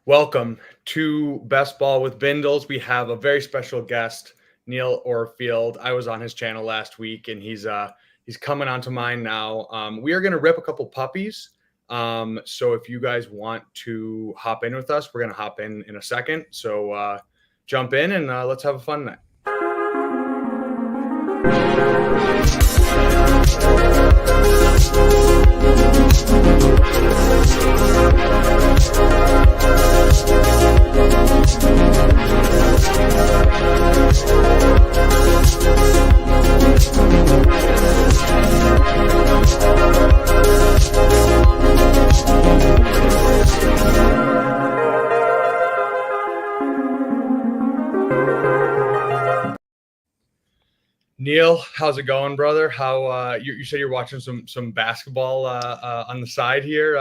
Welcome to Best Ball with Bindles. We have a very special guest, Neil Orfield. I was on his channel last week, and he's coming onto mine now. We are going to rip a couple puppies. So if you guys want to hop in with us, we're going to hop in a second. So jump in and let's have a fun night. Neil, how's it going, brother? How you said you're watching some basketball on the side here?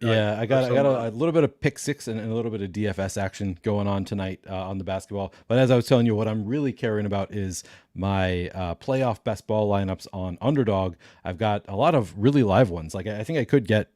Yeah, I got a little bit of pick six and a little bit of DFS action going on tonight on the basketball. But as I was telling you, what I'm really caring about is my playoff best ball lineups on Underdog. I've got a lot of really live ones. Like I think I could get,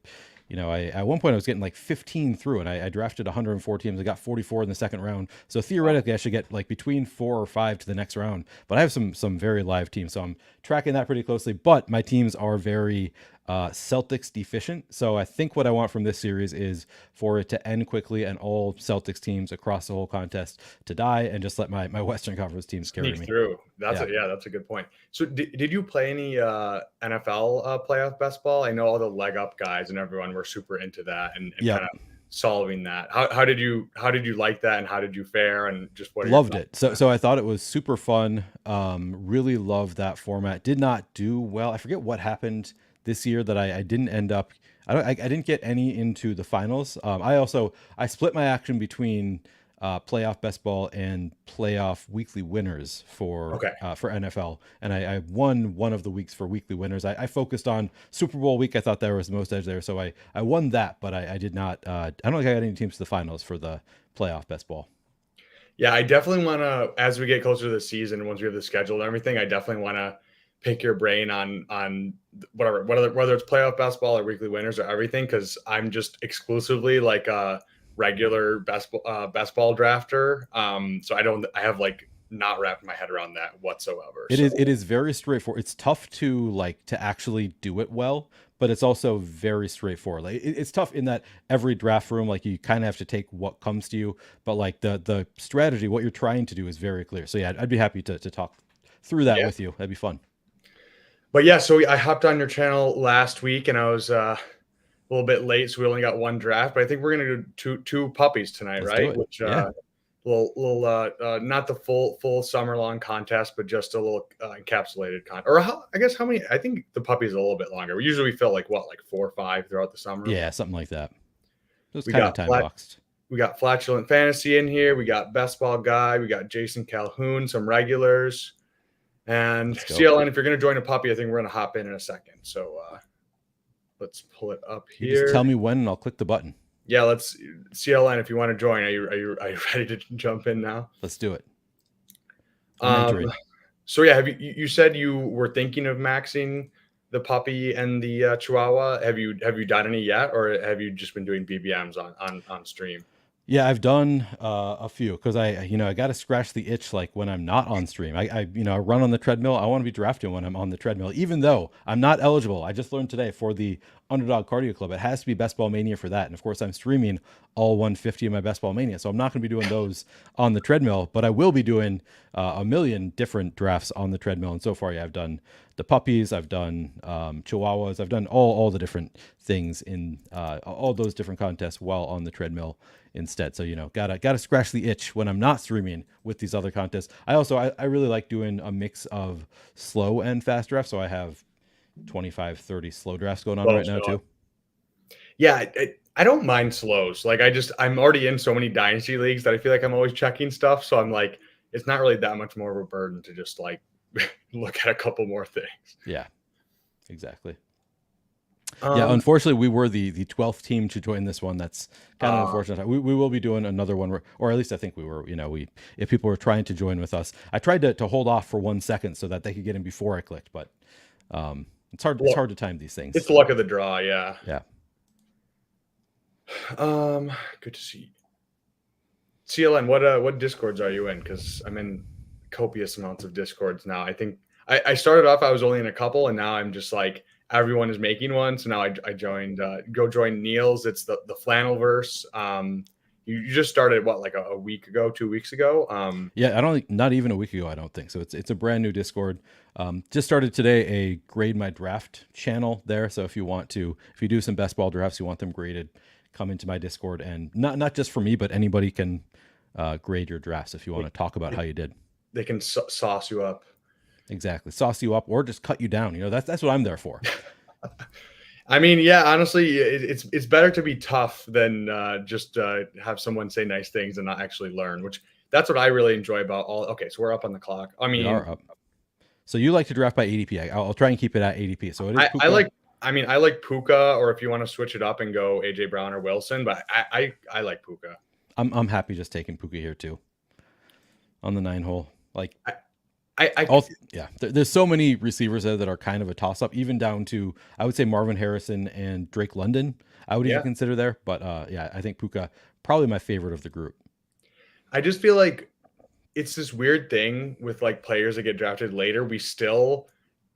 at one point I was getting like 15 through, and I drafted 104 teams. I got 44 in the second round. So theoretically, I should get like between 4 or 5 to the next round. But I have some very live teams, so I'm tracking that pretty closely. But my teams are very Celtics deficient. So I think what I want from this series is for it to end quickly and all Celtics teams across the whole contest to die, and just let my Western Conference teams carry me through. That's a good point. So did you play any NFL playoff best ball? I know all the leg up guys and everyone were super into that and kind of solving that. How did you like that, and how did you fare, and just what loved it. So I thought it was super fun. Really loved that format. Did not do well. I forget what happened this year that I didn't end up. I didn't get any into the finals. I split my action between playoff best ball and playoff weekly winners for NFL, and I won one of the weeks for weekly winners. I focused on Super Bowl week. I thought there was the most edge there, so I won that, but I did not. I don't think I got any teams to the finals for the playoff best ball. Yeah, I definitely want to, as we get closer to the season, once we have the schedule and everything, I definitely want to pick your brain on whether it's playoff basketball or weekly winners or everything, because I'm just exclusively like a regular best ball drafter. So I have like not wrapped my head around that whatsoever. It is very straightforward. It's tough to actually do it well, but it's also very straightforward. Like it's tough in that every draft room, like you kind of have to take what comes to you, but like the strategy, what you're trying to do is very clear. So yeah, I'd be happy to talk through that with you. That'd be fun. But yeah, so I hopped on your channel last week, and I was a little bit late, so we only got one draft. But I think we're gonna do two puppies tonight, right? Which little not the full summer long contest, but just a little encapsulated how many? I think the puppy's a little bit longer. We usually fill like 4 or 5 throughout the summer. Yeah, something like that. It was kind of time boxed. We got Flatulent Fantasy in here. We got Best Ball Guy. We got Jason Calhoun, some regulars. And CLN, if you're going to join a puppy, I think we're going to hop in a second. So let's pull it up here. You just tell me when, and I'll click the button. Yeah, let's CLN. If you want to join, are you ready to jump in now? Let's do it. So yeah, you said you were thinking of maxing the puppy and the Chihuahua? Have you done any yet, or have you just been doing BBMs on stream? Yeah, I've done a few, because I got to scratch the itch, like when I'm not on stream. I run on the treadmill. I want to be drafting when I'm on the treadmill, even though I'm not eligible. I just learned today for the Underdog Cardio Club, it has to be Best Ball Mania for that. And of course, I'm streaming all 150 of my Best Ball Mania, so I'm not going to be doing those on the treadmill. But I will be doing a million different drafts on the treadmill. And so far, yeah, I've done the puppies, I've done Chihuahuas, I've done all the different things in all those different contests while on the treadmill instead. So gotta scratch the itch when I'm not streaming with these other contests. I really like doing a mix of slow and fast drafts, so I have 25-30 slow drafts going on right now too. Yeah, I don't mind slows. Like I'm already in so many dynasty leagues that I feel like I'm always checking stuff, so I'm like, it's not really that much more of a burden to just like look at a couple more things. Yeah, exactly. Yeah, unfortunately, we were the 12th team to join this one. That's kind of unfortunate. We will be doing another one, or at least I think we were. If people were trying to join with us, I tried to hold off for 1 second so that they could get in before I clicked, but it's hard. It's hard to time these things. It's the luck of the draw. Yeah. Yeah. Good to see. CLN, what discords are you in? Because I'm in copious amounts of discords now. I think I started off, I was only in a couple, and now I'm just like everyone is making one. So now I joined. Go join Neil's. It's the Flannelverse. You just started what, like a week ago, 2 weeks ago. Yeah, I don't think, not even a week ago, I don't think. So it's a brand new Discord. Just started today a grade my draft channel there. So if you do some best ball drafts, you want them graded, come into my Discord, and not just for me, but anybody can grade your drafts if you want to talk about how you did. They can sauce you up. Exactly, sauce you up or just cut you down. That's what I'm there for. I mean, yeah, honestly, it's better to be tough than just have someone say nice things and not actually learn. Which that's what I really enjoy about all. Okay, so we're up on the clock. I mean, we are up. So you like to draft by ADP? I'll try and keep it at ADP. So it is. I like. I mean, I like Puka, or if you want to switch it up and go AJ Brown or Wilson, but I like Puka. I'm happy just taking Puka here too. On the 9 hole, like. There's so many receivers there that are kind of a toss up, even down to, I would say, Marvin Harrison and Drake London. I would even consider there, but I think Puka probably my favorite of the group. I just feel like it's this weird thing with like players that get drafted later. We still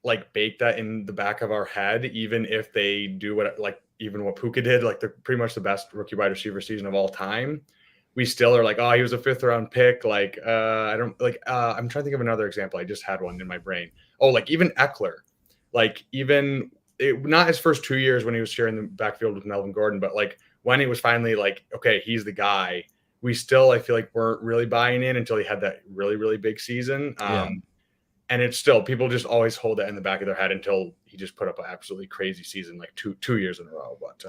like bake that in the back of our head, even if they do even what Puka did, like they're pretty much the best rookie wide receiver season of all time. We still are like, oh, he was a 5th round pick. Like, I don't like, I'm trying to think of another example. I just had one in my brain. Oh, like even Eckler, like even not his first 2 years when he was sharing the backfield with Melvin Gordon, but like when he was finally like, okay, he's the guy. We still, I feel like, weren't really buying in until he had that really, really big season. And it's still, people just always hold that in the back of their head until he just put up an absolutely crazy season, like two years in a row. But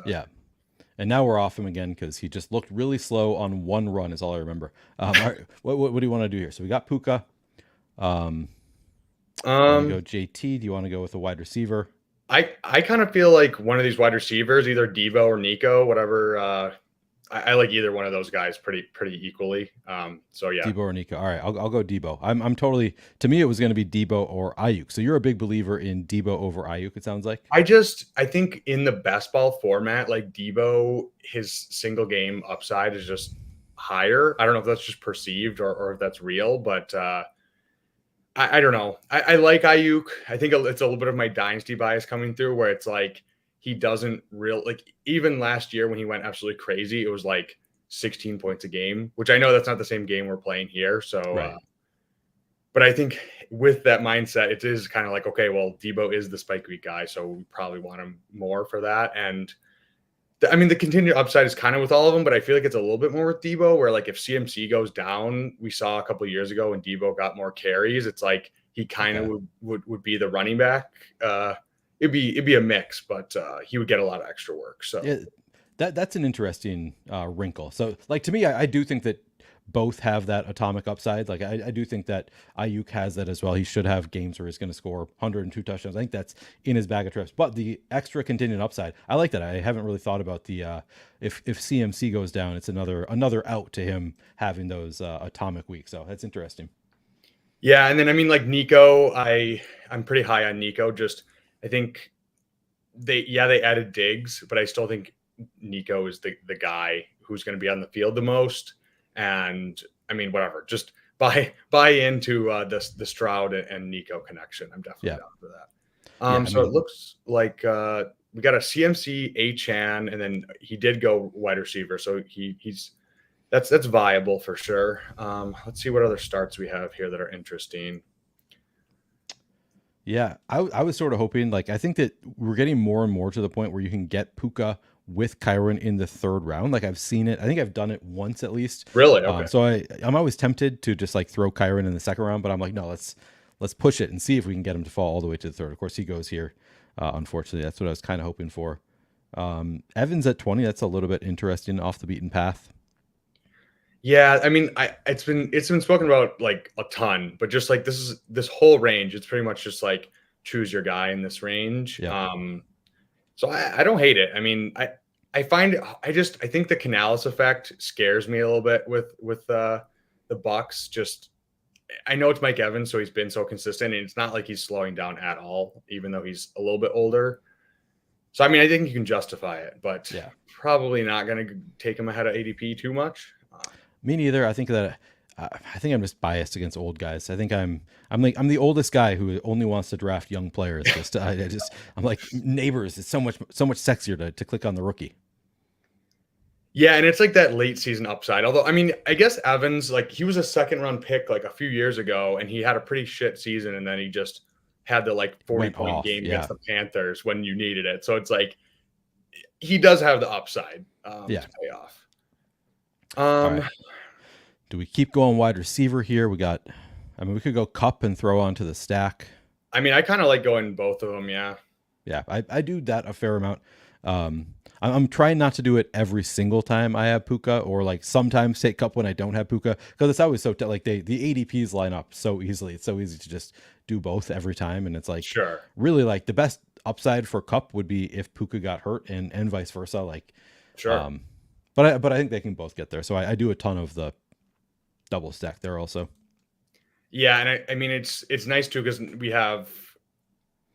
and now we're off him again because he just looked really slow on one run is all I remember. All right, what do you want to do here? So we got Puka. You want to go JT? Do you want to go with a wide receiver? I kind of feel like one of these wide receivers, either Devo or Nico, whatever. I like either one of those guys pretty equally. So yeah, Deebo or Nico. All right, I'll go Deebo. I'm totally. To me, it was going to be Deebo or Ayuk. So you're a big believer in Deebo over Ayuk. It sounds like. I think in the best ball format, like Deebo, his single game upside is just higher. I don't know if that's just perceived or if that's real, but I don't know. I like Ayuk. I think it's a little bit of my dynasty bias coming through, where it's like he doesn't like even last year when he went absolutely crazy, it was like 16 points a game, which I know that's not the same game we're playing here. So, right. But I think with that mindset, it is kind of like, okay, well, Deebo is the spike week guy, so we probably want him more for that. And I mean, the continued upside is kind of with all of them, but I feel like it's a little bit more with Deebo, where like if CMC goes down, we saw a couple of years ago when Deebo got more carries, it's like he kind of would be the running back. It'd be a mix, but he would get a lot of extra work. So that's an interesting wrinkle. So like to me, I do think that both have that atomic upside. Like I do think that Ayuk has that as well. He should have games where he's going to score 102 touchdowns. I think that's in his bag of tricks. But the extra contingent upside, I like that. I haven't really thought about the if CMC goes down, it's another out to him having those atomic weeks. So that's interesting. Yeah, and then I mean like Nico, I'm pretty high on Nico. Just I think they added Diggs, but I still think Nico is the guy who's going to be on the field the most. And I mean, whatever, just buy into the Stroud and Nico connection. I'm definitely down for that. So it looks like we got a CMC Achane, and then he did go wide receiver, so he's that's viable for sure. Let's see what other starts we have here that are interesting. Yeah, I was sort of hoping, like, I think that we're getting more and more to the point where you can get Puka with Kyron in the 3rd round. Like I've seen it. I think I've done it once at least. Really? Okay. So I'm always tempted to just like throw Kyron in the 2nd round, but I'm like, no, let's push it and see if we can get him to fall all the way to the 3rd. Of course, he goes here. Unfortunately, that's what I was kind of hoping for. Evans at 20. That's a little bit interesting, off the beaten path. Yeah, I mean, it's been spoken about like a ton, but just like this whole range, it's pretty much just like choose your guy in this range. Yeah. So I don't hate it. I mean, I think the Canales effect scares me a little bit with the Bucks. Just I know it's Mike Evans, so he's been so consistent, and it's not like he's slowing down at all, even though he's a little bit older. So I mean, I think you can justify it, but probably not going to take him ahead of ADP too much. Me neither. I think I'm just biased against old guys. I think I'm the oldest guy who only wants to draft young players. Just I'm like neighbors. It's so much sexier to click on the rookie. Yeah, and it's like that late season upside. Although, I mean, I guess Evans, like he was a second round pick like a few years ago, and he had a pretty shit season, and then he just had the like 40 Went point off. game Yeah. against the Panthers when you needed it. So it's like he does have the upside Yeah. to pay off. All right. Do we keep going wide receiver here? I mean, we could go Cup and throw onto the stack. I mean, I kind of like going both of them. Yeah. Yeah, I do that a fair amount. I'm trying not to do it every single time I have Puka, or like sometimes take Cup when I don't have Puka, because it's always so like the ADPs line up so easily. It's so easy to just do both every time, and it's like Sure. really like the best upside for Cup would be if Puka got hurt and vice versa. Like, Sure. but I think they can both get there. So I do a ton of the double stack there also. Yeah, and I mean it's nice too because we have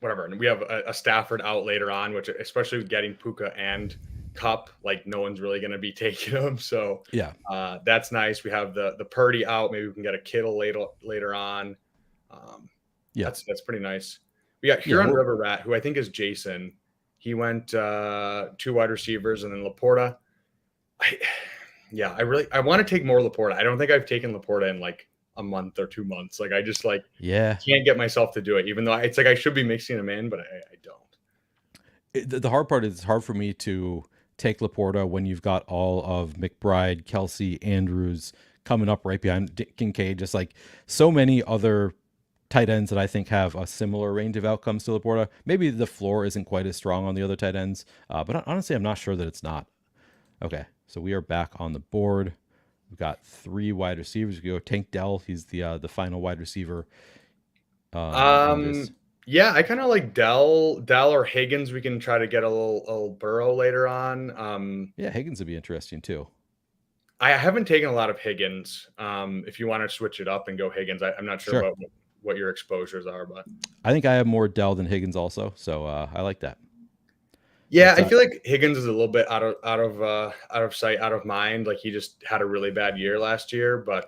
whatever, and we have a Stafford out later on, which especially with getting Puka and Cup, like no one's really going to be taking them. So Yeah, that's nice. We have the Purdy out. Maybe we can get a Kittle later on. yeah, That's pretty nice. We got Huron River Rat, who I think is Jason. He went 2 wide receivers and then Laporta. I want to take more Laporta. I don't think I've taken Laporta in like a month or 2 months. Like I just like can't get myself to do it, even though it's like I should be mixing them in, but I don't. The hard part is it's hard for me to take Laporta when you've got all of McBride, Kelsey, Andrews coming up right behind Kincaid. Just like so many other tight ends that I think have a similar range of outcomes to Laporta. Maybe the floor isn't quite as strong on the other tight ends, but honestly, I'm not sure that it's not. Okay, so we are back on the board. We've got 3 wide receivers. We go Tank Dell. He's the final wide receiver. Yeah, I kind of like Dell or Higgins. We can try to get a little Burrow later on. Yeah, Higgins would be interesting too. I haven't taken a lot of Higgins. If you want to switch it up and go Higgins, I'm not sure about what your exposures are, but I think I have more Dell than Higgins also. So I like that. Yeah, I feel like Higgins is a little bit out of sight, out of mind. Like he just had a really bad year last year, but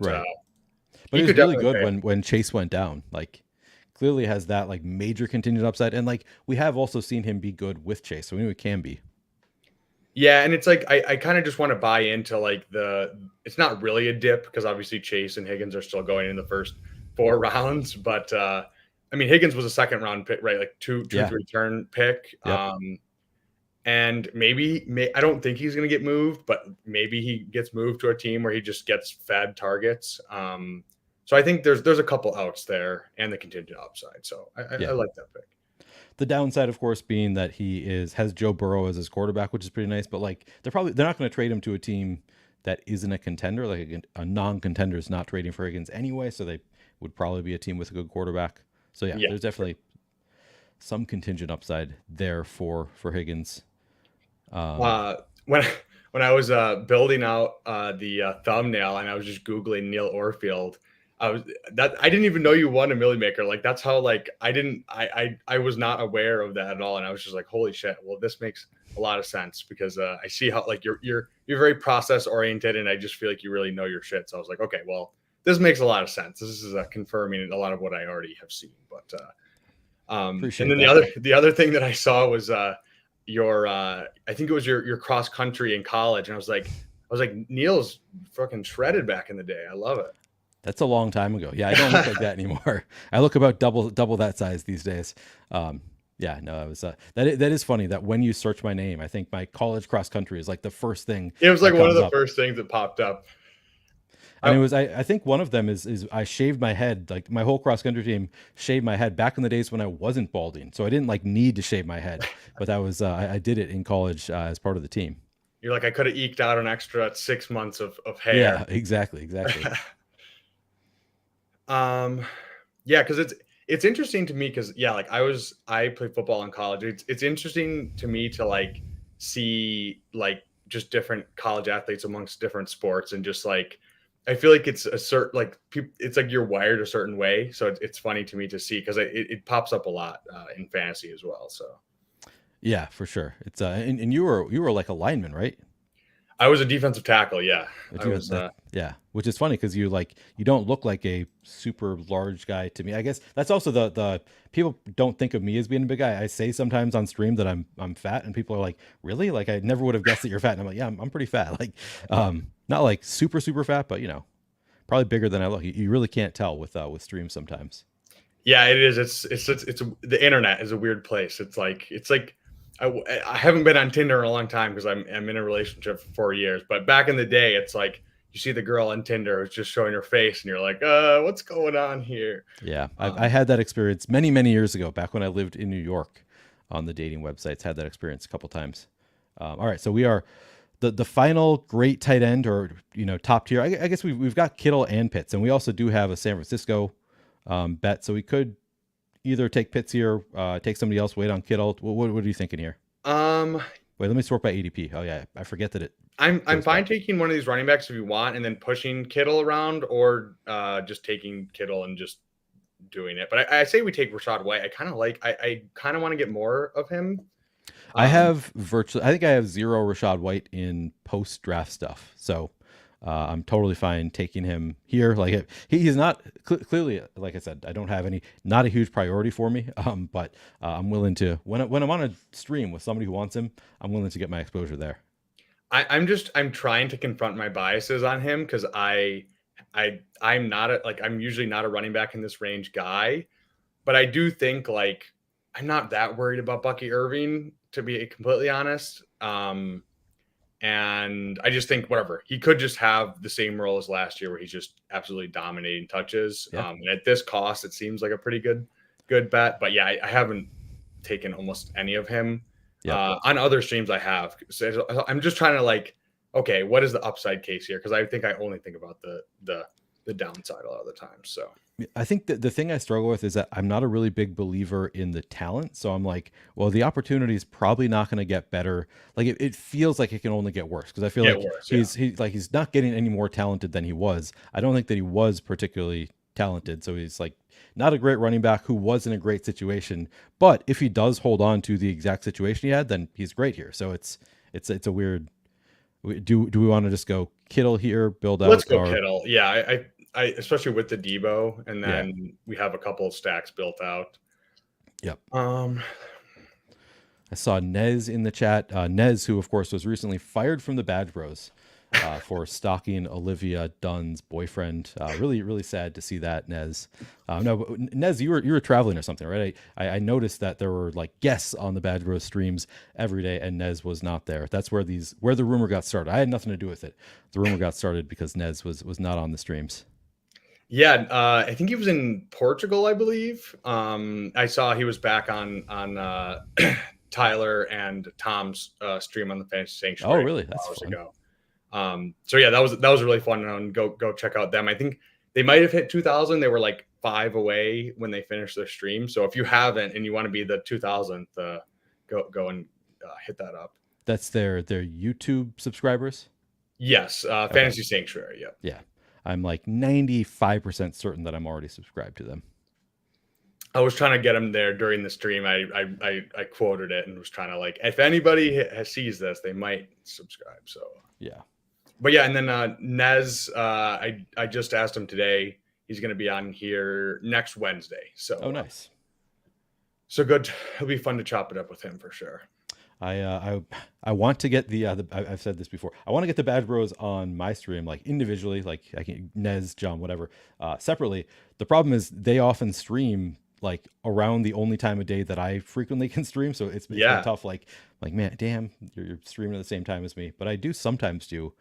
he was really good when Chase went down. Like clearly has that like major contingent upside, and like we have also seen him be good with Chase, so we know it can be. Yeah, and it's like I kind of just want to buy into like it's not really a dip because obviously Chase and Higgins are still going in the first 4 rounds, but I mean Higgins was a second round pick, right? Like 2-3 turn pick. Yep. And I don't think he's going to get moved, but maybe he gets moved to a team where he just gets fed targets. So I think there's a couple outs there and the contingent upside. So I like that pick. The downside, of course, being that he has Joe Burrow as his quarterback, which is pretty nice. But like they're not going to trade him to a team that isn't a contender. Like a non-contender is not trading for Higgins anyway, so they would probably be a team with a good quarterback. So yeah. There's definitely some contingent upside there for Higgins. When I was building out the thumbnail and I was just Googling Neil Orfield, I didn't even know you won a Millie Maker. Like that's how like I was not aware of that at all, and I was just like, holy shit! Well, this makes a lot of sense because I see how like you're very process oriented, and I just feel like you really know your shit. So I was like, okay, well, this makes a lot of sense. This is confirming a lot of what I already have seen. But and then the other thing that I saw was your I think it was your cross country in college, and I was like Neil's fucking shredded back in the day. I love it. That's a long time ago. Yeah, I don't look like that anymore. I look about double that size these days. Yeah, no, it was that is funny that when you search my name, I think my college cross country is like the first thing. It was like one of the first things that popped up. And it was I think one of them is I shaved my head. Like my whole cross country team shaved my head back in the days when I wasn't balding, so I didn't like need to shave my head. But that was I did it in college as part of the team. You're like I could have eked out an extra 6 months of hair. Yeah, exactly. Yeah, because it's interesting to me because like I played football in college. It's interesting to me to like see like just different college athletes amongst different sports, and just like I feel like it's a certain like it's like you're wired a certain way. So it's funny to me to see because it pops up a lot in fantasy as well. So yeah, for sure. It's and you were like a lineman, right? I was a defensive tackle. Yeah, But I was. yeah, which is funny because you don't look like a super large guy to me. I guess that's also the people don't think of me as being a big guy. I say sometimes on stream that I'm fat, and people are like, "Really?" Like I never would have guessed that you're fat. And I'm like, "Yeah, I'm pretty fat." Like, not like super fat, but probably bigger than I look. You really can't tell with streams sometimes. Yeah, it is. The internet is a weird place. It's like I haven't been on Tinder in a long time because I'm in a relationship for 4 years. But back in the day, it's like you see the girl on Tinder who's just showing her face, and you're like, what's going on here? Yeah, I had that experience many years ago, back when I lived in New York, on the dating websites. Had that experience a couple times. All right, so we are the final great tight end, or top tier. I guess we've got Kittle and Pitts, and we also do have a San Francisco bet, so we could either take Pitts here, take somebody else, wait on Kittle. What are you thinking here? Wait, let me sort by ADP. Oh yeah, I forget that it. I'm fine taking one of these running backs if you want, and then pushing Kittle around, or just taking Kittle and just doing it. But I say we take Rashad White. I kind of want to get more of him. I think I have 0 Rashad White in post draft stuff, so I'm totally fine taking him here. Like he's not clearly, like I said, I don't have not a huge priority for me. But I'm willing to, when I'm on a stream with somebody who wants him, I'm willing to get my exposure there. I'm trying to confront my biases on him because I'm usually not a running back in this range guy, but I do think I'm not that worried about Bucky Irving, to be completely honest. And I just think whatever, he could just have the same role as last year where he's just absolutely dominating touches. Yeah. And at this cost, it seems like a pretty good bet. But yeah, I haven't taken almost any of him. On other streams I have. So I'm just trying to okay, what is the upside case here? Because I think I only think about the downside a lot of the time. So I think that the thing I struggle with is that I'm not a really big believer in the talent. So I'm like, well, the opportunity is probably not going to get better. Like it feels like it can only get worse, because I feel like he's not getting any more talented than he was. I don't think that he was particularly talented. So he's like not a great running back who was in a great situation. But if he does hold on to the exact situation he had, then he's great here. So it's a weird. Do we want to just go Kittle here, build out? Let's go Kittle. Yeah, I especially with the Debo, and then we have a couple of stacks built out. Yep. I saw Nez in the chat. Nez, who of course was recently fired from the Badge Bros for stalking Olivia Dunn's boyfriend. Really sad to see that, Nez. No, but Nez, you were traveling or something, right? I noticed that there were like guests on the Badge Bros streams every day, and Nez was not there. That's where the rumor got started. I had nothing to do with it. The rumor got started because Nez was not on the streams. Yeah, I think he was in Portugal, I believe. I saw he was back on Tyler and Tom's stream on the Fantasy Sanctuary. Oh, really? That's fun. Ago. So yeah, that was really fun. And go check out them. I think they might have hit 2,000. They were like 5 away when they finished their stream. So if you haven't and you want to be the 2,000th, go and hit that up. That's their YouTube subscribers. Yes, Fantasy Sanctuary. Yep. Yeah, I'm like 95% certain that I'm already subscribed to them. I was trying to get them there during the stream. I quoted it and was trying to if anybody sees this, they might subscribe. So yeah. But yeah, and then Nez, I just asked him today. He's going to be on here next Wednesday. So nice. So good. It'll be fun to chop it up with him for sure. I want to get I've said this before. I want to get the Badge Bros on my stream, like individually, like I can Nez, John, whatever, separately. The problem is they often stream like around the only time of day that I frequently can stream. So it's been tough. Like man, damn, you're streaming at the same time as me. But I do sometimes do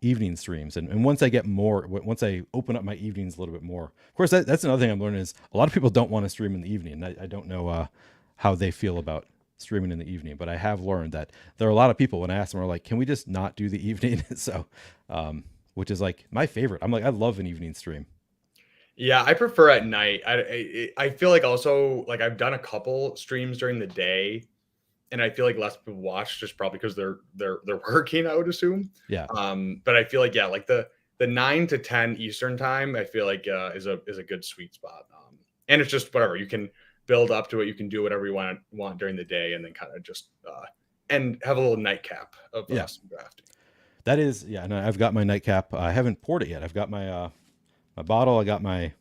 evening streams, and once I open up my evenings a little bit more, of course that's another thing I'm learning is a lot of people don't want to stream in the evening. I don't know how they feel about streaming in the evening, but I have learned that there are a lot of people, when I ask them, are like, can we just not do the evening? So which is like my favorite. I'm like, I love an evening stream. Yeah, I prefer at night. I feel like also I've done a couple streams during the day, and I feel like less people watch just probably because they're working, I would assume. Yeah. But I feel like the 9 to 10 Eastern time, I feel like is a good sweet spot. And it's just whatever, you can build up to it. You can do whatever you want during the day, and then kind of just and have a little nightcap of some drafting. That is, yeah. And I've got my nightcap. I haven't poured it yet. I've got my bottle. I got my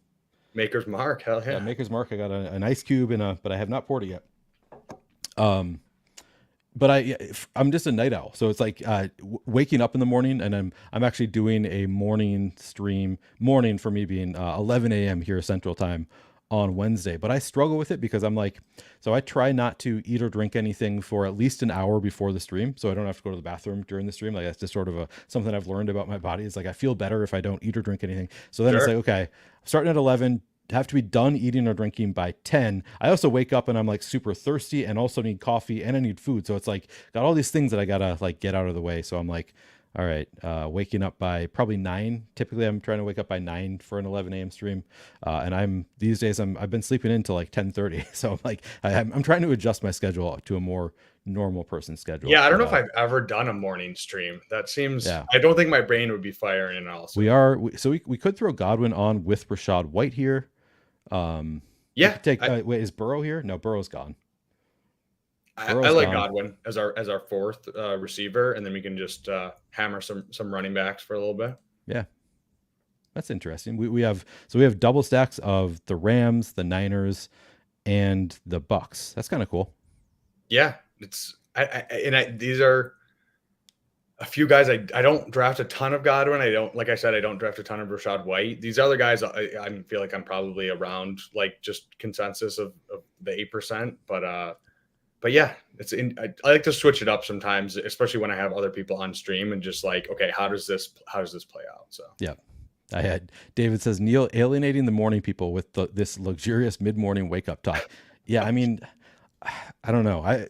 Maker's Mark. Hell yeah. Maker's Mark. I got an ice cube but I have not poured it yet. But I'm just a night owl, so it's like waking up in the morning, and I'm actually doing a morning stream. Morning for me being 11 a.m. here Central Time on Wednesday. But I struggle with it because I'm like, so I try not to eat or drink anything for at least an hour before the stream, so I don't have to go to the bathroom during the stream. Like that's just sort of something I've learned about my body. Is like I feel better if I don't eat or drink anything. So then It's like, okay, starting at 11. Have to be done eating or drinking by 10. I also wake up and I'm like super thirsty and also need coffee and I need food. So it's like got all these things that I gotta like get out of the way. So I'm like, all right, waking up by probably 9. Typically I'm trying to wake up by 9 for an 11 a.m. stream. And these days I've been sleeping in till like 10:30. So I'm like, I'm trying to adjust my schedule to a more normal person schedule. Yeah, I don't know if I've ever done a morning stream. That seems. Yeah. I don't think my brain would be firing. And also, we could throw Godwin on with Rashad White here. Yeah. Wait, is Burrow here? No, Burrow's gone. I like Godwin as our fourth receiver, and then we can just hammer some running backs for a little bit. Yeah, that's interesting. We have double stacks of the Rams, the Niners, and the Bucks. That's kind of cool. Yeah, these are a few guys. I don't draft a ton of Godwin. I don't draft a ton of Rashad White. These other guys, I feel like I'm probably around like just consensus of the 8%. But yeah, I like to switch it up sometimes, especially when I have other people on stream and just like, okay, how does this play out? So yeah. David says Neil alienating the morning people with this luxurious mid-morning wake up talk. Yeah, I mean, I don't know. I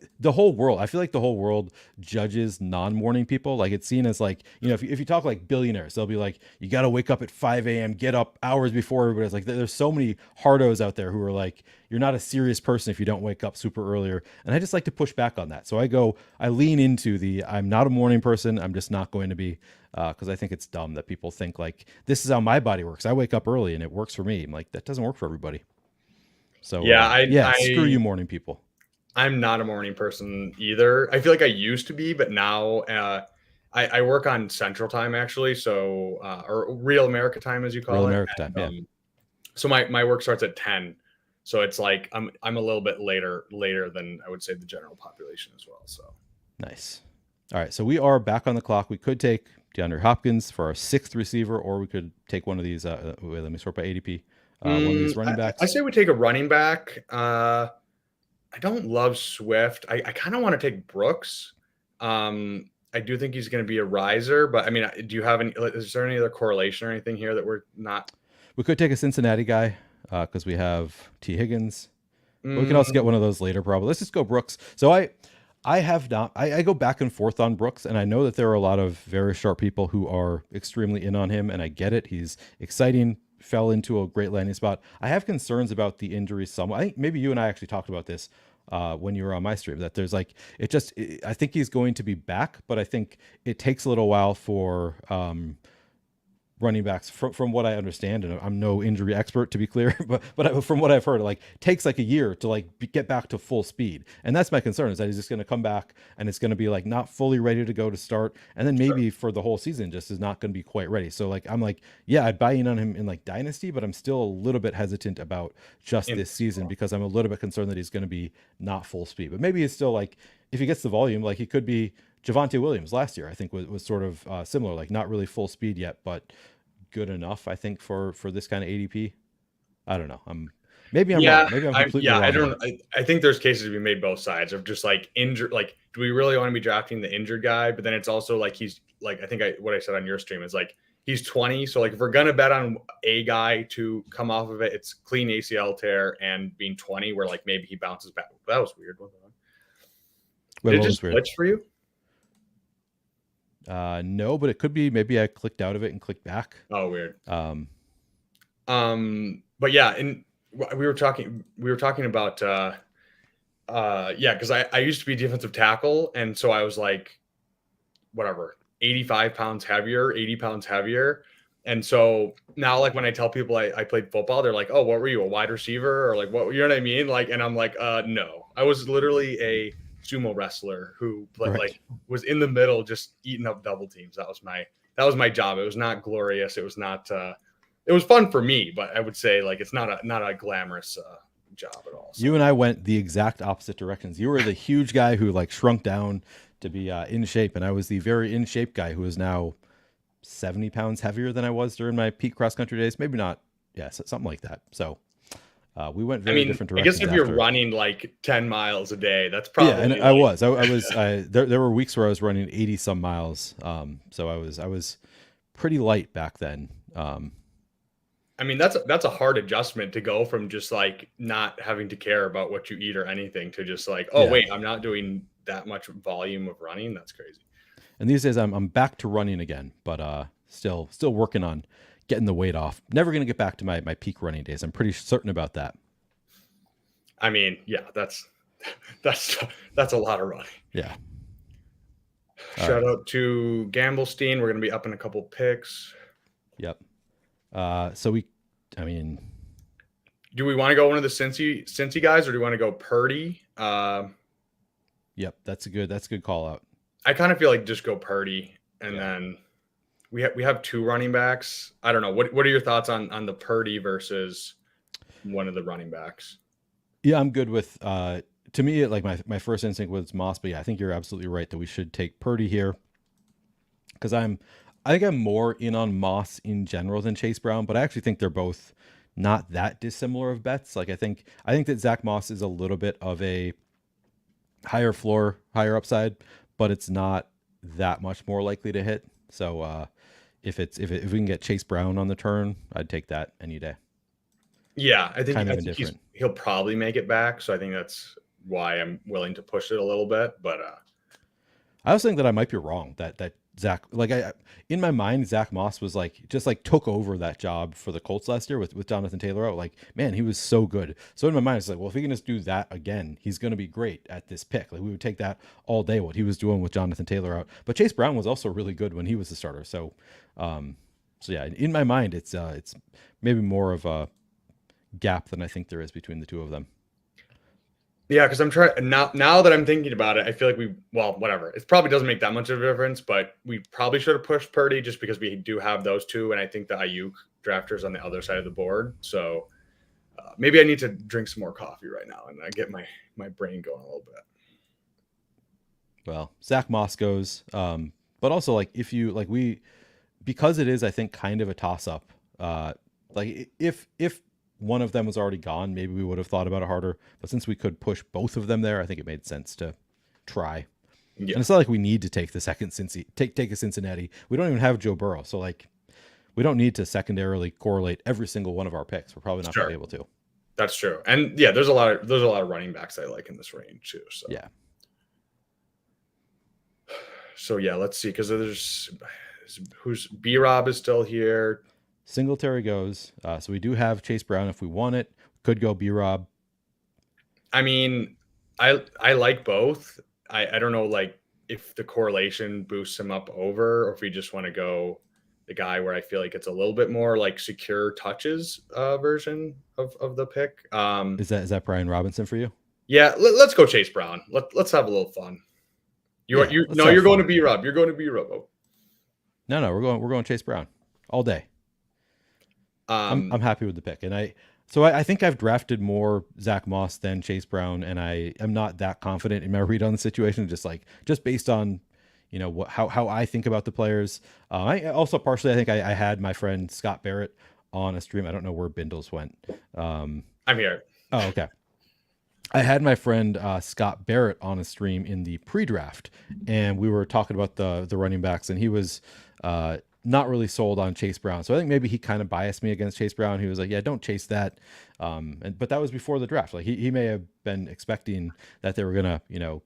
feel like the whole world judges non-morning people. Like it's seen as like, if you talk like billionaires, they'll be like, you got to wake up at 5 a.m., get up hours before everybody else. Like there's so many hardos out there who are like, you're not a serious person if you don't wake up super earlier. And I just like to push back on that. So I lean into I'm not a morning person. I'm just not going to be, because I think it's dumb that people think like, this is how my body works. I wake up early and it works for me. I'm like, that doesn't work for everybody. So screw you morning people. I'm not a morning person either. I feel like I used to be, but now I work on Central Time actually, so or Real America Time as you call it. Real America Time, yeah. So my work starts at 10, so it's like I'm a little bit later than I would say the general population as well. So nice. All right, so we are back on the clock. We could take DeAndre Hopkins for our 6th receiver, or we could take one of these. Let me sort by ADP. One of these running backs. I say we take a running back. I don't love Swift. I kind of want to take Brooks. I do think he's going to be a riser, but I mean, do you have is there any other correlation or anything here that we're not? We could take a Cincinnati guy because we have T. Higgins. We can also get one of those later, probably. Let's just go Brooks. So I have not. I go back and forth on Brooks, and I know that there are a lot of very sharp people who are extremely in on him, and I get it. He's exciting. Fell into a great landing spot. I have concerns about the injuries somewhat. I think maybe you and I actually talked about this when you were on my stream, that there's like, I think he's going to be back, but I think it takes a little while for running backs from what I understand, and I'm no injury expert to be clear, but from what I've heard, it like takes like a year to like get back to full speed. And that's my concern, is that he's just going to come back and it's going to be like not fully ready to go to start. And then maybe for the whole season, just is not going to be quite ready. So like, I'm like, yeah, I'd buy in on him in like Dynasty, but I'm still a little bit hesitant about just this season because I'm a little bit concerned that he's going to be not full speed, but maybe he's still like, if he gets the volume, like he could be Javonte Williams last year, I think was sort of similar, like not really full speed yet, but good enough, I think, for this kind of ADP. I don't know. Maybe I'm wrong. Maybe I'm completely wrong. I think there's cases to be made both sides of just like injured. Like, do we really want to be drafting the injured guy? But then it's also like he's like, I think what I said on your stream is like he's 20. So like if we're gonna bet on a guy to come off of it, it's clean ACL tear and being 20, where like maybe he bounces back. That was weird. Did it just glitch for you? No, but it could be maybe I clicked out of it and clicked back. Oh, weird. But yeah, and we were talking about because I used to be defensive tackle, and so I was like, whatever, 85 pounds heavier, 80 pounds heavier. And so now, like when I tell people I played football, they're like, "Oh, what were you, a wide receiver?" Or like, "What?" You know what I mean? Like, and I'm like, "No, I was literally a sumo wrestler who Right. like was in the middle just eating up double teams. That was my job. It was not glorious. It was not it was fun for me, but I would say like it's not a glamorous job at all. So. You and I went the exact opposite directions. You were the huge guy who like shrunk down to be in shape, and I was the very in shape guy who is now 70 pounds heavier than I was during my peak cross country days. Maybe not. Yeah, something like that. So we went very different directions. I guess if you're running like 10 miles a day, that's probably yeah. And like... I was there were weeks where I was running 80 some miles. So I was pretty light back then. I mean, that's a hard adjustment to go from just like not having to care about what you eat or anything to just like, oh, wait, I'm not doing that much volume of running. That's crazy. And these days I'm back to running again, but still working on getting the weight off. Never going to get back to my peak running days. I'm pretty certain about that. I mean, yeah, that's a lot of running. Yeah. Shout out to Gamblestein. We're going to be up in a couple picks. Yep. Do we want to go one of the Cincy guys, or do we want to go Purdy? Yep, that's a good call out. I kind of feel like just go Purdy, and then we have two running backs. I don't know. What are your thoughts on the Purdy versus one of the running backs? Yeah, I'm good with. To me, like my first instinct was Moss, but yeah, I think you're absolutely right that we should take Purdy here because I think I'm more in on Moss in general than Chase Brown, but I actually think they're both not that dissimilar of bets. Like I think that Zach Moss is a little bit of a higher floor, higher upside, but it's not that much more likely to hit. So if we can get Chase Brown on the turn, I'd take that any day. Yeah, I think he'll probably make it back. So I think that's why I'm willing to push it a little bit. But I was thinking that I might be wrong. That Zach, like in my mind, Zach Moss was just took over that job for the Colts last year with Jonathan Taylor out. Like, man, he was so good. So in my mind, it's like, well, if he can just do that again, he's going to be great at this pick. Like we would take that all day, what he was doing with Jonathan Taylor out. But Chase Brown was also really good when he was the starter. So yeah, in my mind, it's maybe more of a gap than I think there is between the two of them. Yeah, because I'm trying now that I'm thinking about it, I feel like whatever. It probably doesn't make that much of a difference, but we probably should have pushed Purdy just because we do have those two, and I think the Ayuk drafters on the other side of the board. So maybe I need to drink some more coffee right now and get my brain going a little bit. Well, Zach Moss goes, but also like if you like because it is I think kind of a toss up. Like if one of them was already gone, maybe we would have thought about it harder. But since we could push both of them there, I think it made sense to try. Yeah. And it's not like we need to take the second take a Cincinnati. We don't even have Joe Burrow, so like we don't need to secondarily correlate every single one of our picks. We're probably not going to be able to. That's true. And yeah, there's a lot of running backs I like in this range too. So yeah. So yeah, let's see, because who's B-Rob is still here. Singletary goes. So we do have Chase Brown if we want it. Could go B-Rob. I mean, I like both. I don't know like if the correlation boosts him up over, or if we just want to go the guy where I feel like it's a little bit more like secure touches version of the pick. Is that Brian Robinson for you? Yeah, let's go Chase Brown. Let's have a little fun. You're going to B-Rob. You're going to B-Rob. Oh. No, we're going Chase Brown all day. I'm happy with the pick, and I think I've drafted more Zach Moss than Chase Brown, and I am not that confident in my read on the situation. Just based on how I think about the players. I also partially I think I had my friend Scott Barrett on a stream. I don't know where Bindles went. I'm here. Oh, okay. I had my friend Scott Barrett on a stream in the pre-draft, and we were talking about the running backs, and he was not really sold on Chase Brown. So I think maybe he kind of biased me against Chase Brown. He was like, yeah, don't chase that. But that was before the draft. Like he may have been expecting that they were going to,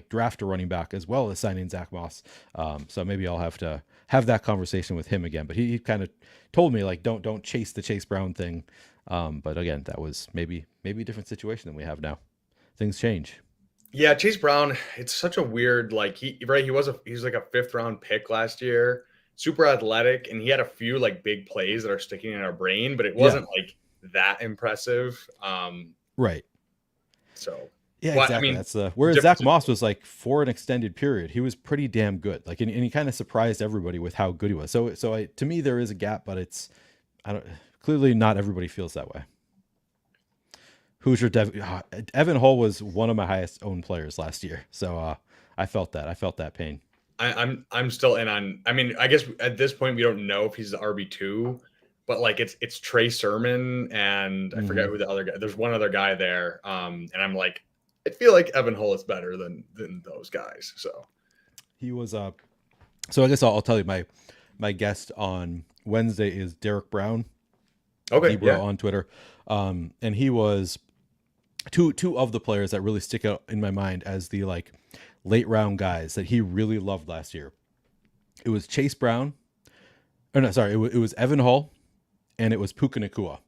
draft a running back as well as signing Zach Moss. So maybe I'll have to have that conversation with him again. But he kind of told me like, don't chase the Chase Brown thing. But again, that was maybe a different situation than we have now. Things change. Yeah, Chase Brown, it's such a weird, like he's like a 5th round pick last year. Super athletic, and he had a few like big plays that are sticking in our brain, but it wasn't like that impressive. Right. So Yeah, Well, I exactly. mean, That's the whereas Zach difference. Moss was like for an extended period, he was pretty damn good. Like, and he kind of surprised everybody with how good he was. To me, there is a gap, but I don't clearly not everybody feels that way. Evan Hull was one of my highest owned players last year, so I felt that. I felt that pain. I'm still in on. I mean, I guess at this point we don't know if he's the RB2, but like it's Trey Sermon and I forget who the other guy. There's one other guy there, and I'm like, I feel like Evan Hull is better than those guys. So he was So I guess I'll tell you my guest on Wednesday is Derek Brown, okay, Debro yeah, on Twitter, and he was two of the players that really stick out in my mind as the like late round guys that he really loved last year. It was Chase Brown, or no, sorry, it was Evan Hull, and it was Puka Nacua.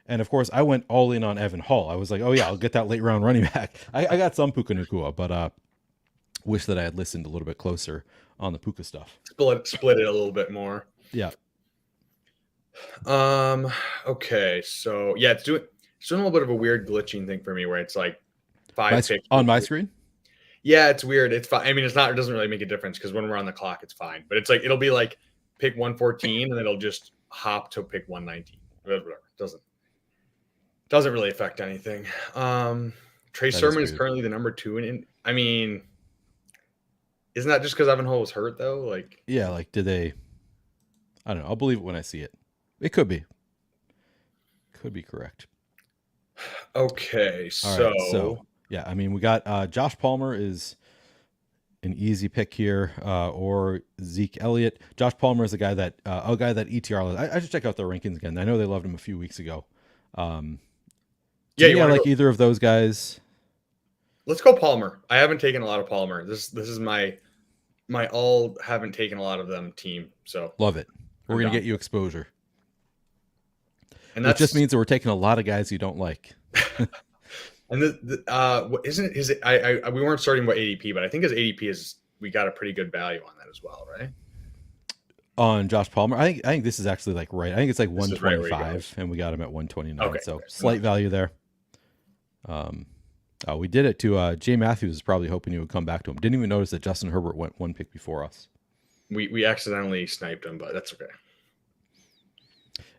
And of course, I went all in on Evan Hull. I was like, oh yeah, I'll get that late round running back. I got some Puka Nacua, but wish that I had listened a little bit closer on the Puka stuff. split it a little bit more. Yeah. Okay, so yeah, it's doing a little bit of a weird glitching thing for me where it's like five picks on my screen. Yeah, it's weird. It's fine. I mean, it's not. It doesn't really make a difference because when we're on the clock, it's fine. But it's like it'll be like pick 114 and then it'll just hop to pick 119. Whatever. Doesn't really affect anything. Trey Sermon is currently the number 2 in. I mean, isn't that just because Evan Hull was hurt though? Like, yeah, like did they? I don't know. I'll believe it when I see it. It could be. Could be correct. Okay, so yeah, I mean, we got Josh Palmer is an easy pick here, or Zeke Elliott. Josh Palmer is a guy that ETR. I should check out their rankings again. I know they loved him a few weeks ago. Yeah, I like either of those guys. Let's go Palmer. I haven't taken a lot of Palmer. This is my all haven't taken a lot of them team. So love it. We're gonna get you exposure. And that just means that we're taking a lot of guys you don't like. And we weren't starting with ADP, but I think his ADP is we got a pretty good value on that as well, right? On Josh Palmer, I think this is actually like right. I think it's like 125, and we got him at 129. Okay, so slight value there. We did it to Jay Matthews. Is probably hoping he would come back to him. Didn't even notice that Justin Herbert went one pick before us. We accidentally sniped him, but that's okay.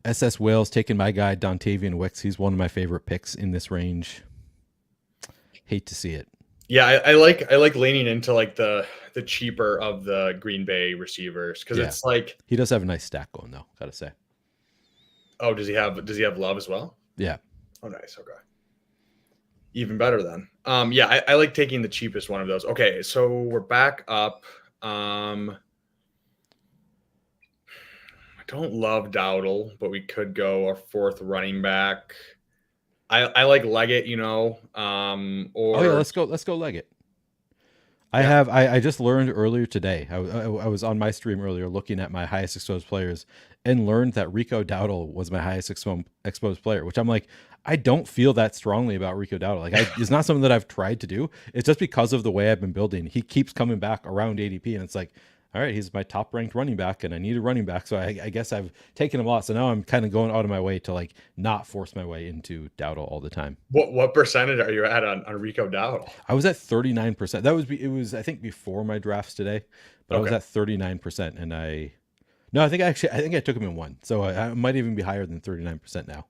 SS Wales taking my guy Dontavian Wicks. He's one of my favorite picks in this range. Hate to see it. Yeah, I like leaning into like the cheaper of the Green Bay receivers because it's like he does have a nice stack going though. Gotta say. Oh, does he have Love as well? Yeah. Oh, nice. Okay. Even better then. Yeah, I like taking the cheapest one of those. Okay, so we're back up. I don't love Dowdle, but we could go our fourth running back. I like Leggett, or let's go Leggett. I just learned earlier today. I was on my stream earlier looking at my highest exposed players and learned that Rico Dowdle was my highest exposed player, which I'm like, I don't feel that strongly about Rico Dowdle. Like it's not something that I've tried to do. It's just because of the way I've been building. He keeps coming back around ADP, and it's like, all right, he's my top ranked running back and I need a running back. So I guess I've taken him a lot. So now I'm kind of going out of my way to like not force my way into Dowdle all the time. What percentage are you at on Rico Dowdle? I was at 39%. It was I think before my drafts today, but I was at 39%. And I think I took him in one. So I might even be higher than 39% now.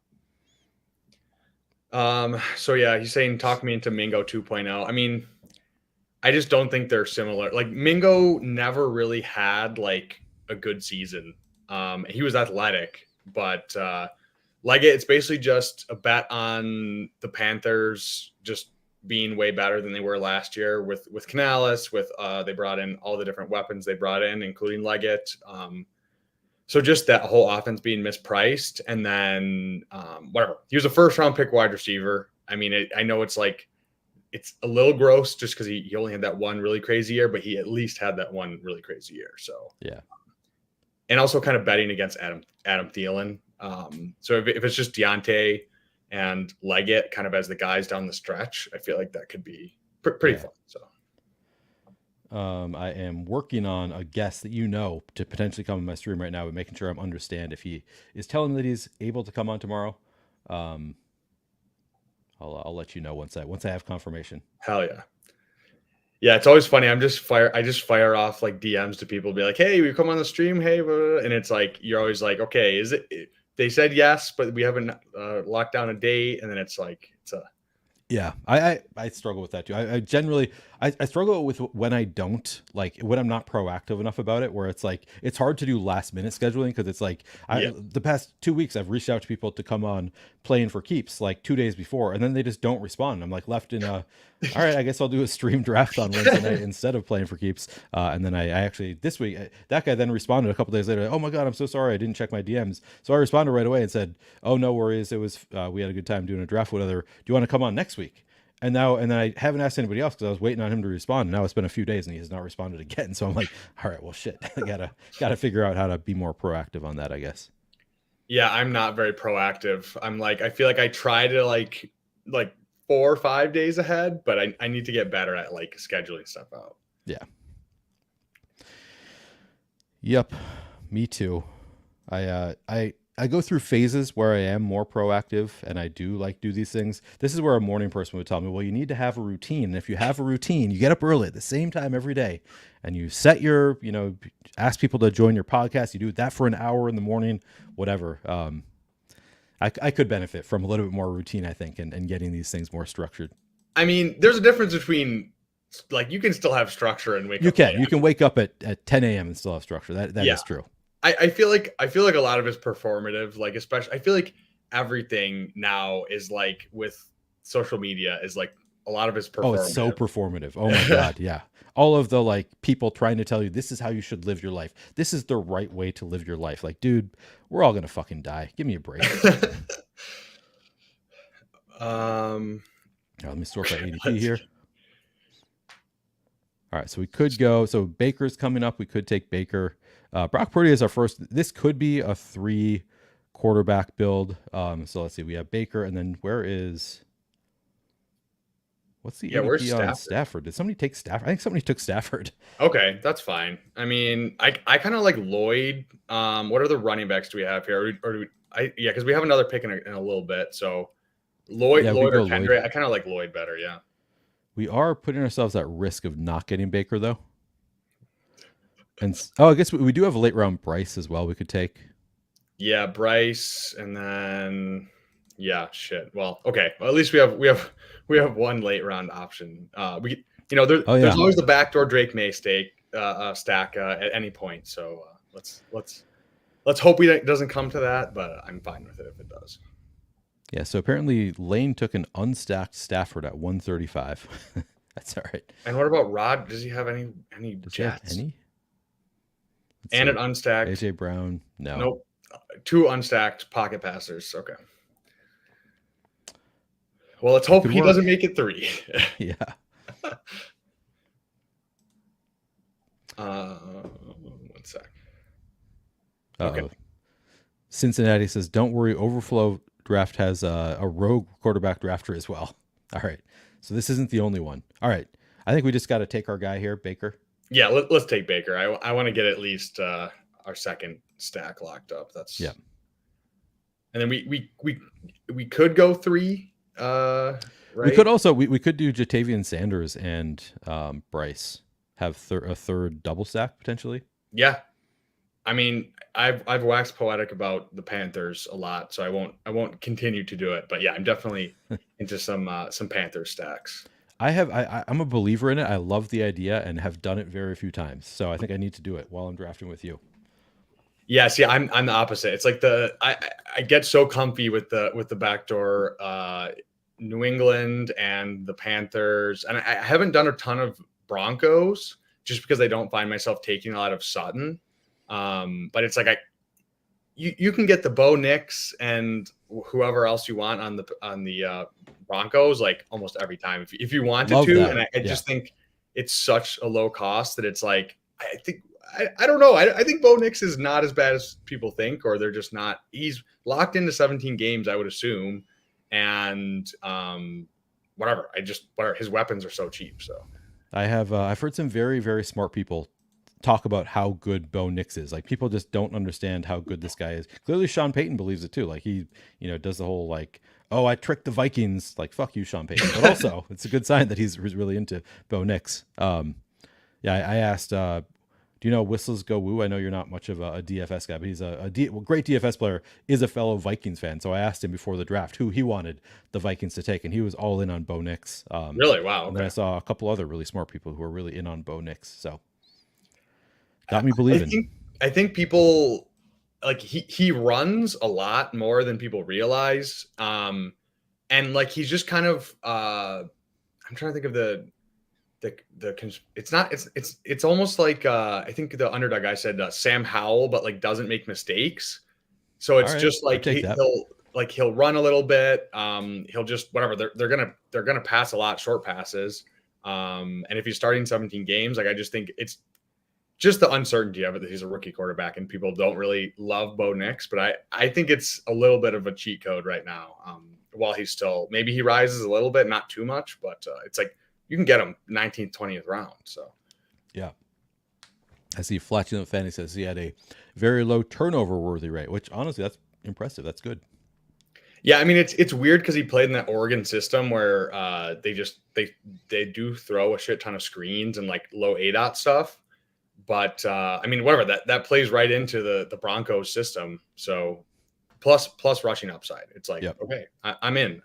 So yeah, he's saying talk me into Mingo 2.0. I mean, I just don't think they're similar. Like Mingo never really had like a good season. He was athletic, but Leggett, it's basically just a bet on the Panthers just being way better than they were last year with Canales, they brought in all the different weapons they brought in, including Leggett. So just that whole offense being mispriced. And then whatever. He was a first round pick wide receiver. I mean, I know it's like, it's a little gross just because he only had that one really crazy year, but he at least had that one really crazy year. So yeah, and also kind of betting against Adam Thielen. So if it's just Deontay and Leggett kind of as the guys down the stretch, I feel like that could be pretty fun. So I am working on a guest that to potentially come on my stream right now, but making sure I'm understand if he is telling me that he's able to come on tomorrow. I'll I'll let you know once I have confirmation. Hell yeah. Yeah, it's always funny. I just fire off like DMs to people, be like, "Hey, we come on the stream, hey," blah, blah, blah. And it's like you're always like, "Okay, is it?" They said yes, but we haven't locked down a date, and then it's like it's a Yeah, I struggle with that too. I generally I struggle with when I don't like when I'm not proactive enough about it. Where it's like it's hard to do last minute scheduling because it's like yeah. the past 2 weeks I've reached out to people to come on Playing for Keeps like 2 days before, and then they just don't respond. I'm like left in a all right. I guess I'll do a stream draft on Wednesday night instead of Playing for Keeps. And then I actually this week that guy then responded a couple days later. Oh my god, I'm so sorry, I didn't check my DMs. So I responded right away and said, oh no worries, it was we had a good time doing a draft. Whatever. Do you want to come on next week? And then I haven't asked anybody else because I was waiting on him to respond. And now it's been a few days and he has not responded again. So I'm like, all right, well, shit, I gotta figure out how to be more proactive on that, I guess. Yeah, I'm not very proactive. I'm like, I feel like I try to like 4 or 5 days ahead, but I need to get better at like scheduling stuff out. Yeah. Yep. Me too. I go through phases where I am more proactive and I do these things. This is where a morning person would tell me, well, you need to have a routine. And if you have a routine, you get up early at the same time every day and you set your, ask people to join your podcast. You do that for an hour in the morning, whatever. I could benefit from a little bit more routine, I think, and getting these things more structured. I mean, there's a difference between like you can still have structure and wake up. You can wake up at 10 a.m. and still have structure. That is true. I feel like a lot of it's performative. Like especially, I feel like everything now is like with social media is like a lot of it's performative. Oh, it's so performative. Oh my god, yeah. All of the like people trying to tell you this is how you should live your life. This is the right way to live your life. Like, dude, we're all gonna fucking die. Give me a break. Let me sort by ADP here. All right, so we could go. So Baker's coming up. We could take Baker. Brock Purdy is our first. This could be a 3 quarterback build. So let's see. We have Baker, and then what's the ADP on Stafford? Did somebody take Stafford? I think somebody took Stafford. Okay, that's fine. I mean, I kind of like Lloyd. What are the running backs do we have here? Because we have another pick in a little bit. So Lloyd or Kendrick. I kind of like Lloyd better. Yeah. We are putting ourselves at risk of not getting Baker though. And I guess we do have a late round Bryce as well. We could take. Yeah, Bryce, and then shit. Well, okay. Well, at least we have one late round option. There's always the backdoor Drake May stack at any point. So let's hope it doesn't come to that, but I'm fine with it if it does. Yeah. So apparently Lane took an unstacked Stafford at 135. That's all right. And what about Rod? Does he have any Jets? Any? And an unstacked AJ Brown. No. Nope. 2 unstacked pocket passers. Okay. Well, let's hope he doesn't make it 3. Yeah. One sec. Okay. Cincinnati says, "Don't worry, Overflow Draft has a rogue quarterback drafter as well." All right. So this isn't the only one. All right. I think we just got to take our guy here, Baker. Yeah, let's take Baker. I want to get at least our second stack locked up. That's yeah. And then we could go 3. Right? We could also we could do Jatavian Sanders and Bryce have a third double stack potentially. Yeah, I mean I've waxed poetic about the Panthers a lot, so I won't continue to do it. But yeah, I'm definitely into some Panther stacks. I'm a believer in it. I love the idea and have done it very few times. So I think I need to do it while I'm drafting with you. Yeah, see, I'm the opposite. It's like I get so comfy with the backdoor New England and the Panthers, and I haven't done a ton of Broncos just because I don't find myself taking a lot of Sutton. But it's like you can get the Bo Nix and whoever else you want on the Broncos like almost every time if you wanted to. That. And I just think it's such a low cost that it's like I don't know. I think Bo Nix is not as bad as people think, or they're just not. He's locked into 17 games, I would assume, and whatever. His weapons are so cheap. So I've heard some very, very smart people talk about how good Bo Nix is. Like people just don't understand how good this guy is. Clearly, Sean Payton believes it too. Like he, does the whole like, oh, I tricked the Vikings. Like fuck you, Sean Payton. But also, it's a good sign that he's really into Bo Nix. Yeah, I asked, do you know Whistles Go Woo? I know you're not much of a DFS guy, but he's great DFS player, is a fellow Vikings fan. So I asked him before the draft who he wanted the Vikings to take, and he was all in on Bo Nix. Really? Wow. And Okay. then I saw a couple other really smart people who were really in on Bo Nix. So got me believing. I think people like he runs a lot more than people realize. And like he's just kind of I'm trying to think of it's not it's almost like I think the Underdog guy said Sam Howell, but like doesn't make mistakes. So it's just like he'll run a little bit. He'll just whatever they're gonna pass a lot short passes. And if he's starting 17 games, like I just think it's just the uncertainty of it that he's a rookie quarterback and people don't really love Bo Nix. But I think it's a little bit of a cheat code right now. While he's still maybe he rises a little bit, not too much, but it's like you can get him 19th, 20th round. So yeah. I see Flatulent Fanny says he had a very low turnover worthy rate, which honestly that's impressive. That's good. Yeah, I mean it's weird because he played in that Oregon system where they do throw a shit ton of screens and like low ADOT stuff. But I mean, whatever that plays right into the Broncos system. So plus rushing upside. It's like, okay, I'm in.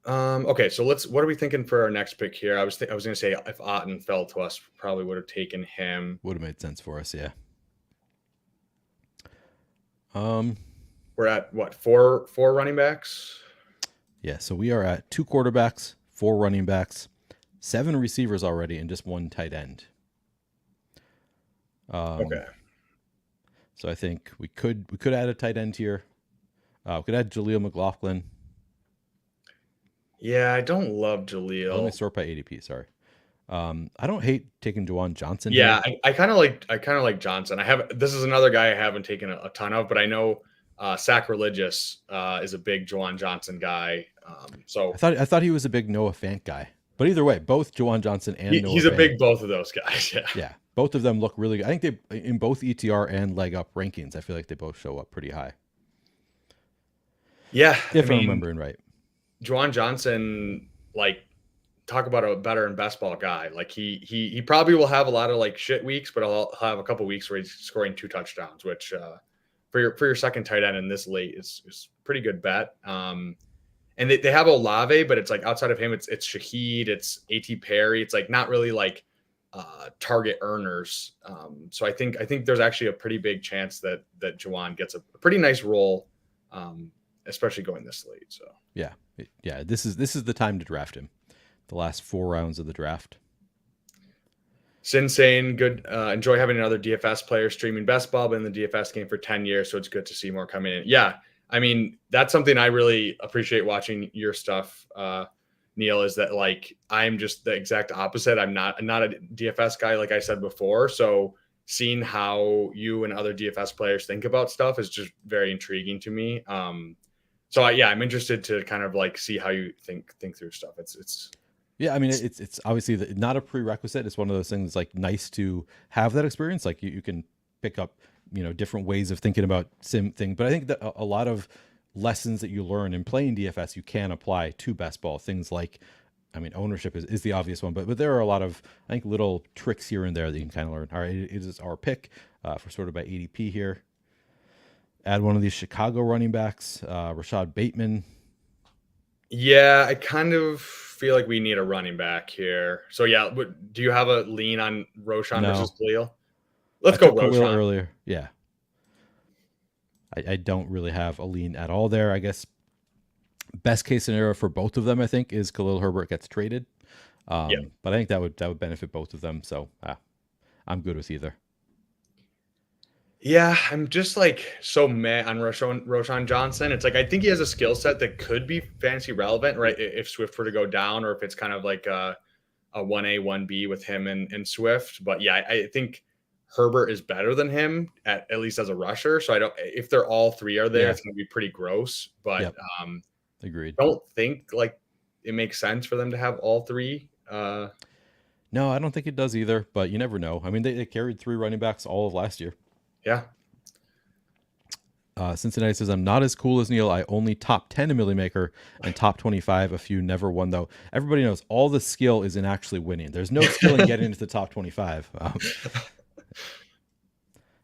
Okay, so what are we thinking for our next pick here? I was going to say if Otten fell to us, probably would have taken him. Would have made sense for us, yeah. We're at what, four running backs? Yeah, so we are at 2 quarterbacks, 4 running backs, 7 receivers already, and just 1 tight end. Okay. So I think we could add a tight end here. We could add Jaleel McLaughlin. Yeah, I don't love Jaleel. Let me sort by ADP. Sorry. I don't hate taking Juwan Johnson. Yeah, I kind of like Johnson. This is another guy I haven't taken a ton of, but I know Sacrilegious is a big Juwan Johnson guy. So I thought he was a big Noah Fant guy. But either way, both Juwan Johnson and Noah he's Fant, a big both of those guys. Yeah. Yeah. Both of them look really good. I think they in both ETR and leg up rankings, I feel like they both show up pretty high. Yeah. If I'm remembering right. Juwan Johnson, like, talk about a better and best ball guy. Like he probably will have a lot of like shit weeks, but I'll have a couple weeks where he's scoring 2 touchdowns, which for your second tight end in this late is pretty good bet. And they have Olave, but it's like outside of him, it's Shaheed, it's A.T. Perry. It's like not really like target earners. So I think there's actually a pretty big chance that Juwan gets a pretty nice role, especially going this late. So yeah, this is the time to draft him. The last 4 rounds of the draft. Sinsane, good. Enjoy having another DFS player streaming best ball in the DFS game for 10 years. So it's good to see more coming in. Yeah. I mean, that's something I really appreciate watching your stuff, Neil, is that like, I'm just the exact opposite. I'm not a DFS guy, like I said before. So seeing how you and other DFS players think about stuff is just very intriguing to me. So I'm interested to kind of like see how you think through stuff. It's yeah, I mean, it's obviously not a prerequisite. It's one of those things like nice to have that experience. Like you can pick up, different ways of thinking about sim thing. But I think that a lot of lessons that you learn in playing DFS, you can apply to best ball. Things like, I mean, ownership is the obvious one, but there are a lot of, I think, little tricks here and there that you can kind of learn. All right, it is our pick for sort of by ADP here. Add one of these Chicago running backs, Rashad Bateman. Yeah, I kind of feel like we need a running back here. So yeah, do you have a lean on Roshan versus Khalil? Let's go Roshan earlier. Yeah. I don't really have a lean at all there. I guess best case scenario for both of them, I think, is Khalil Herbert gets traded. But I think that would benefit both of them. So I'm good with either. Yeah, I'm just like so meh on Roshan Johnson. It's like I think he has a skill set that could be fantasy relevant, right? If Swift were to go down, or if it's kind of like a 1A, 1B with him and Swift. But yeah, I think Herbert is better than him at least as a rusher. So if they're all 3 are there, it's gonna be pretty gross. But agreed. Don't think like it makes sense for them to have all 3. No, I don't think it does either, but you never know. I mean, they carried 3 running backs all of last year. Yeah. Cincinnati says, I'm not as cool as Neil. I only top 10 a Millie Maker and top 25. A few never won, though. Everybody knows all the skill is in actually winning. There's no skill in getting into the top 25.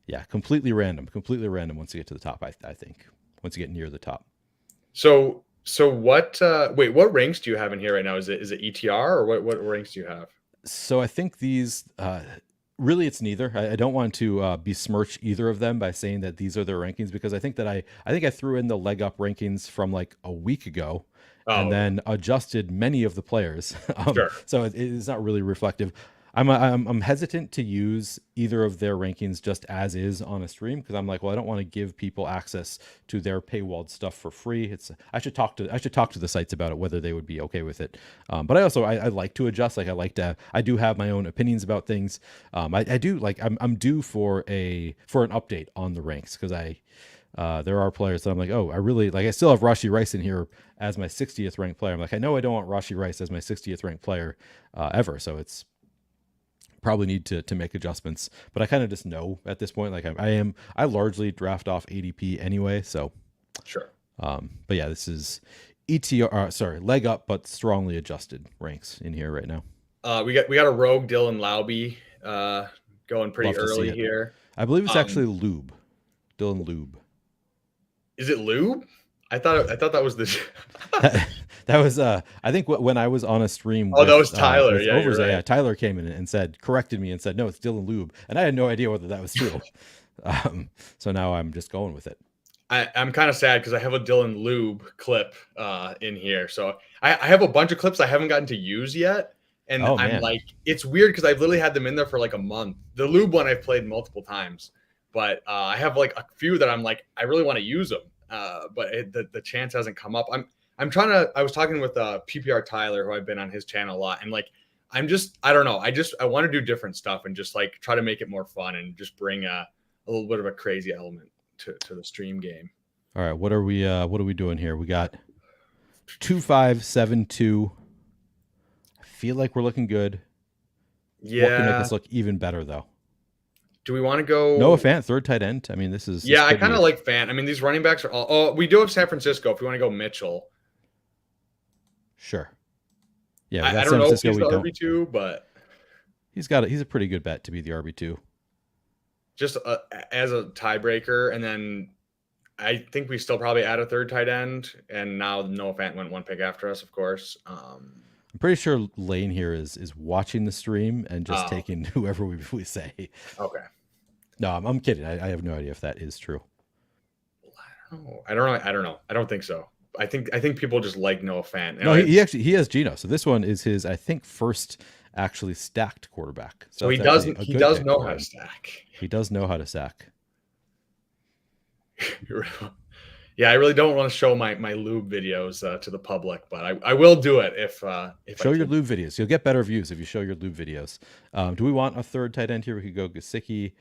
Yeah, completely random once you get to the top, I think, once you get near the top. So what, what ranks do you have in here right now? Is it ETR or what ranks do you have? So I think these, really it's neither. I don't want to besmirch either of them by saying that these are their rankings, because I think that I think I threw in the leg up rankings from like a week ago and then adjusted many of the players. Sure. So it is not really reflective. I'm hesitant to use either of their rankings just as is on a stream, because I'm like, well, I don't want to give people access to their paywalled stuff for free. I should talk to the sites about it, whether they would be okay with it. But I like to adjust. Like I do have my own opinions about things. I do like I'm due for an update on the ranks, because there are players that I'm like, oh, I really like. I still have Rashee Rice in here as my 60th ranked player. I'm like, I know I don't want Rashee Rice as my 60th ranked player ever. So it's probably need to make adjustments, but I kind of just know at this point, like I largely draft off ADP anyway. So sure. But yeah, this is leg up, but strongly adjusted ranks in here right now. We got a rogue Dylan Lauby going pretty early here. I believe it's actually Lube. Dylan Lube. Is it Lube? I thought that was the that was I think when I was on a stream. Oh, that was Tyler. Yeah, right. Yeah, Tyler came in and corrected me and said, no, it's Dylan Lube, and I had no idea whether that was true. So now I'm just going with it. I'm kind of sad because I have a Dylan Lube clip in here. So I have a bunch of clips I haven't gotten to use yet. And I'm like, it's weird because I've literally had them in there for like a month. The Lube one I've played multiple times, but I have like a few that I'm like, I really want to use them. But the chance hasn't come up. I'm trying to. I was talking with PPR Tyler, who I've been on his channel a lot, and like I don't know. I want to do different stuff and just like try to make it more fun and just bring a little bit of a crazy element to the stream game. All right, what are we doing here? We got 2-5-7-2. I feel like we're looking good. Yeah. What can make us look even better though? Do we want to go Noah Fant, third tight end? I mean, this is I kind of like Fant. I mean, these running backs are all. Oh, we do have San Francisco. If you want to go Mitchell, sure. Yeah, I don't know if he's the RB2, but he's a pretty good bet to be the RB2. Just as a tiebreaker, and then I think we still probably add a third tight end. And now Noah Fant went one pick after us, of course. I'm pretty sure Lane here is watching the stream and just taking whoever we say. Okay. No, I'm kidding. I have no idea if that is true. I don't know. I don't think so. I think people just like Noah Fant. No, he has Geno. So this one is his, I think, first actually stacked quarterback. So he does know how to stack. He does know how to stack. Yeah, I really don't want to show my Lube videos to the public, but I will do it if show your Lube videos. You'll get better views if you show your Lube videos. Do we want a third tight end here? We could go Gesicki,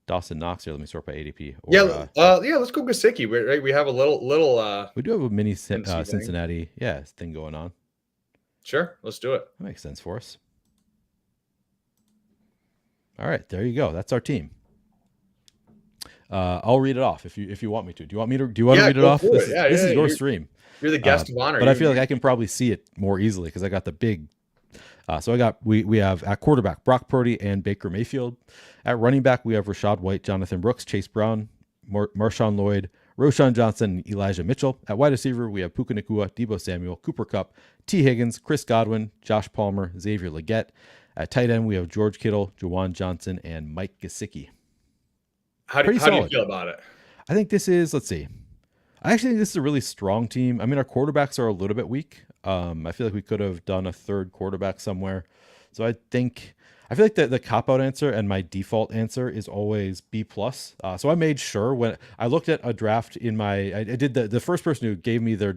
Dawson Knox here. Let me sort by ADP. Or, let's go Gesicki. We have a little. We do have a mini Cincinnati thing going on. Sure, let's do it. That makes sense for us. All right, there you go. That's our team. I'll read it off if you want me to. Do you want to read it off? This is your stream. You're the guest of honor. But I feel like I can probably see it more easily because I got the big. We have at quarterback Brock Purdy and Baker Mayfield. At running back we have Rachaad White, Jonathan Brooks, Chase Brown, Marshawn Lloyd, Roschon Johnson, and Elijah Mitchell. At wide receiver we have Puka Nacua, Deebo Samuel, Cooper Kupp, T. Higgins, Chris Godwin, Josh Palmer, Xavier Legette. At tight end we have George Kittle, Juwan Johnson, and Mike Gesicki. How do you feel about it? I think this is, let's see. I actually think this is a really strong team. I mean, our quarterbacks are a little bit weak. I feel like we could have done a third quarterback somewhere. So I feel like the cop-out answer and my default answer is always B+. So I made sure when I looked at a draft I did the first person who gave me their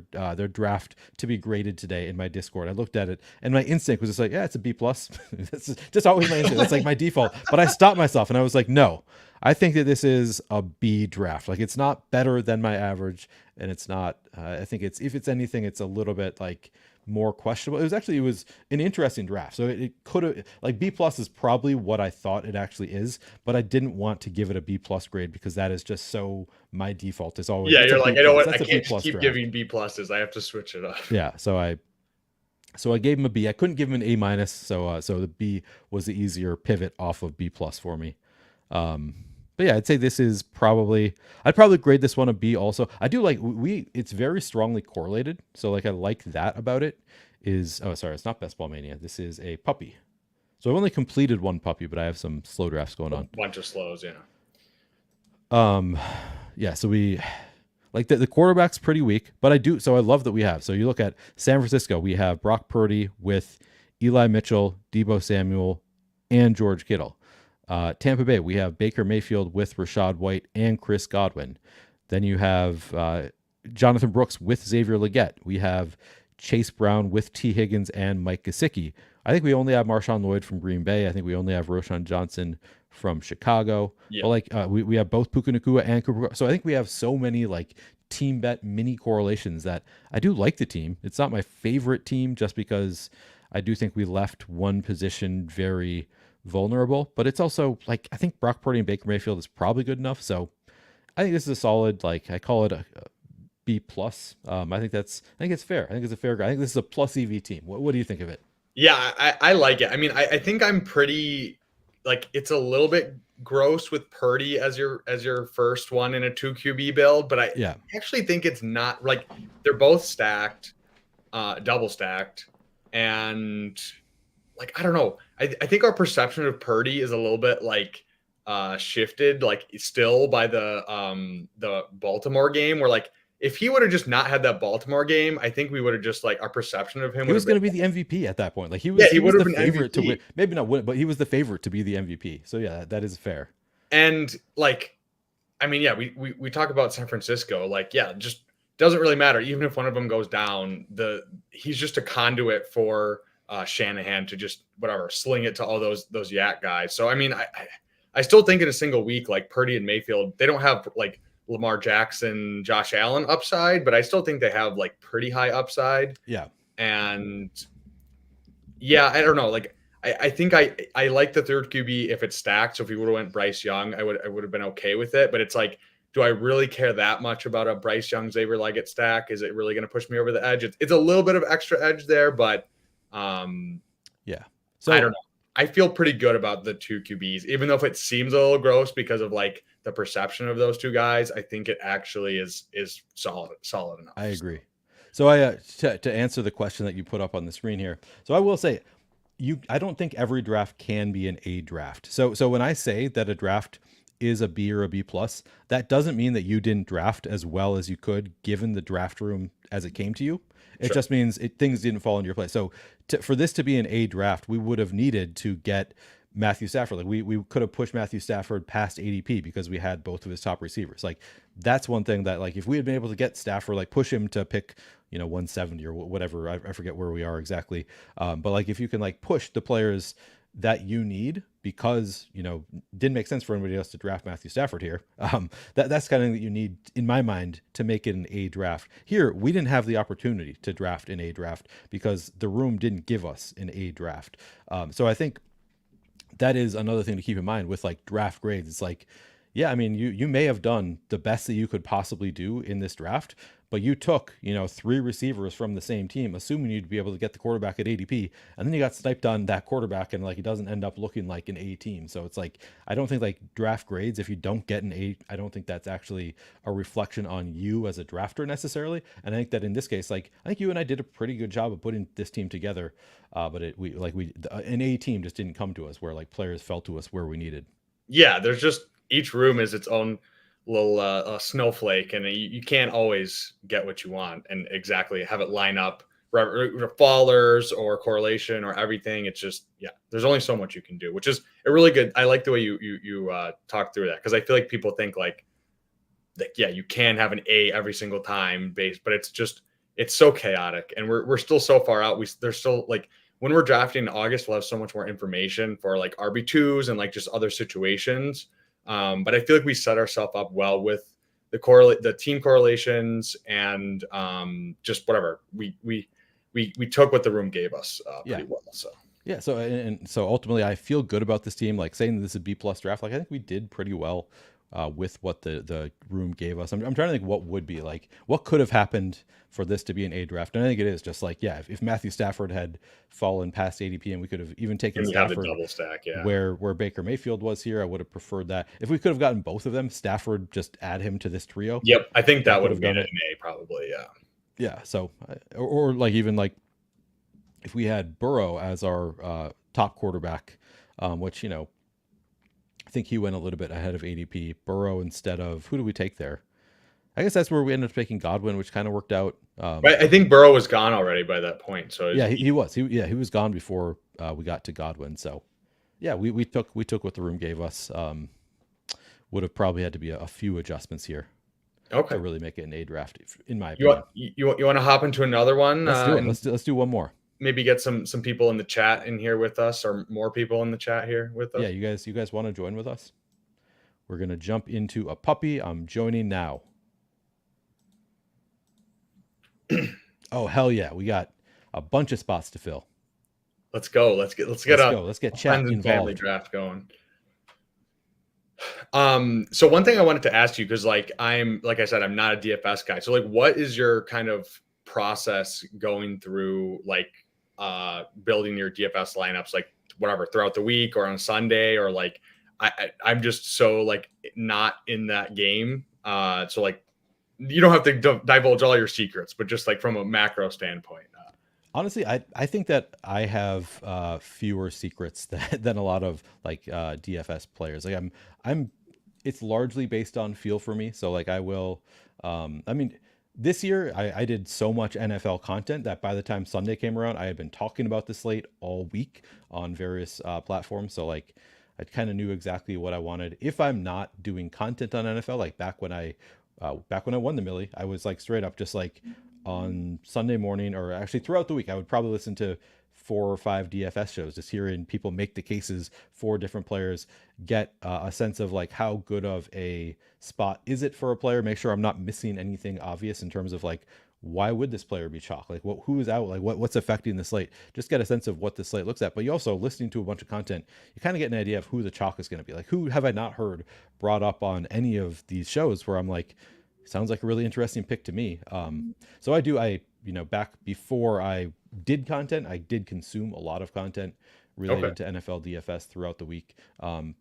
draft to be graded today in my Discord. I looked at it and my instinct was just like, yeah, it's a B+. That's just always my instinct. That's like my default. But I stopped myself and I was like, no. I think that this is a B draft. Like it's not better than my average, and it's not. I think if it's anything, it's a little bit like more questionable. It was an interesting draft. So it could have, like, B plus is probably what I thought it actually is, but I didn't want to give it a B plus grade because that is just so my default is always, Yeah, it's you're a like, B you know plus. what? I That's a B can't just plus keep draft. giving B pluses. I have to switch it up. Yeah. So I gave him a B. I couldn't give him an A minus. So the B was the easier pivot off of B plus for me. But yeah, I'd say this is I'd probably grade this one a B also. I do like, it's very strongly correlated. So like, I like that about it oh, sorry, it's not Best Ball Mania. This is a puppy. So I've only completed one puppy, but I have some slow drafts going on. A bunch of slows, yeah. Yeah, so we like the quarterback's pretty weak, but I love that we have. So you look at San Francisco, we have Brock Purdy with Eli Mitchell, Deebo Samuel, and George Kittle. Tampa Bay, we have Baker Mayfield with Rashad White and Chris Godwin. Then you have Jonathan Brooks with Xavier Legette. We have Chase Brown with T. Higgins and Mike Gesicki. I think we only have Marshawn Lloyd from Green Bay. I think we only have Roshan Johnson from Chicago. Yeah. But like we have both Puka Nacua and Cooper. So I think we have so many like team bet mini correlations that I do like the team. It's not my favorite team just because I do think we left one position very vulnerable, but it's also like, I think Brock Purdy and Baker Mayfield is probably good enough. So I think this is a solid, like I call it a B plus. I think it's fair. I think it's a fair grade. I think this is a plus EV team. What do you think of it? Yeah, I like it. I mean, I think I'm pretty, like, it's a little bit gross with Purdy as your first one in a 2 QB build, but I actually think it's not, like, they're both stacked, double stacked, and like, I don't know. I think our perception of Purdy is a little bit like shifted, like still by the Baltimore game, where like if he would have just not had that Baltimore game, I think we would have just, like, our perception of him. He was going to be the MVP at that point. Like he was the favorite to win. Maybe not win, but he was the favorite to be the MVP. So yeah, that is fair. And like, I mean, yeah, we talk about San Francisco, like, yeah, just doesn't really matter. Even if one of them goes down, he's just a conduit for Shanahan to just whatever sling it to all those yak guys. So I mean, I still think in a single week, like Purdy and Mayfield, they don't have like Lamar Jackson, Josh Allen upside, but I still think they have like pretty high upside. Yeah. And yeah, I don't know. Like I think I like the third QB if it's stacked. So if we would have went Bryce Young, I would have been okay with it. But it's like, do I really care that much about a Bryce Young Xavier Legette stack? Is it really going to push me over the edge? It's a little bit of extra edge there, but yeah. So I don't know. I feel pretty good about the 2 QBs, even though if it seems a little gross because of like the perception of those 2 guys, I think it actually is solid enough. I agree. So to answer the question that you put up on the screen here. So I will say I don't think every draft can be an A draft. So when I say that a draft is a B or a B plus, that doesn't mean that you didn't draft as well as you could given the draft room as it came to you. It just means things didn't fall into your place. So for this to be an A draft, we would have needed to get Matthew Stafford. Like we could have pushed Matthew Stafford past ADP because we had both of his top receivers. Like that's one thing that, like, if we had been able to get Stafford, like push him to pick, 170 or whatever, I forget where we are exactly. But like, if you can like push the players that you need, because didn't make sense for anybody else to draft Matthew Stafford here. That's kind of thing that you need, in my mind, to make it an A draft. Here, we didn't have the opportunity to draft an A draft because the room didn't give us an A draft. So I think that is another thing to keep in mind with like draft grades. It's like, yeah, I mean, you may have done the best that you could possibly do in this draft, but you took, 3 receivers from the same team, assuming you'd be able to get the quarterback at ADP, and then you got sniped on that quarterback, and like it doesn't end up looking like an A team. So it's like, I don't think like draft grades, if you don't get an A, I don't think that's actually a reflection on you as a drafter necessarily. And I think that in this case, like, I think you and I did a pretty good job of putting this team together, but an A team just didn't come to us where like players fell to us where we needed. Yeah, there's just, each room is its own little snowflake, and you can't always get what you want and exactly have it line up fallers or correlation or everything. It's just, yeah, there's only so much you can do, which is a really good. I like the way you talk through that, because I feel like people think like yeah, you can have an A every single time based, but it's so chaotic, and we're still so far out. There's still, like, when we're drafting in August, we'll have so much more information for like RB2s and like just other situations. But I feel like we set ourselves up well with the team correlations and just whatever we we took what the room gave us Yeah. pretty well. So Yeah, so ultimately, I feel good about this team. Like saying this is a B plus draft, like I think we did pretty well with what the room gave us. I'm trying to think what would be like what could have happened for this to be an A draft, and I think it is just like if Matthew Stafford had fallen past ADP and we could have even taken and we have the Stafford double stack, yeah. where Baker Mayfield was here, I would have preferred that. If we could have gotten both of them, Stafford, just add him to this trio. Yep, I think that would could have made it an A probably, yeah. Yeah, so or like even like if we had Burrow as our top quarterback, which I think he went a little bit ahead of ADP. Burrow instead of who do we take there? I guess that's where we ended up taking Godwin, which kind of worked out. But I think Burrow was gone already by that point. So yeah, he was. He was gone before we got to Godwin. So yeah, we took what the room gave us. Would have probably had to be a few adjustments here to really make it an A draft, in my opinion. You want to hop into another one? Let's do it. Let's do one more. Maybe get some people in the chat in here with us, or more people in the chat here with us. Yeah, you guys want to join with us? We're gonna jump into a puppy. I'm joining now. Oh hell yeah, we got a bunch of spots to fill. Let's go. Let's get chat involved. Family draft going. So one thing I wanted to ask you, because like I said, I'm not a DFS guy. So like, what is your kind of process going through like building your DFS lineups, like whatever throughout the week or on Sunday, or like I'm just so like not in that game. So like you don't have to divulge all your secrets, but just like from a macro standpoint. Honestly, I think that I have fewer secrets than a lot of like DFS players. Like I'm it's largely based on feel for me. So like I will I mean this year I did so much NFL content that by the time Sunday came around, I had been talking about the slate all week on various platforms. So like I kind of knew exactly what I wanted. If I'm not doing content on NFL, like back when I won the Millie, I was like straight up just like on Sunday morning, or actually throughout the week, I would probably listen to 4 or 5 DFS shows, just hearing people make the cases for different players, get a sense of like how good of a spot is it for a player, make sure I'm not missing anything obvious in terms of like why would this player be chalk, like who is out, like what's affecting the slate, just get a sense of what the slate looks at. But you also, listening to a bunch of content, you kind of get an idea of who the chalk is going to be, like who have I not heard brought up on any of these shows where I'm like, sounds like a really interesting pick to me. So I back before I did content, I did consume a lot of content related to NFL DFS throughout the week.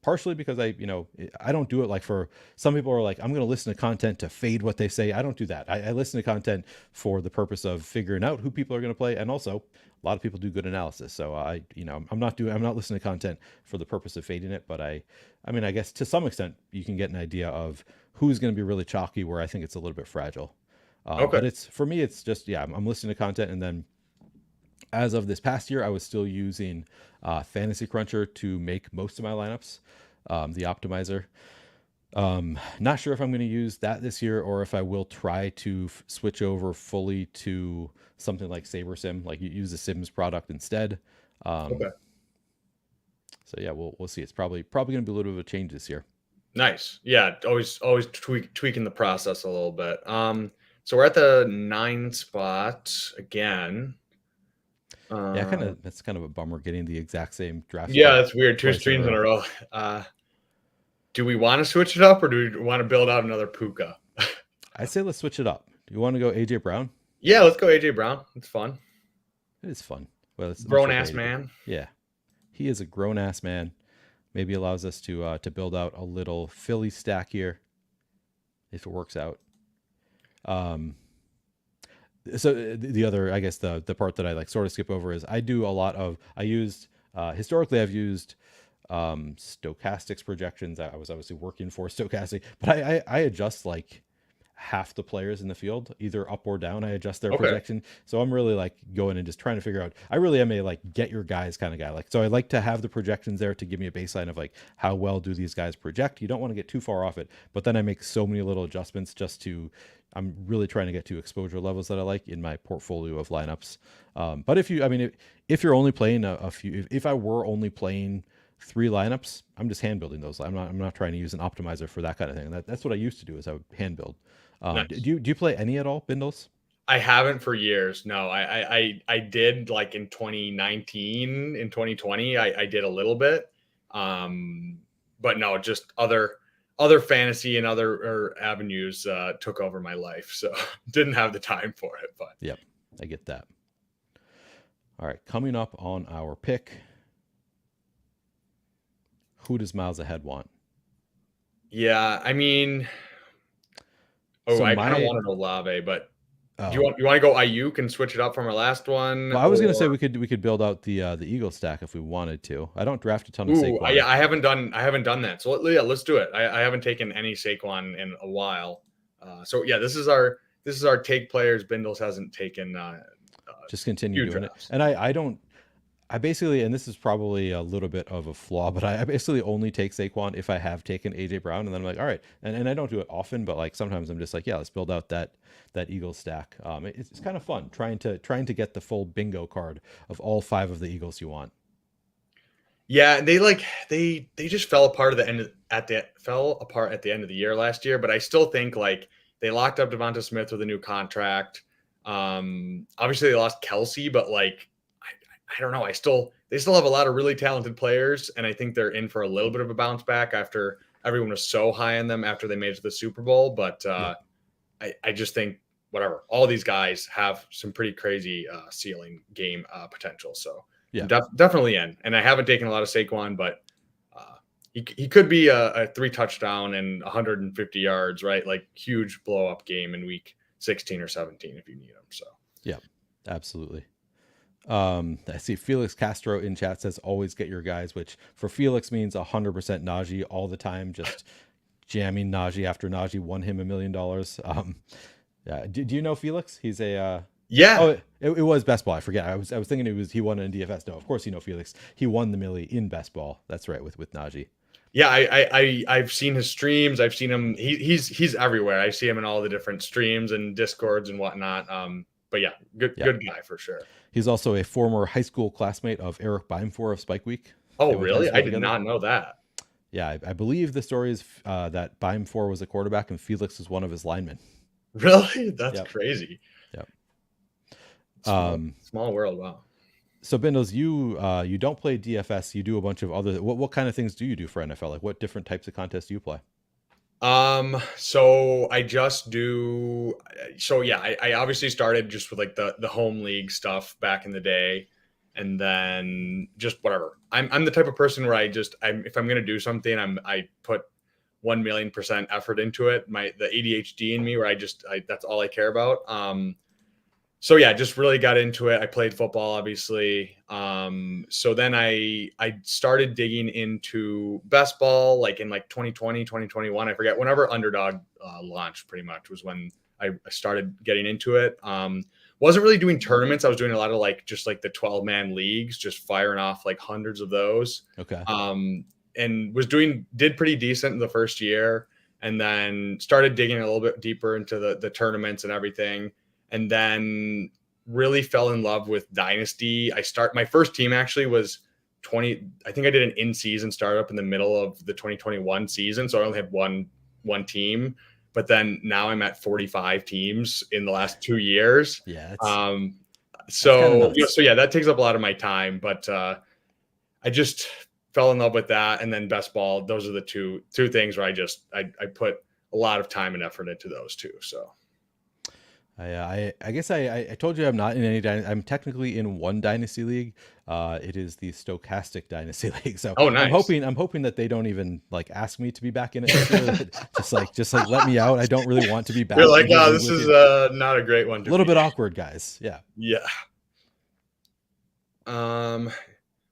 Partially because I don't do it like for some people are like, I'm going to listen to content to fade what they say. I don't do that. I listen to content for the purpose of figuring out who people are going to play. And also a lot of people do good analysis. So I'm not listening to content for the purpose of fading it, but I guess to some extent you can get an idea of who's going to be really chalky, where I think it's a little bit fragile. But it's, for me, it's just, I'm listening to content. And then as of this past year, I was still using Fantasy Cruncher to make most of my lineups, the optimizer. Not sure if I'm going to use that this year, or if I will try to switch over fully to something like SaberSim, like you use the Sims product instead. So yeah, we'll see. It's probably going to be a little bit of a change this year. Nice. Yeah. Always tweaking the process a little bit. So we're at the 9 spot again. Yeah, that's kind of a bummer getting the exact same draft. Yeah, that's weird. 2 streams in a row. Do we want to switch it up, or do we want to build out another Puka? I say let's switch it up. Do you want to go AJ Brown? Yeah, let's go AJ Brown. It's fun. It is fun. Well, it's grown ass man. Yeah, he is a grown ass man. Maybe allows us to build out a little Philly stack here, if it works out. So the other, I guess the part that I like sort of skip over is historically I've used stochastics projections. I was obviously working for stochastic, but I adjust like half the players in the field, either up or down. I adjust their projection. So I'm really like going and just trying to figure out, I really am a like get your guys kind of guy. Like, so I like to have the projections there to give me a baseline of like, how well do these guys project? You don't want to get too far off it, but then I make so many little adjustments I'm really trying to get to exposure levels that I like in my portfolio of lineups. But if you're only playing if I were only playing 3 lineups, I'm just hand building those. I'm not trying to use an optimizer for that kind of thing. That's what I used to do, is I would hand build. Nice. Do you play any at all, Bindles? I haven't for years. No, I did like in 2019, in 2020, I did a little bit. But no, just other fantasy and other avenues took over my life, so didn't have the time for it. But yep, I get that. All right, coming up on our pick, who does Miles Ahead want? yeah, I mean, So I kind of my wanted Olave, but do oh, you want to go Ayuk and switch it up from our last one, well, I was gonna say or we could build out the Eagle stack if we wanted to. I don't draft a ton of ooh, Saquon. yeah, I haven't done that. So yeah, let's do it. I haven't taken any Saquon in a while. So yeah, this is our take players. Bindles hasn't taken Just continue few doing it. drafts. And I don't I basically, and this is probably a little bit of a flaw, but I basically only take Saquon if I have taken AJ Brown, and then I'm like, all right, and I don't do it often, but like sometimes I'm just like, yeah, let's build out that Eagles stack. It's kind of fun trying to get the full bingo card of all 5 of the Eagles you want. Yeah, they just fell apart fell apart at the end of the year last year, but I still think like they locked up Devonta Smith with a new contract. Obviously they lost Kelsey, but like I don't know. They still have a lot of really talented players, and I think they're in for a little bit of a bounce back after everyone was so high on them after they made it to the Super Bowl. But Yeah, I just think whatever, all these guys have some pretty crazy ceiling game potential. So I'm yeah, definitely in. And I haven't taken a lot of Saquon, but he could be a 3 touchdown and 150 yards, right? Like huge blow up game in week 16 or 17 if you need him. So yeah, absolutely. I see Felix Castro in chat says always get your guys, which for Felix means 100% Najee all the time, just jamming Najee after Najee won him $1 million. Yeah. Do you know Felix? He's a yeah, oh, it was best ball. I forget. I was thinking he won in DFS. No, of course you know Felix. He won the millie in best ball. That's right with Najee. yeah, I've seen his streams. I've seen him. He's everywhere. I see him in all the different streams and discords and whatnot. But yeah, Yeah. good guy for sure. He's also a former high school classmate of Eric Beimfohr of Spike Week. Oh They went to high really? I school did together. not know that. Yeah, I believe the story is that Beimfohr was a quarterback and Felix was one of his linemen. Really? That's Yep. crazy. Yep. Small world. Wow. So Bindles, you don't play DFS. You do a bunch of other. What kind of things do you do for NFL? Like what different types of contests do you play? So I just do. So yeah, I obviously started just with like the home league stuff back in the day, and then just whatever. I'm the type of person where if I'm gonna do something, I put 1,000,000% effort into it. The ADHD in me, where that's all I care about. So yeah, just really got into it. I played football, obviously. So then I started digging into best ball, like in like 2020, 2021. I forget, whenever Underdog launched, pretty much was when I started getting into it. Wasn't really doing tournaments. I was doing a lot of like just like the 12-man leagues, just firing off like hundreds of those. Okay. And did pretty decent in the first year, and then started digging a little bit deeper into the tournaments and everything, and then really fell in love with Dynasty. My first team actually was 20. I think I did an in-season startup in the middle of the 2021 season, so I only had one team. But then now I'm at 45 teams in the last 2 years. Yeah. So yeah, that takes up a lot of my time. But I just fell in love with that, and then best ball. Those are the two things where I put a lot of time and effort into those two. So I guess I told you I'm not in any. I'm technically in one dynasty league. It is the Stochastic Dynasty League. So oh, nice. I'm hoping that they don't even like ask me to be back in it. just like let me out. I don't really want to be back. You're like, oh, this is not a great one. A little bit awkward, guys. Yeah. Yeah.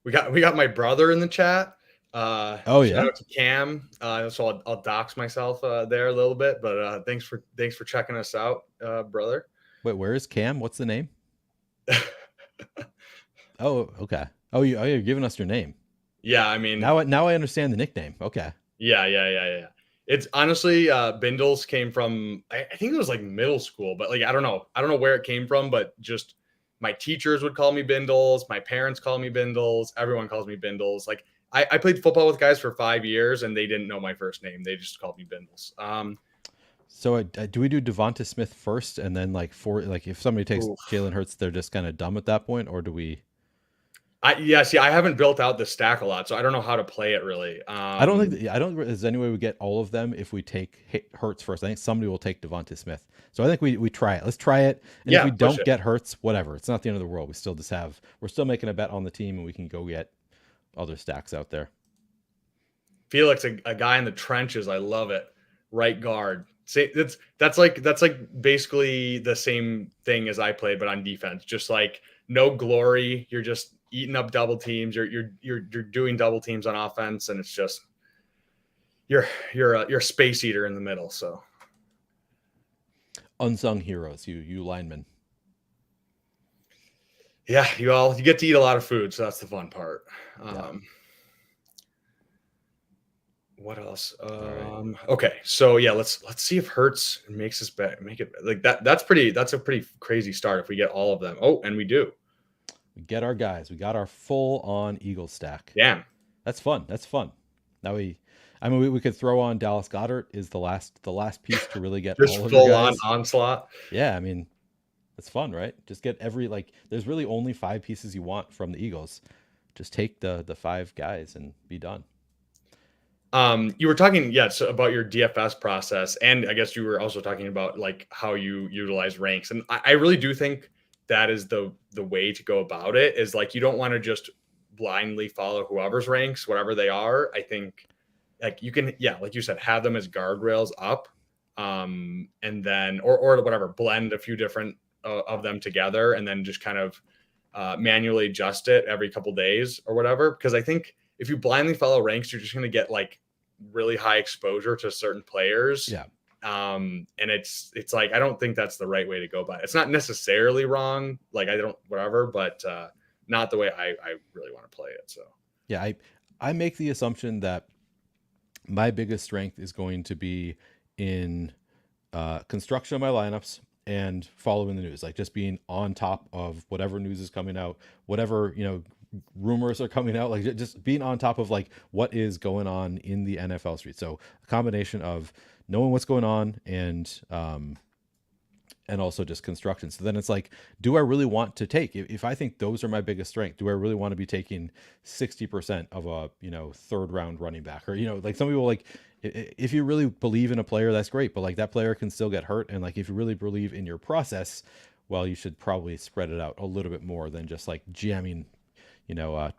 We got my brother in the chat. Oh yeah. Shout out to Cam. So I'll dox myself there a little bit, but thanks for checking us out, brother. Wait, where is Cam? What's the name? Oh, okay. Oh, you're giving us your name. Yeah, I mean now I understand the nickname. Okay. Yeah. It's honestly Bindles came from I think it was like middle school, but like I don't know where it came from, but just my teachers would call me Bindles, my parents call me Bindles, everyone calls me Bindles. Like I played football with guys for 5 years and they didn't know my first name. They just called me Bindles. So do we do Devonta Smith first, and then like if somebody takes Ooh. Jalen Hurts, they're just kind of dumb at that point, or do we? Yeah, see, I haven't built out the stack a lot, so I don't know how to play it really. I don't think there's any way we get all of them if we take Hurts first. I think somebody will take Devonta Smith. So I think we try it. Let's try it. And if Yeah, we push don't it. get Hurts, whatever. It's not the end of the world. We're still making a bet on the team, and we can go get other stacks out there. Felix, a guy in the trenches. I love it. Right guard. Say that's like basically the same thing as I played, but on defense. Just like no glory. You're just eating up double teams. You're doing double teams on offense, and it's just you're a space eater in the middle. So Unsung heroes, you linemen. yeah, you get to eat a lot of food, so that's the fun part. Yeah. What else? Right. Okay, so yeah, let's see if Hertz makes us bet. Make it like that. That's a pretty crazy start if we get all of them. Oh, and we do. We get our guys. We got our full on Eagle stack. Damn. That's fun. That's fun. Now we could throw on Dallas Goedert is the last piece to really get Just all of your full on guys. onslaught. Yeah, I mean, it's fun, right? Just get there's really only 5 pieces you want from the Eagles. Just take the 5 guys and be done. You were talking, yes, about your DFS process, and I guess you were also talking about like how you utilize ranks, and I really do think that is the way to go about it. Is like you don't want to just blindly follow whoever's ranks, whatever they are. I think like you can, yeah, like you said, have them as guardrails up, and then or whatever, blend a few different of them together, and then just kind of manually adjust it every couple days or whatever. Because I think if you blindly follow ranks, you're just going to get like really high exposure to certain players. Yeah. And it's like I don't think that's the right way to go by it. It's not necessarily wrong, like I don't whatever, but not the way I really want to play it. So yeah, I make the assumption that my biggest strength is going to be in construction of my lineups and following the news, like just being on top of whatever news is coming out, whatever rumors are coming out, like just being on top of like what is going on in the NFL street. So a combination of knowing what's going on and also just construction. So then it's like, do I really want to take, if I think those are my biggest strength, do I really want to be taking 60% of a, third round running back? Or, like some people like, if you really believe in a player, that's great. But like that player can still get hurt. And like, if you really believe in your process, well, you should probably spread it out a little bit more than just like jamming,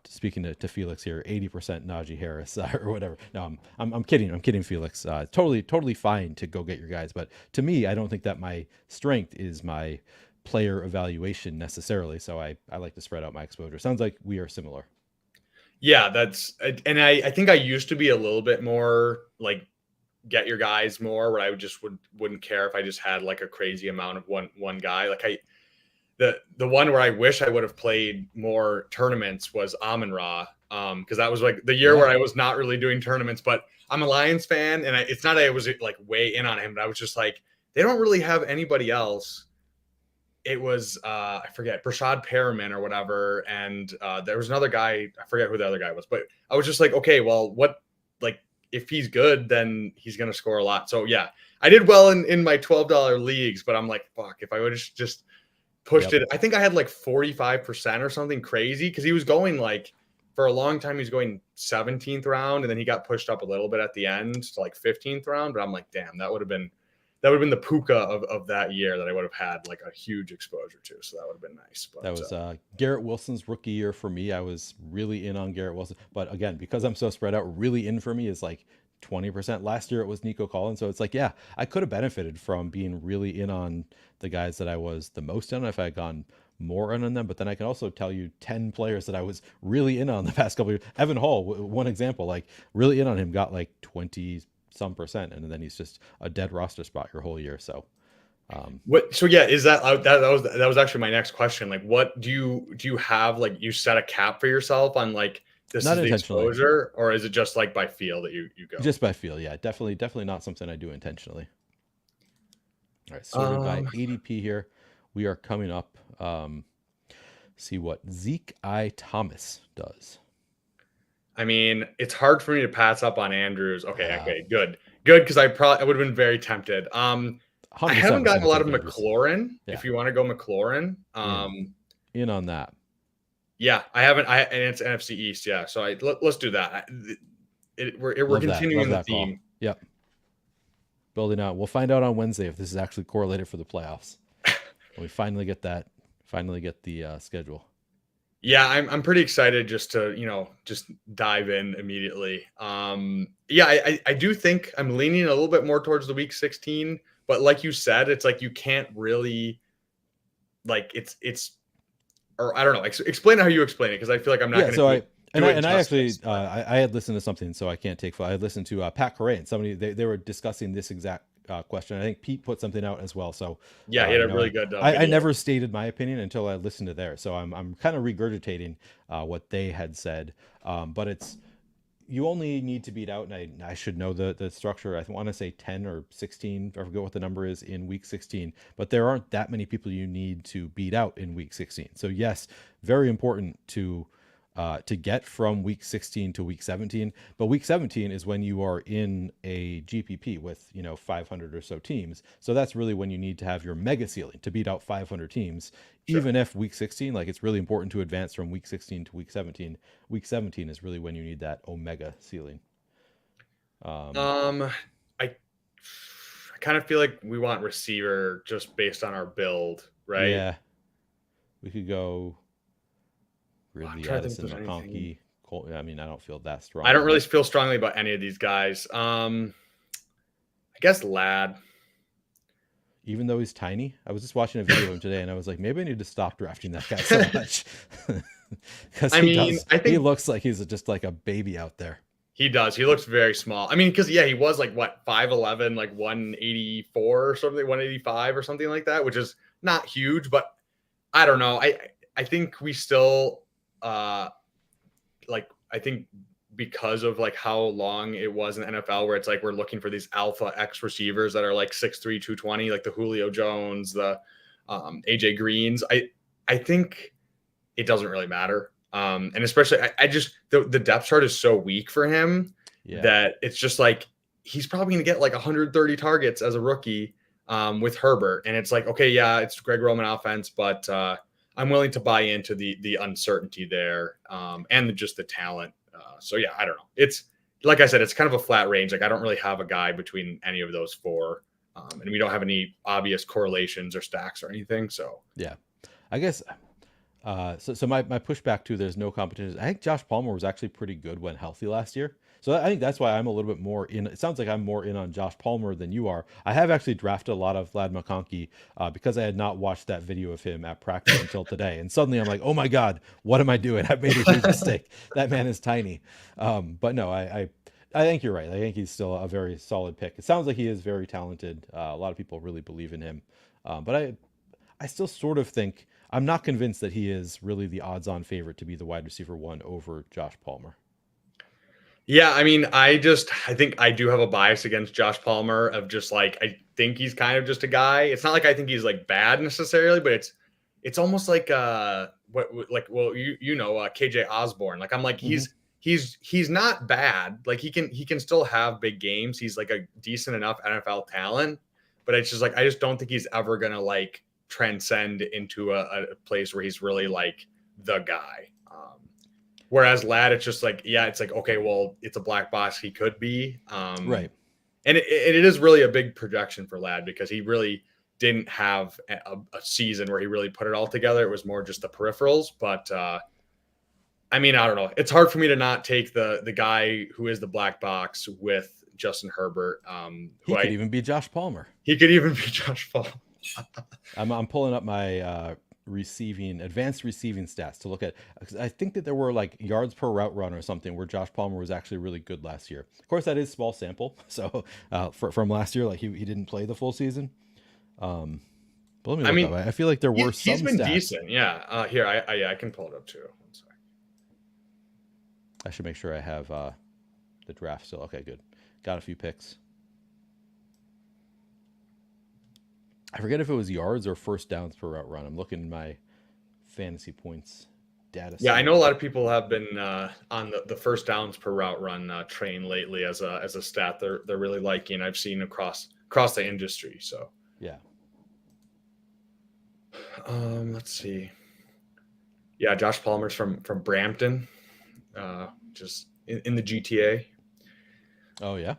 speaking to Felix here, 80% Najee Harris or whatever. No, I'm kidding. I'm kidding, Felix. Totally fine to go get your guys. But to me, I don't think that my strength is my player evaluation necessarily. So I like to spread out my exposure. Sounds like we are similar. yeah, and I think I used to be a little bit more like get your guys more, where I wouldn't care if I just had like a crazy amount of one guy. Like the one where I wish I would have played more tournaments was Amon Ra, because that was like the year where I was not really doing tournaments. But I'm a Lions fan, and it's not that I was like way in on him, but I was just like, they don't really have anybody else. It was I forget, Brashad Perriman or whatever, and there was another guy, I forget who the other guy was, but I was just like, okay, well, what, like if he's good, then he's gonna score a lot. So yeah, I did well in my $12 leagues, but I'm like, fuck, if I would have just pushed it. I think I had like 45% or something crazy, because he was going like for a long time, he was going 17th round, and then he got pushed up a little bit at the end to like 15th round. But I'm like, damn, that would have been the puka of that year that I would have had like a huge exposure to. So that would have been nice. But that was Garrett Wilson's rookie year for me. I was really in on Garrett Wilson, but again, because I'm so spread out, really in for me is like 20%. Last year it was Nico Collins. So it's like, yeah, I could have benefited from being really in on the guys that I was the most in if I had gone more in on them. But then I can also tell you 10 players that I was really in on the past couple of years. Evan Hall, one example, like really in on him, got like 20 some percent. And then he's just a dead roster spot your whole year. So so yeah, is that was actually my next question. Like, what do you have, like you set a cap for yourself on like this not is the intentionally exposure, or is it just like by feel that you go? Just by feel, yeah, definitely not something I do intentionally. All right, sorted by ADP here. We are coming up. See what Zeke I. Thomas does. I mean, it's hard for me to pass up on Andrews. Okay, good. Good, because I would have been very tempted. I 100% haven't was gotten going a to lot take of Andrews. McLaurin. Yeah, If you want to go McLaurin, in on that. yeah, I haven't. And it's NFC East. Yeah, so let's do that. We're Love that. Love continuing the that call. theme. Yep. Building out. We'll find out on Wednesday if this is actually correlated for the playoffs. When we finally get that. Finally get the schedule. Yeah, I'm pretty excited just to just dive in immediately. Yeah, I do think I'm leaning a little bit more towards the week 16, but like you said, it's like you can't really like it's or I don't know. Explain how you explain it because I feel like I'm not Yeah, going to so I do it actually justice. I had listened to something, so I can't take full. I had listened to Pat Correa and somebody they were discussing this exact question. I think Pete put something out as well. So Yeah, he had a really good I video. never stated my opinion until I listened to theirs. So I'm kind of regurgitating what they had said. But it's you only need to beat out, and I should know the structure. I want to say 10 or 16. I forget what the number is in week 16, but there aren't that many people you need to beat out in week 16. So yes, very important to get from week 16 to week 17. But week 17 is when you are in a GPP with 500 or so teams. So that's really when you need to have your mega ceiling to beat out 500 teams. Sure. Even if week 16, like it's really important to advance from week 16 to week 17. Week 17 is really when you need that omega ceiling. I kind of feel like we want receiver just based on our build, right? Yeah, we could go I'm Ridley, trying to think if Addison, there's anything. McConkey. Cole, I mean, I don't feel that I don't strongly, really but feel strongly about any of these guys. I guess Lad. even though he's tiny, I was just watching a video of him today, and I was like, maybe I need to stop drafting that guy so much because I mean, I he think looks like he's just like a baby out there. he does. He looks very small. I mean, because yeah, he was like what 5'11", like 184 or something, 185 or something like that, which is not huge, but I don't know. I think we still I think because of like how long it was in the NFL where it's like we're looking for these alpha X receivers that are like 6'3", 220, like the Julio Jones, the AJ Greens. I think it doesn't really matter. And especially I just the depth chart is so weak for him Yeah, that it's just like he's probably gonna get like 130 targets as a rookie with Herbert. And it's like, okay, yeah, it's Greg Roman offense, but I'm willing to buy into the uncertainty there and just the talent. So yeah, I don't know. It's like I said, it's kind of a flat range. Like I don't really have a guy between any of those four, and we don't have any obvious correlations or stacks or anything. So yeah. I guess so my pushback to there's no competition. I think Josh Palmer was actually pretty good when healthy last year. So I think that's why I'm a little bit more in. It sounds like I'm more in on Josh Palmer than you are. I have actually drafted a lot of Vlad McConkey because I had not watched that video of him at practice until today. And suddenly I'm like, oh my God, what am I doing? I've made a huge mistake. That man is tiny. But no, I think you're right. I think he's still a very solid pick. It sounds like he is very talented. A lot of people really believe in him. But I still sort of think I'm not convinced that he is really the odds-on favorite to be the wide receiver one over Josh Palmer. yeah, I mean, I think I do have a bias against Josh Palmer of just like I think he's kind of just a guy. It's not like I think he's like bad necessarily, but it's almost like like well KJ Osborne. Like I'm like Mm-hmm. he's not bad. Like he can still have big games. He's like a decent enough NFL talent, but it's just like I just don't think he's ever gonna like transcend into a place where he's really like the guy. Whereas Lad, it's just like, yeah, it's like, okay, well, it's a black box. He could be. Right. And it is really a big projection for Lad because he really didn't have a season where he really put it all together. It was more just the peripherals. But I mean, I don't know. It's hard for me to not take the guy who is the black box with Justin Herbert. He could even be Josh Palmer. He could even be Josh Palmer. I'm pulling up my advanced receiving stats to look at because I think that there were like yards per route run or something where Josh Palmer was actually really good last year. Of course, that is small sample, so from last year, like he didn't play the full season. But let me look up. I feel like there were some he's been stats. decent. Yeah. Here, I can pull it up too. One second. I should make sure I have the draft still. Okay, good. Got a few picks. I forget if it was yards or first downs per route run. I'm looking at my fantasy points data Yeah, I set. know a lot of people have been on the first downs per route run train lately as a stat they're really liking. I've seen across the industry. So Yeah. let's see. Yeah, Josh Palmer's from Brampton, just in the GTA. Oh yeah.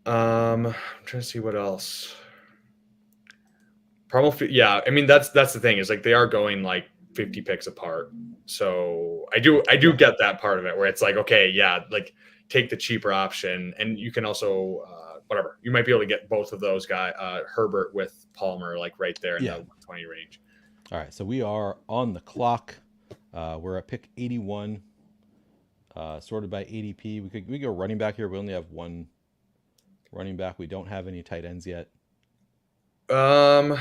I'm trying to see what else. Yeah. I mean, that's the thing is like they are going like 50 picks apart. So I do get that part of it where it's like, okay, yeah, like take the cheaper option, and you can also whatever you might be able to get both of those Herbert with Palmer like right there in the 120 range. All right, so we are on the clock. We're at pick 81, sorted by ADP. We go running back here. We only have one running back. We don't have any tight ends yet. I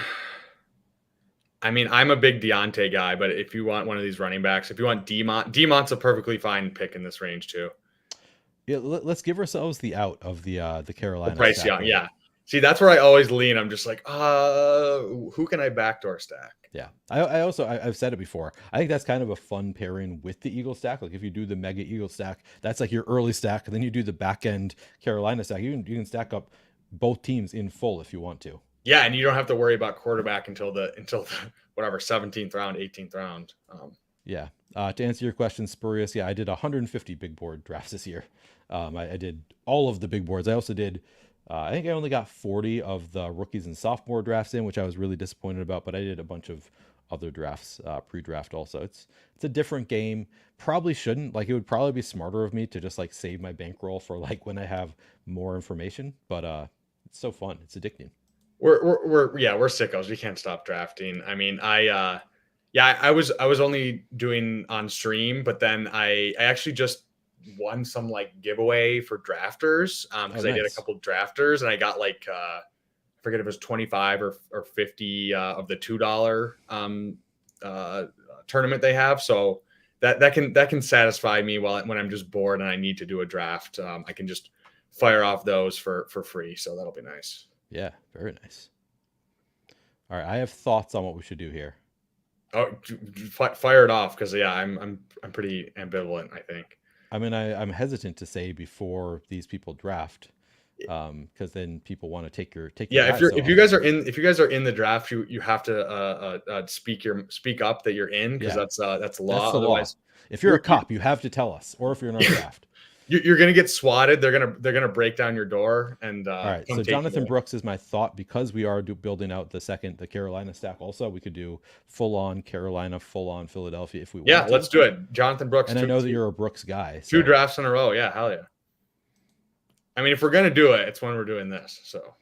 mean, I'm a big Deontay guy, but if you want one of these running backs, if you want Demont's a perfectly fine pick in this range too. Yeah, let's give ourselves the out of the Carolina Bryce Young, yeah. See, that's where I always lean. I'm just like, who can I backdoor stack? Yeah, I've said it before. I think that's kind of a fun pairing with the Eagle stack. Like if you do the Mega Eagle stack, that's like your early stack, and then you do the back end Carolina stack. You can stack up both teams in full if you want to. Yeah, and you don't have to worry about quarterback until the whatever 17th round, 18th round. Yeah. To answer your question, Spurious, yeah, I did 150 big board drafts this year. I did all of the big boards. I also did, I think I only got 40 of the rookies and sophomore drafts in, which I was really disappointed about, but I did a bunch of other drafts, pre-draft also. It's a different game. Probably shouldn't, like, it would probably be smarter of me to just like save my bankroll for like when I have more information, but it's so fun. It's addicting. We're sickos. We can't stop drafting. I mean, I was only doing on stream, but then I actually just won some like giveaway for drafters because I did a couple drafters and I got like I forget if it was 25 or 50 of the $2 tournament they have. So that can satisfy me when I'm just bored and I need to do a draft. I can just fire off those for free. So that'll be nice. Yeah, very nice. All right, I have thoughts on what we should do here. Oh, fire it off because yeah, I'm pretty ambivalent. I think. I mean, I'm hesitant to say before these people draft, because then people want to take your yeah. If you guys are in the draft, you have to speak up that you're in because that's law. That's the Otherwise, law. If you're a cop, you have to tell us, or if you're in our draft. You're gonna get swatted. They're gonna break down your door and. All right. So Jonathan Brooks is my thought because we are building out the Carolina stack. Also, we could do full on Carolina, full on Philadelphia if we want. Yeah, let's do it. Jonathan Brooks. And I know that you're a Brooks guy. So. 2 drafts in a row. Yeah, hell yeah. I mean, if we're gonna do it, it's when we're doing this. So.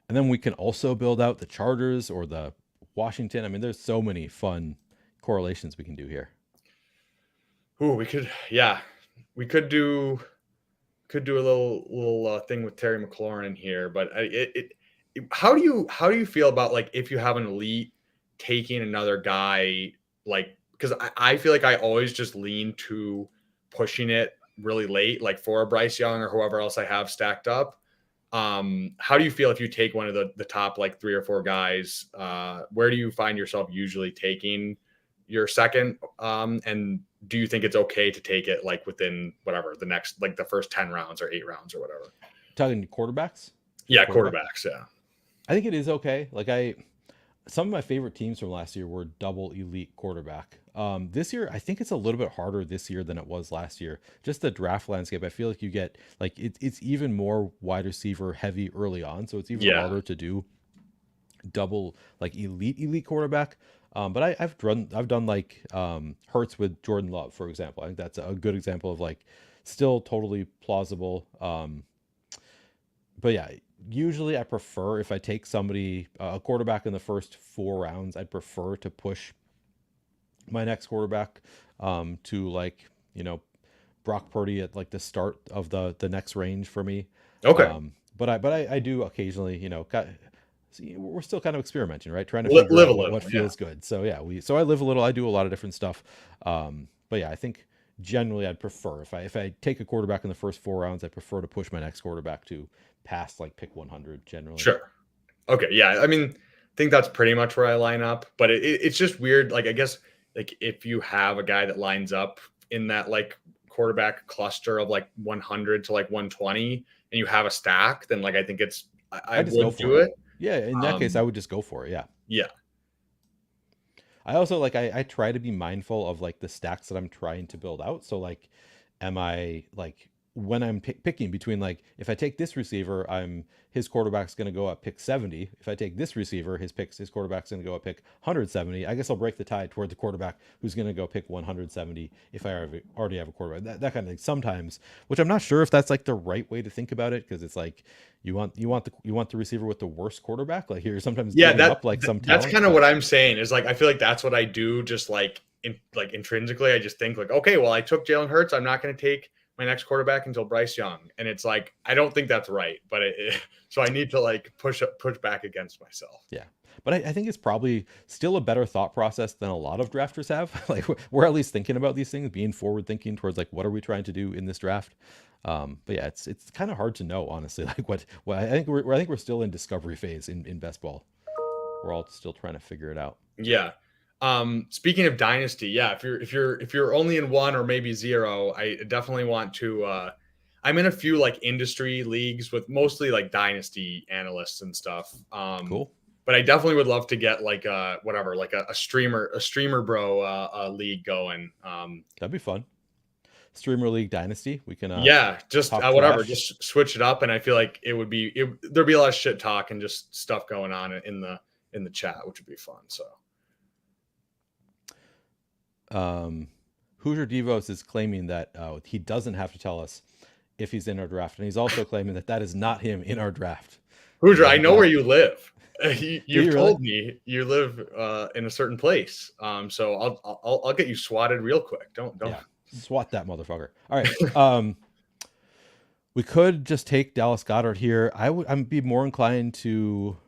And then we can also build out the Chargers or the Washington. I mean, there's so many fun correlations we can do here. Ooh, we could do a little thing with Terry McLaurin here, but how do you feel about like if you have an elite taking another guy, like because I feel like I always just lean to pushing it really late, like for a Bryce Young or whoever else I have stacked up. How do you feel if you take one of the top like 3 or 4 guys? Where do you find yourself usually taking your second? And do you think it's okay to take it like within whatever the next, like the first 10 rounds or 8 rounds or whatever? Talking quarterbacks? Yeah, quarterbacks. Yeah. I think it is okay. Like some of my favorite teams from last year were double elite quarterback. This year, I think it's a little bit harder this year than it was last year. Just the draft landscape, I feel like you get like it's even more wide receiver heavy early on, so it's even harder to do double like elite quarterback. But I've done like Hurts with Jordan Love, for example. I think that's a good example of like still totally plausible. But yeah, usually I prefer if I take somebody a quarterback in the first 4 rounds, I'd prefer to push my next quarterback to like Brock Purdy at like the start of the next range for me. Okay. But I do occasionally we're still kind of experimenting, right? Trying to figure out what feels good. So yeah, I live a little. I do a lot of different stuff. But yeah, I think generally I'd prefer if I take a quarterback in the first 4 rounds, I prefer to push my next quarterback to past like pick 100 generally. Sure. Okay. Yeah. I mean, I think that's pretty much where I line up, but it's just weird. Like, I guess like if you have a guy that lines up in that like quarterback cluster of like 100 to like 120 and you have a stack, then like I think I just go would for do it. it. Yeah, in that case, I would just go for it. Yeah. Yeah. I also like I try to be mindful of like the stacks that I'm trying to build out. So like, am I like when I'm picking between like if I take this receiver, his quarterback's going to go up pick 70. If I take this receiver, his quarterback's going to go up pick 170. I guess I'll break the tie toward the quarterback who's going to go pick 170 if I already have a quarterback. That kind of thing sometimes, which I'm not sure if that's like the right way to think about it, because it's like you want the receiver with the worst quarterback. Like you're sometimes Yeah, giving up like some that's talent. kind of what I'm saying is like I feel like that's what I do just like intrinsically. I just think like, okay, well, I took Jalen Hurts. I'm not going to take my next quarterback until Bryce Young. And it's like I don't think that's right, but so I need to like push back against myself. Yeah. But I think it's probably still a better thought process than a lot of drafters have. Like we're at least thinking about these things, being forward thinking towards like what are we trying to do in this draft. But yeah, it's kind of hard to know, honestly. Like what I think we're still in discovery phase in best ball. We're all still trying to figure it out. Yeah. Speaking of dynasty, yeah, if you're only in one or maybe zero, I definitely want to I'm in a few like industry leagues with mostly like dynasty analysts and stuff. Cool. But I definitely would love to get like whatever, like a streamer bro league going. That'd be fun. Streamer League Dynasty. We can yeah, just whatever, trash. just switch it up, and I feel like there'd be a lot of shit talk and just stuff going on in the chat, which would be fun. So Hoosier Devos is claiming that he doesn't have to tell us if he's in our draft, and he's also claiming that is not him in our draft. Hoosier, I know where you live. You've told really? me you live in a certain place. So I'll get you swatted real quick. Don't yeah. Swat that motherfucker. All right. We could just take Dallas Goedert here. I'd be more inclined to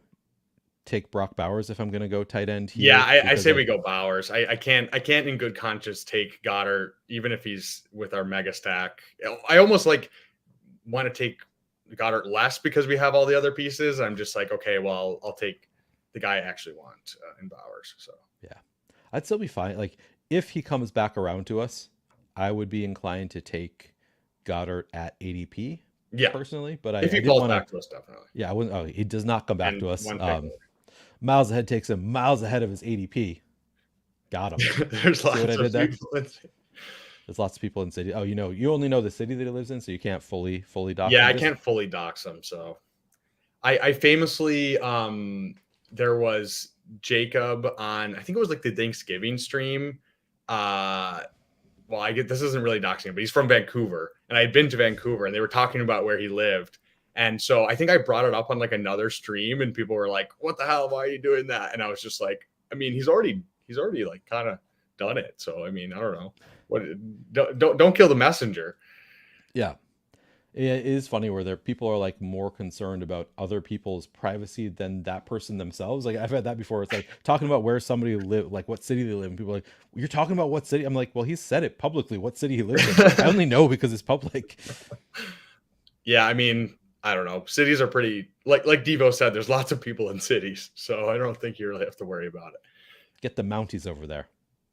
take Brock Bowers if I'm going to go tight end here. Yeah, I say we go Bowers. I can't in good conscience take Goddard, even if he's with our mega stack. I almost like want to take Goddard less because we have all the other pieces. I'm just like, okay, well, I'll take the guy I actually want in Bowers. So yeah, I'd still be fine. Like if he comes back around to us, I would be inclined to take Goddard at ADP. Yeah, personally, but if he falls back to us, definitely. Yeah, I wouldn't. Oh, he does not come back to us. Miles ahead takes him miles ahead of his ADP. Got him. There's lots of people. There's lots of people in city. Oh, you only know the city that he lives in, so you can't fully dox. Yeah, I can't fully dox him. So I famously there was Jacob on, I think it was like the Thanksgiving stream. Well, this isn't really doxing, but he's from Vancouver, and I had been to Vancouver, and they were talking about where he lived, and so I think I brought it up on like another stream, and people were like, "What the hell? Why are you doing that?" And I was just like, I mean, he's already like kind of done it, so I mean, I don't know. What? Don't kill the messenger. Yeah. It is funny where people are like more concerned about other people's privacy than that person themselves. Like I've had that before. It's like talking about where somebody live, like what city they live in. People are like, you're talking about what city? I'm like, well, he said it publicly, what city he lives in. I only know because it's public. Yeah, I mean, I don't know. Cities are pretty, like Devo said, there's lots of people in cities. So I don't think you really have to worry about it. Get the Mounties over there.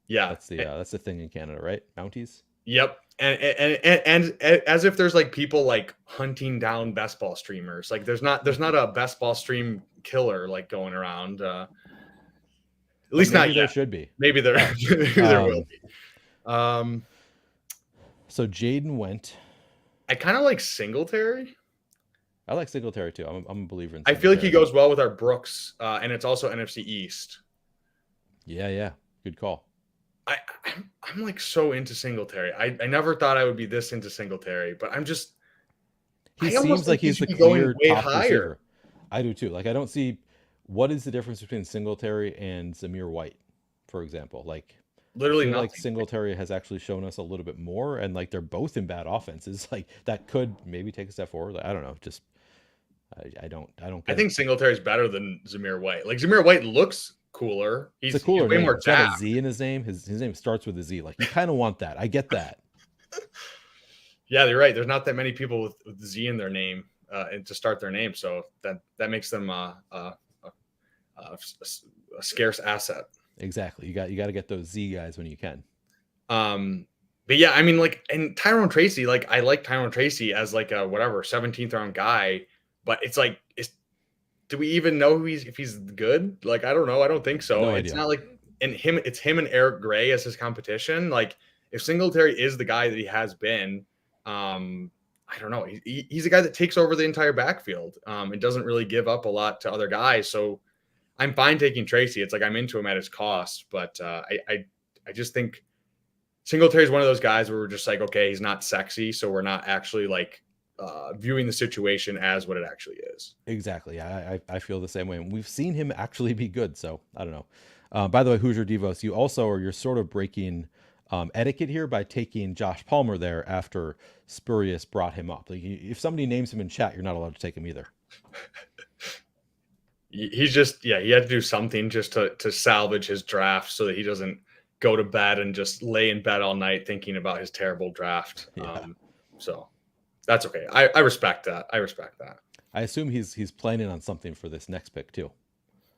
Yeah. That's the thing in Canada, right? Mounties. Yep. And as if there's like people like hunting down best ball streamers. Like there's not a best ball stream killer like going around. At least not yet. There should be. Maybe there will be. So Jaden went. I kind of like Singletary. I like Singletary too. I'm a believer in Singletary. I feel like he goes well with our Brooks, and it's also NFC East. Yeah. Good call. I'm like so into Singletary. I never thought I would be this into Singletary, but I'm just. He seems like he's the clear top receiver. I do too. Like I don't see what is the difference between Singletary and Zamir White, for example. Like literally nothing. Like Singletary has actually shown us a little bit more, and like they're both in bad offenses. Like that could maybe take a step forward. Like, I don't know. Just I don't. I think Singletary is better than Zamir White. Like Zamir White looks cooler. He's a cooler way name. more He's got a Z in his name. His name starts with a Z. Like you kind of want that. I get that. Yeah, you're right. There's not that many people with Z in their name and to start their name, so that makes them a scarce asset. Exactly. You got to get those Z guys when you can. But yeah, I mean, like, and Tyrone Tracy, like, I like Tyrone Tracy as like a whatever 17th round guy, but it's like, do we even know if he's good? Like, I don't know. I don't think so. No It's idea. not like it's him and Eric Gray as his competition. Like, if Singletary is the guy that he has been, I don't know. He's a guy that takes over the entire backfield. And doesn't really give up a lot to other guys. So I'm fine taking Tracy. It's like I'm into him at his cost, but I just think Singletary is one of those guys where we're just like, okay, he's not sexy, so we're not actually like viewing the situation as what it actually is. Exactly. I feel the same way. And we've seen him actually be good. So I don't know. By the way, Hoosier Devos, you're sort of breaking etiquette here by taking Josh Palmer there after Spurious brought him up. Like, if somebody names him in chat, you're not allowed to take him either. He's just, yeah, he had to do something just to salvage his draft so that he doesn't go to bed and just lay in bed all night thinking about his terrible draft. Yeah. So that's okay. I respect that. I respect that. I assume he's planning on something for this next pick too,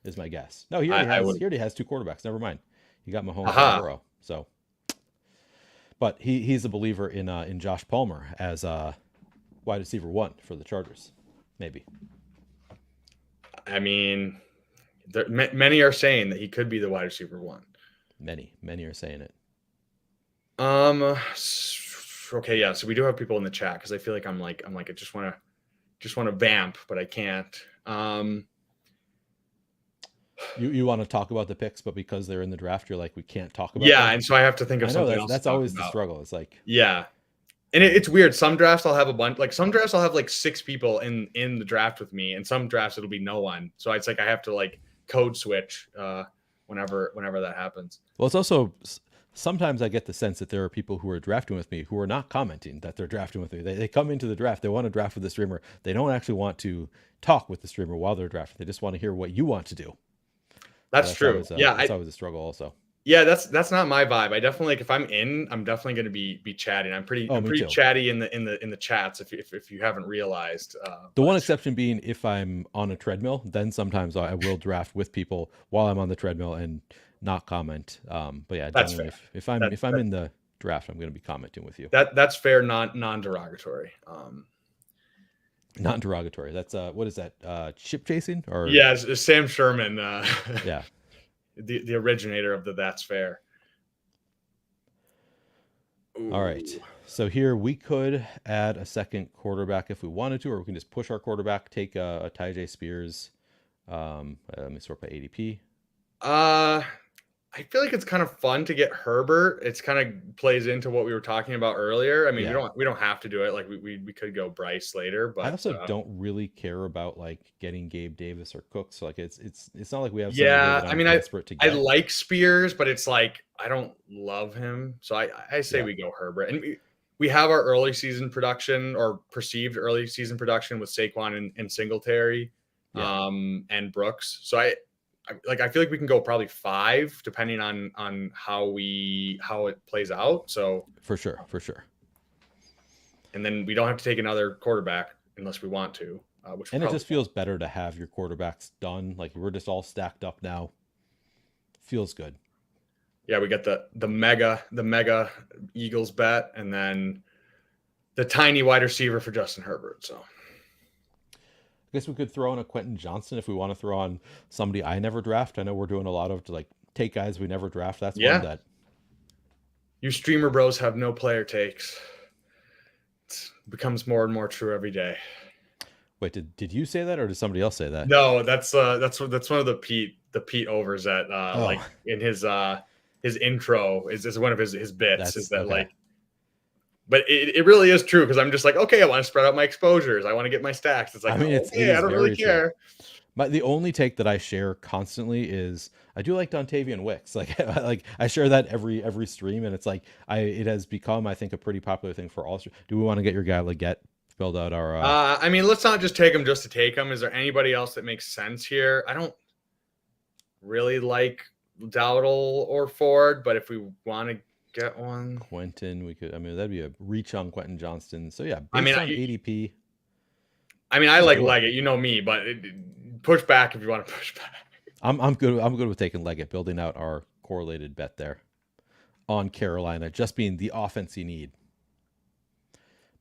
is my guess. No, he already has two quarterbacks. Never mind. He got Mahomes and Burrow. So, but he's a believer in Josh Palmer as wide receiver 1 for the Chargers. Maybe. I mean, many are saying that he could be the wide receiver 1. Many are saying it. Okay, yeah. So we do have people in the chat because I feel like I'm like I just want to vamp, but I can't. You want to talk about the picks, but because they're in the draft, you're like, we can't talk about them? And so I have to think of something else. That's always the struggle. It's like, yeah. And it's weird. Some drafts I'll have a bunch, like some drafts I'll have like 6 people in the draft with me, and some drafts it'll be no one. So it's like I have to like code switch whenever that happens. Well, it's also sometimes I get the sense that there are people who are drafting with me who are not commenting that they're drafting with me. They come into the draft, they want to draft with the streamer. They don't actually want to talk with the streamer while they're drafting. They just want to hear what you want to do. That's true. Always, that's always a struggle also. Yeah, that's not my vibe. I definitely, like, if I'm in, I'm definitely going to be chatting. I'm pretty chatty in the chats. If you haven't realized, the one exception being if I'm on a treadmill, then sometimes I will draft with people while I'm on the treadmill and not comment. But yeah, that's fair. If I'm in the draft, I'm going to be commenting with you. That's fair. Non-derogatory. Non-derogatory. That's what is that? Chip chasing or yeah, it's Sam Sherman. Yeah. The originator of the That's Fair. Ooh. All right. So here we could add a second quarterback if we wanted to, or we can just push our quarterback, take a Tyjae Spears. Let me sort by ADP. I feel like it's kind of fun to get Herbert. It's kind of plays into what we were talking about earlier. I mean, we don't have to do it. Like we could go Bryce later, but I also don't really care about like getting Gabe Davis or Cook. So like it's not like we have. Yeah, I mean, I like Spears, but it's like I don't love him. So I say we go Herbert, and we have our early season production or perceived early season production with Saquon and Singletary, and Brooks. So I feel like we can go probably 5 depending on how it plays out. So for sure. And then we don't have to take another quarterback unless we want to. And it just feels better to have your quarterbacks done. Like we're just all stacked up now. Feels good. Yeah, we got the mega Eagles bet, and then the tiny wide receiver for Justin Herbert. So I guess we could throw in a Quentin Johnston if we want to throw on somebody I never draft. I know we're doing a lot of like take guys we never draft. That's one that you streamer bros have no player takes. It becomes more and more true every day. Wait, did you say that or did somebody else say that? No, that's one of the Pete overs that like in his intro is one of his bits. Is that like. But it really is true because I'm just like, okay, I want to spread out my exposures. I want to get my stacks. It's like, I mean, I don't really care. But the only take that I share constantly is I do like Dontavian Wicks. Like I share that every stream, and it's like it has become, I think, a pretty popular thing for all. Do we want to get your guy Leggett build out our? I mean, let's not just take him just to take him. Is there anybody else that makes sense here? I don't really like Dowdle or Ford, but if we want to get one, Quentin, we could. I mean, that'd be a reach on Quentin Johnston. So yeah, based on ADP. I mean, I like Leggett, you know me, but push back if you want to push back. I'm good. I'm good with taking Leggett, building out our correlated bet there on Carolina, just being the offense you need.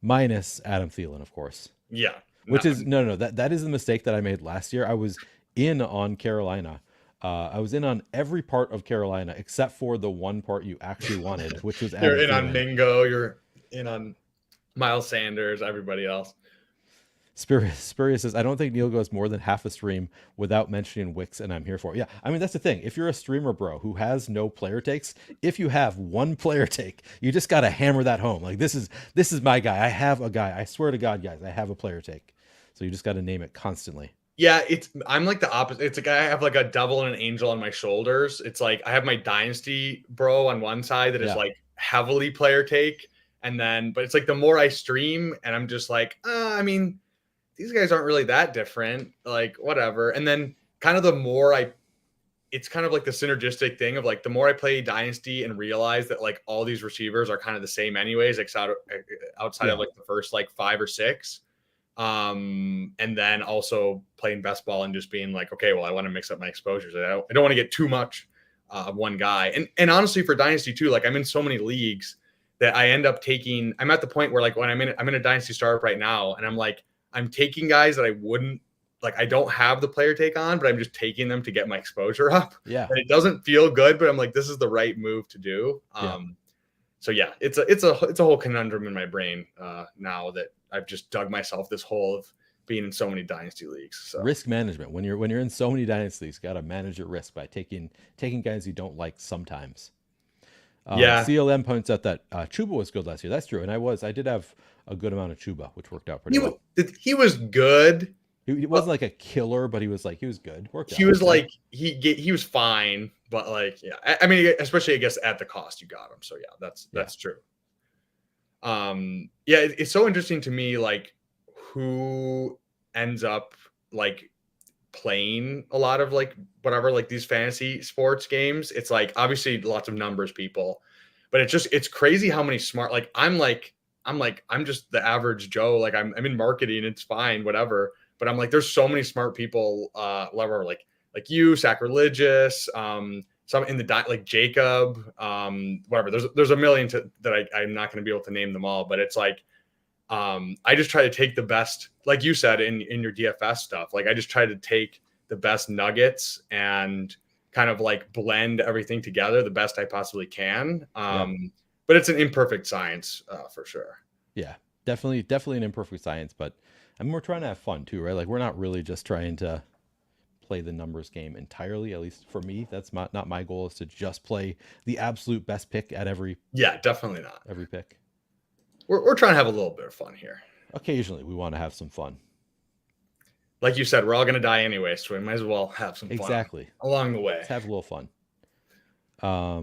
Minus Adam Thielen, of course. Yeah. Which is that is the mistake that I made last year. I was in on Carolina. I was in on every part of Carolina except for the one part you actually wanted, which was Adam You're in Thielen. on Mingo. You're in on Miles Sanders. Everybody else. Spurious says, I don't think Neil goes more than half a stream without mentioning Wicks, and I'm here for it. Yeah, I mean, that's the thing. If you're a streamer, bro, who has no player takes, if you have one player take, you just got to hammer that home. Like, this is my guy. I have a guy. I swear to God, guys, I have a player take. So you just got to name it constantly. Yeah, I'm like the opposite. It's like I have like a devil and an angel on my shoulders. It's like I have my dynasty bro on one side that is like heavily player take. And then, but it's like the more I stream and I'm just like, I mean, these guys aren't really that different, like whatever. And then kind of the more it's kind of like the synergistic thing of like the more I play Dynasty and realize that like all these receivers are kind of the same anyways, outside of like the first like 5 or 6. And then also playing best ball and just being like, okay, well, I want to mix up my exposures. I don't want to get too much of one guy. And honestly, for Dynasty too, like I'm in so many leagues that I end up taking. I'm at the point where like when I'm in a Dynasty startup right now, and I'm like, I'm taking guys that I wouldn't like. I don't have the player take on, but I'm just taking them to get my exposure up. Yeah, and it doesn't feel good, but I'm like, this is the right move to do. So yeah, it's a whole conundrum in my brain now that I've just dug myself this hole of being in so many dynasty leagues. So. Risk management. When you're in so many dynasty leagues, you got to manage your risk by taking guys you don't like sometimes. CLM points out that Chuba was good last year. That's true, and I did have a good amount of Chuba, which worked out pretty well. He was good. He wasn't like a killer, but he was good. He was like he was fine, but like I mean, especially I guess at the cost you got him. So yeah, that's true. It's so interesting to me, like who ends up like playing a lot of like whatever, like these fantasy sports games. It's like obviously lots of numbers people, but it's crazy how many smart, like I'm just the average Joe. Like I'm in marketing, it's fine, whatever. But I'm like, there's so many smart people, whatever, like you, Sacrilegious, some in the like Jacob, whatever. There's a million that I'm not going to be able to name them all, but it's like, I just try to take the best, like you said in your DFS stuff. Like I just try to take the best nuggets and kind of like blend everything together the best I possibly can. But it's an imperfect science for sure. Yeah, definitely an imperfect science, but I mean, we're trying to have fun too, right? Like we're not really just trying to play the numbers game entirely. At least for me, that's not my goal, is to just play the absolute best pick at every. Yeah, definitely not every pick. We're trying to have a little bit of fun here. Occasionally, we want to have some fun. Like you said, we're all going to die anyway, so we might as well have some fun along the way. Let's have a little fun. How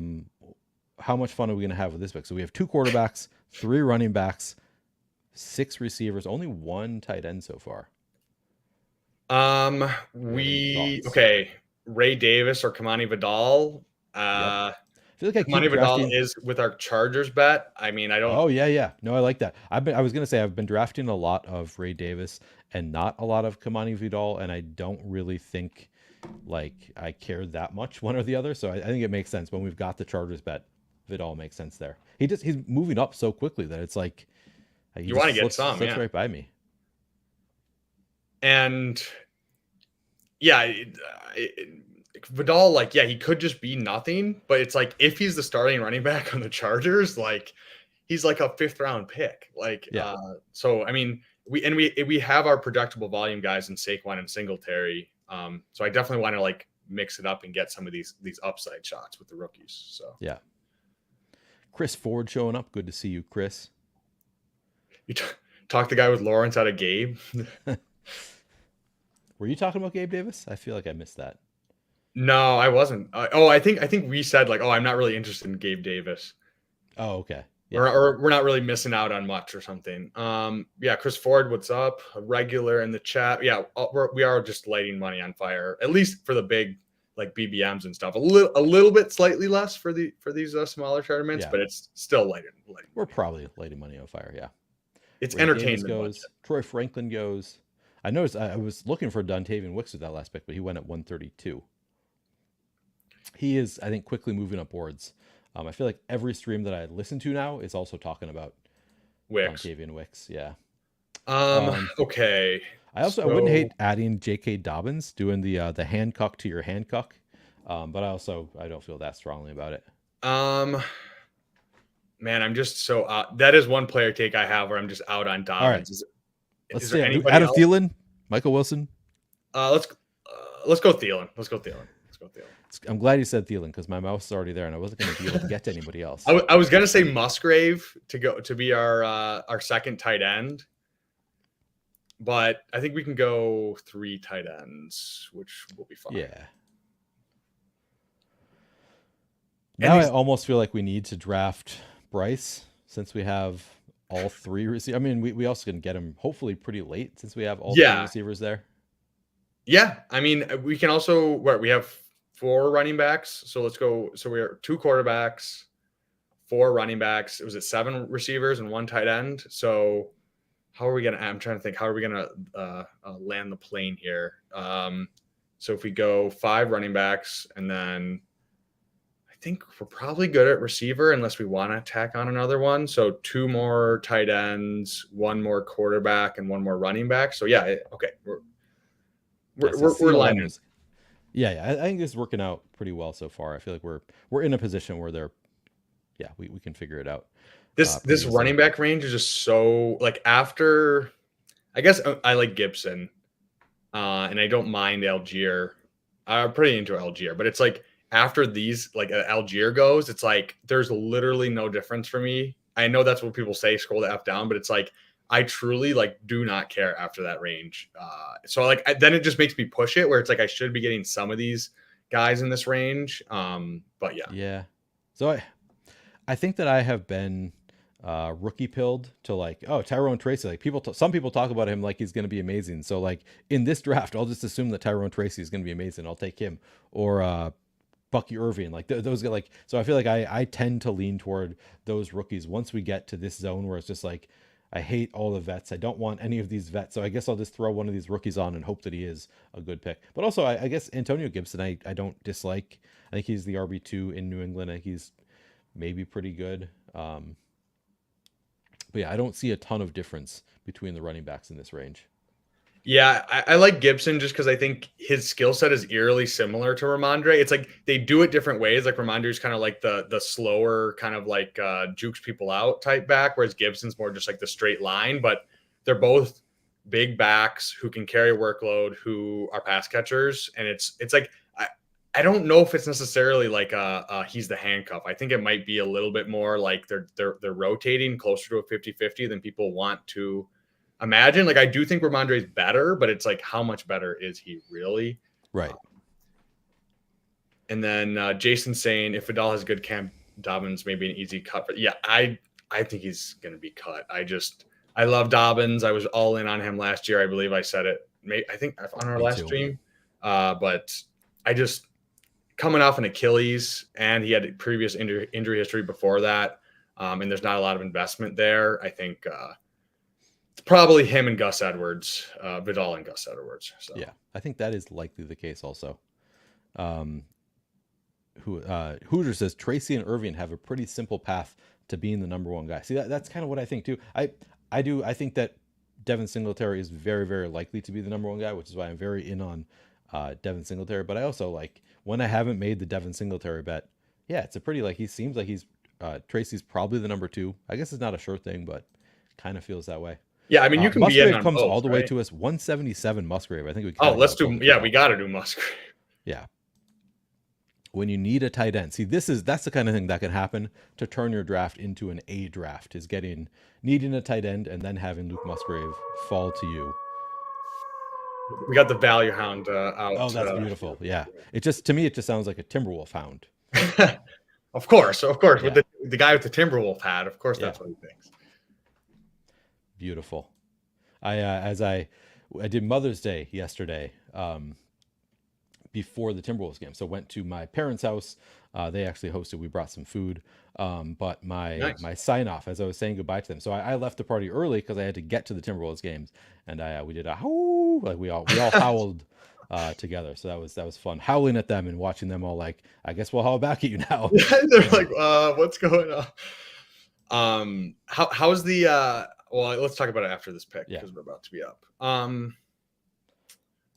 much fun are we going to have with this pick? So we have 2 quarterbacks, 3 running backs, 6 receivers, only 1 tight end so far. Ray Davis or Kamani Vidal. I feel like Kamani Vidal is with our Chargers bet. I mean, I don't. Oh yeah. No, I like that. I was gonna say I've been drafting a lot of Ray Davis and not a lot of Kamani Vidal, and I don't really think like I care that much one or the other. So I think it makes sense when we've got the Chargers bet. Vidal makes sense there. He's moving up so quickly that it's like you want to get some, slips right by me. And Vidal, like, he could just be nothing, but it's like if he's the starting running back on the Chargers, like he's like a 5th round pick. Like, so I mean, we have our projectable volume guys in Saquon and Singletary. So I definitely want to like mix it up and get some of these upside shots with the rookies. So yeah. Chris Ford showing up. Good to see you, Chris. You talked the guy with Lawrence out of Gabe. Were you talking about Gabe Davis? I feel like I missed that. No, I wasn't. I think we said like, I'm not really interested in Gabe Davis. Oh, okay. Yeah. Or we're not really missing out on much or something. Chris Ford, what's up? A regular in the chat. Yeah, we are just lighting money on fire, at least for the big like BBMs and stuff. A little bit slightly less for these smaller tournaments, but it's still lighting. We're probably lighting money on fire. Yeah, it's entertainment. Goes. Troy Franklin goes. I noticed I was looking for Dontavian Wicks with that last pick, but he went at 132. He is, I think, quickly moving up boards. I feel like every stream that I listen to now is also talking about Wicks. Dontavian Wicks. Yeah. Okay. I wouldn't So, hate adding J.K. Dobbins doing the Hancock to your Hancock, but I don't feel that strongly about it. man, I'm just so that is one player take I have where I'm just out on All right, Dobbins. let's Is there stay anybody out of else? Thielen, Michael Wilson. Let's go Thielen. Let's go Thielen. Let's go Thielen. I'm glad you said Thielen because my mouse is already there and I wasn't going to be able to get to anybody else. I was gonna say Musgrave to be our second tight end, but I think we can go 3 tight ends, which will be fine. Yeah. Now I almost feel like we need to draft Bryce since we have all 3 receivers. I mean, we also can get him hopefully pretty late since we have all 3 receivers there. Yeah, I mean, we can also we have 4 running backs. So let's go. So we are 2 quarterbacks, 4 running backs. It was 7 receivers and 1 tight end. So how are we gonna? I'm trying to think. How are we gonna land the plane here? So if we go 5 running backs, and then I think we're probably good at receiver unless we want to tack on another one. So 2 more tight ends, 1 more quarterback, and 1 more running back. So yeah, okay, we're lining. Yeah, I think this is working out pretty well so far. I feel like we're in a position where we can figure it out. This running back range is just so like after. I guess I like Gibson, and I don't mind Algier. I'm pretty into Algier, but it's like after these, like Algier goes, it's like there's literally no difference for me. I know that's what people say, scroll the F down, but it's like I truly like do not care after that range. So like then it just makes me push it where it's like I should be getting some of these guys in this range. But yeah. Yeah. So I think that I have been rookie pilled to like, oh, Tyrone Tracy. Like some people talk about him like he's going to be amazing. So like in this draft, I'll just assume that Tyrone Tracy is going to be amazing. I'll take him or Bucky Irving. Like those get like. So I feel like I tend to lean toward those rookies once we get to this zone where it's just like I hate all the vets. I don't want any of these vets. So I guess I'll just throw one of these rookies on and hope that he is a good pick. But also I guess Antonio Gibson I don't dislike. I think he's the RB2 in New England. I think he's maybe pretty good. But yeah, I don't see a ton of difference between the running backs in this range. Yeah, I like Gibson just because I think his skill set is eerily similar to Ramondre. It's like they do it different ways. Like Ramondre's kind of like the slower, kind of like jukes people out type back, whereas Gibson's more just like the straight line. But they're both big backs who can carry a workload, who are pass catchers, and it's like I don't know if it's necessarily like he's the handcuff. I think it might be a little bit more like they're rotating closer to a 50-50 than people want to imagine. Like I do think Ramondre is better, but it's like how much better is he really? Right. And then Jason saying if Vidal has a good camp, Dobbins may be an easy cut. But yeah, I think he's going to be cut. I love Dobbins. I was all in on him last year. I believe I said it. I think on our last stream. But I just coming off an Achilles, and he had previous injury history before that, and there's not a lot of investment there. I think it's probably him and Gus Edwards, Vidal and Gus Edwards. So. Yeah, I think that is likely the case also. Hoosier says Tracy and Irving have a pretty simple path to being the number 1 guy. See, that's kind of what I think too. I think that Devin Singletary is very, very likely to be the number 1 guy, which is why I'm very in on Devin Singletary. But I also like when I haven't made the Devin Singletary bet. Yeah, it's a pretty like he seems like he's Tracy's probably the number 2. I guess it's not a sure thing, but kind of feels that way. Yeah, I mean you can Musgrave be in on comes both, all the right? way to us 177 Musgrave. I think we can. Oh, let's do. Yeah, we got to do Musgrave. Yeah. When you need a tight end, see that's the kind of thing that can happen to turn your draft into an A draft is needing a tight end and then having Luke Musgrave fall to you. We got the value hound out. Oh, that's beautiful. Yeah, it just sounds like a Timberwolf hound. Of course, yeah. With the guy with the Timberwolf hat. Of course, that's what he thinks. Beautiful. I did Mother's Day yesterday. Before the Timberwolves game. So went to my parents' house. They actually hosted. We brought some food. But my sign off as I was saying goodbye to them. So I left the party early because I had to get to the Timberwolves games. And we did a like we all howled together. So that was fun. Howling at them and watching them all like, I guess we'll howl back at you now. They're like, what's going on? How's the well, let's talk about it after this pick because we're about to be up.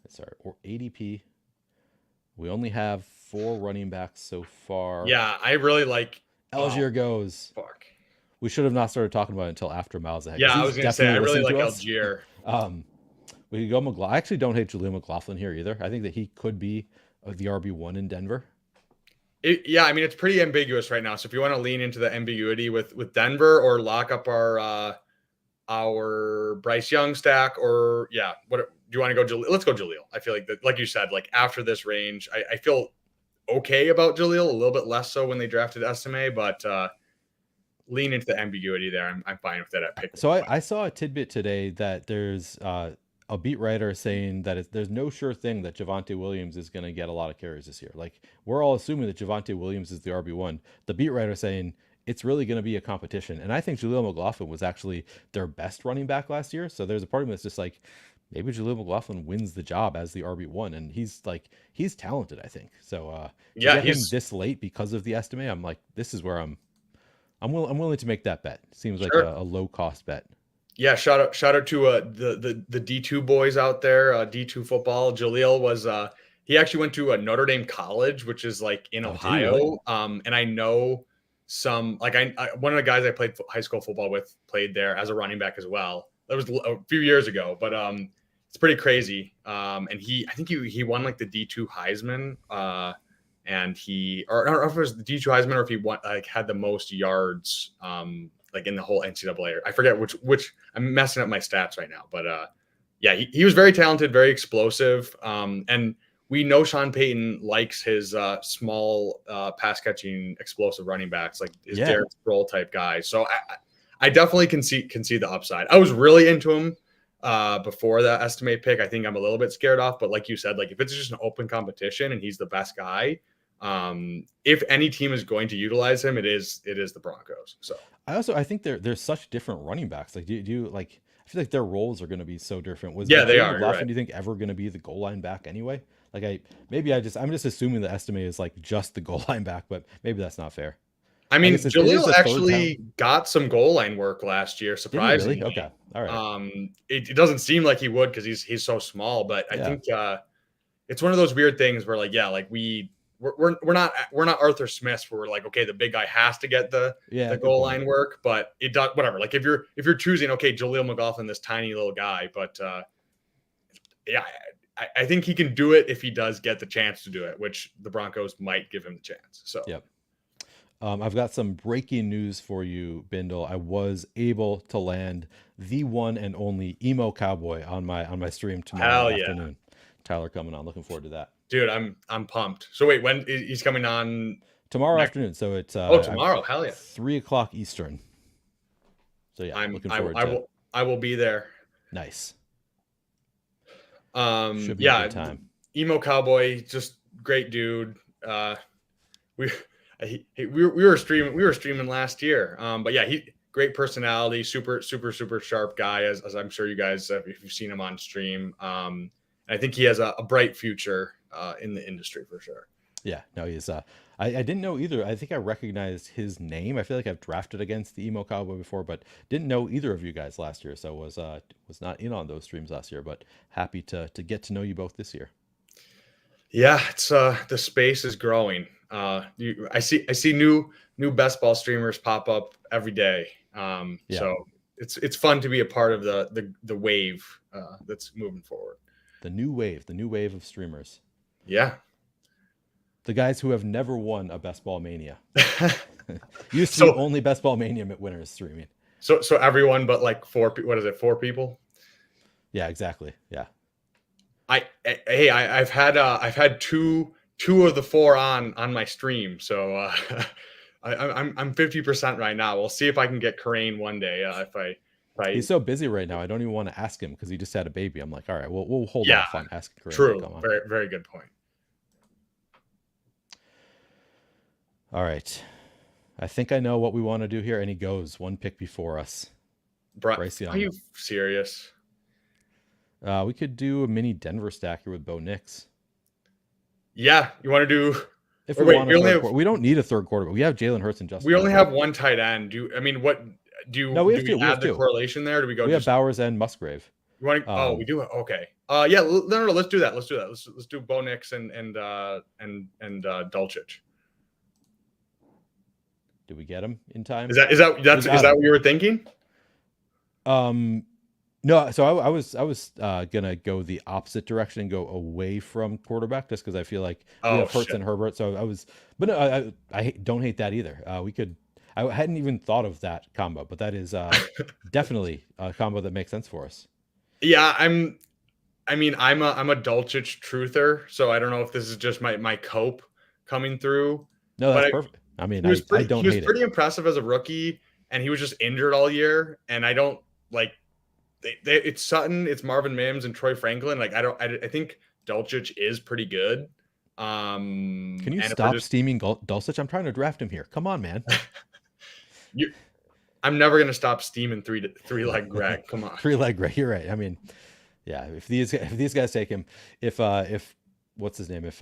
Sorry, or ADP. We only have 4 running backs so far. Yeah, I really like Algier goes. Fuck. We should have not started talking about it until after Miles ahead. Yeah, I was gonna say I really like Algier. We could go McLaughlin. I actually don't hate Jaleel McLaughlin here either. I think that he could be the RB1 in Denver. Yeah, I mean it's pretty ambiguous right now. So if you want to lean into the ambiguity with Denver or lock up our Bryce Young stack, or what do you want to go? Let's go Jaleel. I feel like that, like you said, like after this range, I feel okay about Jaleel. A little bit less so when they drafted Estime, but lean into the ambiguity there. I'm fine with that at pick. So I saw a tidbit today that there's a beat writer saying that there's no sure thing that Javonte Williams is going to get a lot of carries this year. Like we're all assuming that Javonte Williams is the RB1. The beat writer saying it's really going to be a competition. And I think Jaleel McLaughlin was actually their best running back last year. So there's a part of me that's just like, maybe Jaleel McLaughlin wins the job as the RB1. And he's talented, I think. So to get him this late because of the estimate, I'm like, this is where I'm willing to make that bet. Seems like a low cost bet. Yeah, shout out to the D2 boys out there, D2 football. Jaleel was he actually went to a Notre Dame college, which is like in Ohio. Really? And I know some like one of the guys I played high school football with played there as a running back as well. That was a few years ago, but it's pretty crazy. And I think he won like the D2 Heisman. And or I don't know if it was the D2 Heisman or if he won, like had the most yards like in the whole NCAA. I forget which I'm messing up my stats right now, but yeah, he was very talented, very explosive. And we know Sean Payton likes his small pass catching explosive running backs, like his Derek Sproul type guys. So I definitely can see the upside. I was really into him before the estimate pick. I think I'm a little bit scared off, but like you said, like if it's just an open competition and he's the best guy, if any team is going to utilize him, it is the Broncos. So I think they're such different running backs. Like do you like, I feel like their roles are going to be so different. They are. Right. Do you think ever going to be the goal line back anyway? Like I'm just assuming the estimate is like just the goal line back, but maybe that's not fair. I mean, Jaleel actually got some goal line work last year, surprisingly. Really? Okay, all right. It doesn't seem like he would because he's so small, but I think it's one of those weird things where like we're not Arthur Smiths where we're like, okay, the big guy has to get the goal line work, but it does whatever. Like if you're choosing, okay, Jaleel McLaughlin, this tiny little guy, but I think he can do it if he does get the chance to do it, which the Broncos might give him the chance. So yep. I've got some breaking news for you, Bindle. I was able to land the one and only emo cowboy on my stream tomorrow afternoon. Tyler coming on. Looking forward to that. Dude, I'm pumped. So wait, when he's coming on? Tomorrow afternoon. So it's tomorrow. Hell yeah. 3:00 Eastern. So yeah, looking forward to it. I will be there. Nice. Should be a good time. Emo cowboy, just great dude. We were streaming last year. But yeah, he great personality, super sharp guy, as I'm sure you guys if you've seen him on stream. I think he has a bright future in the industry for sure. Yeah, no, he's I didn't know either. I think I recognized his name. I feel like I've drafted against the emo cowboy before, but didn't know either of you guys last year. So was not in on those streams last year, but happy to get to know you both this year. Yeah, it's the space is growing. I see new best ball streamers pop up every day. So it's fun to be a part of the wave that's moving forward. The new wave of streamers. Yeah. The guys who have never won a Best Ball Mania. Used to be only Best Ball Mania winners streaming. So everyone but like 4 people? Yeah, exactly. Yeah. I've had two of the 4 on my stream, so I'm 50% right now. We'll see if I can get Karain one day. He's so busy right now. I don't even want to ask him because he just had a baby. I'm like, all right, we'll hold off on asking Karain. True. Very, very good point. All right. I think I know what we want to do here. And he goes one pick before us. Bryce Young. Are you serious? We could do a mini Denver stack here with Bo Nix. Yeah, you want to do? If Or we wait, want a third quarter, we don't need a third quarter, but we have Jalen Hurts and Justin we only Herbert. have one tight end. What No, we have we two. We have add the two. correlation there? Or do we go We have just Bowers and Musgrave. you want to? Oh, we do. Okay. Yeah. No. Let's do that. Let's do that. Let's do Bo Nix and Dulcich. Did we get him in time? Is that what you were thinking? No. So I was gonna go the opposite direction and go away from quarterback just because I feel like we have Hurts and Herbert. So but no, I don't hate that either. We could. I hadn't even thought of that combo, but that is definitely a combo that makes sense for us. Yeah, I'm a Dulcich truther, so I don't know if this is just my cope coming through. No, that's perfect. I mean, he was pretty impressive as a rookie, and he was just injured all year. And I don't like it's Sutton, it's Marvin Mims, and Troy Franklin. Like I think Dulcich is pretty good. Can you stop steaming Dulcich? I'm trying to draft him here. Come on, man. I'm never gonna stop steaming three leg Greg. Come on, 3-leg Greg. You're right. I mean, yeah. If these guys take him, if what's his name? If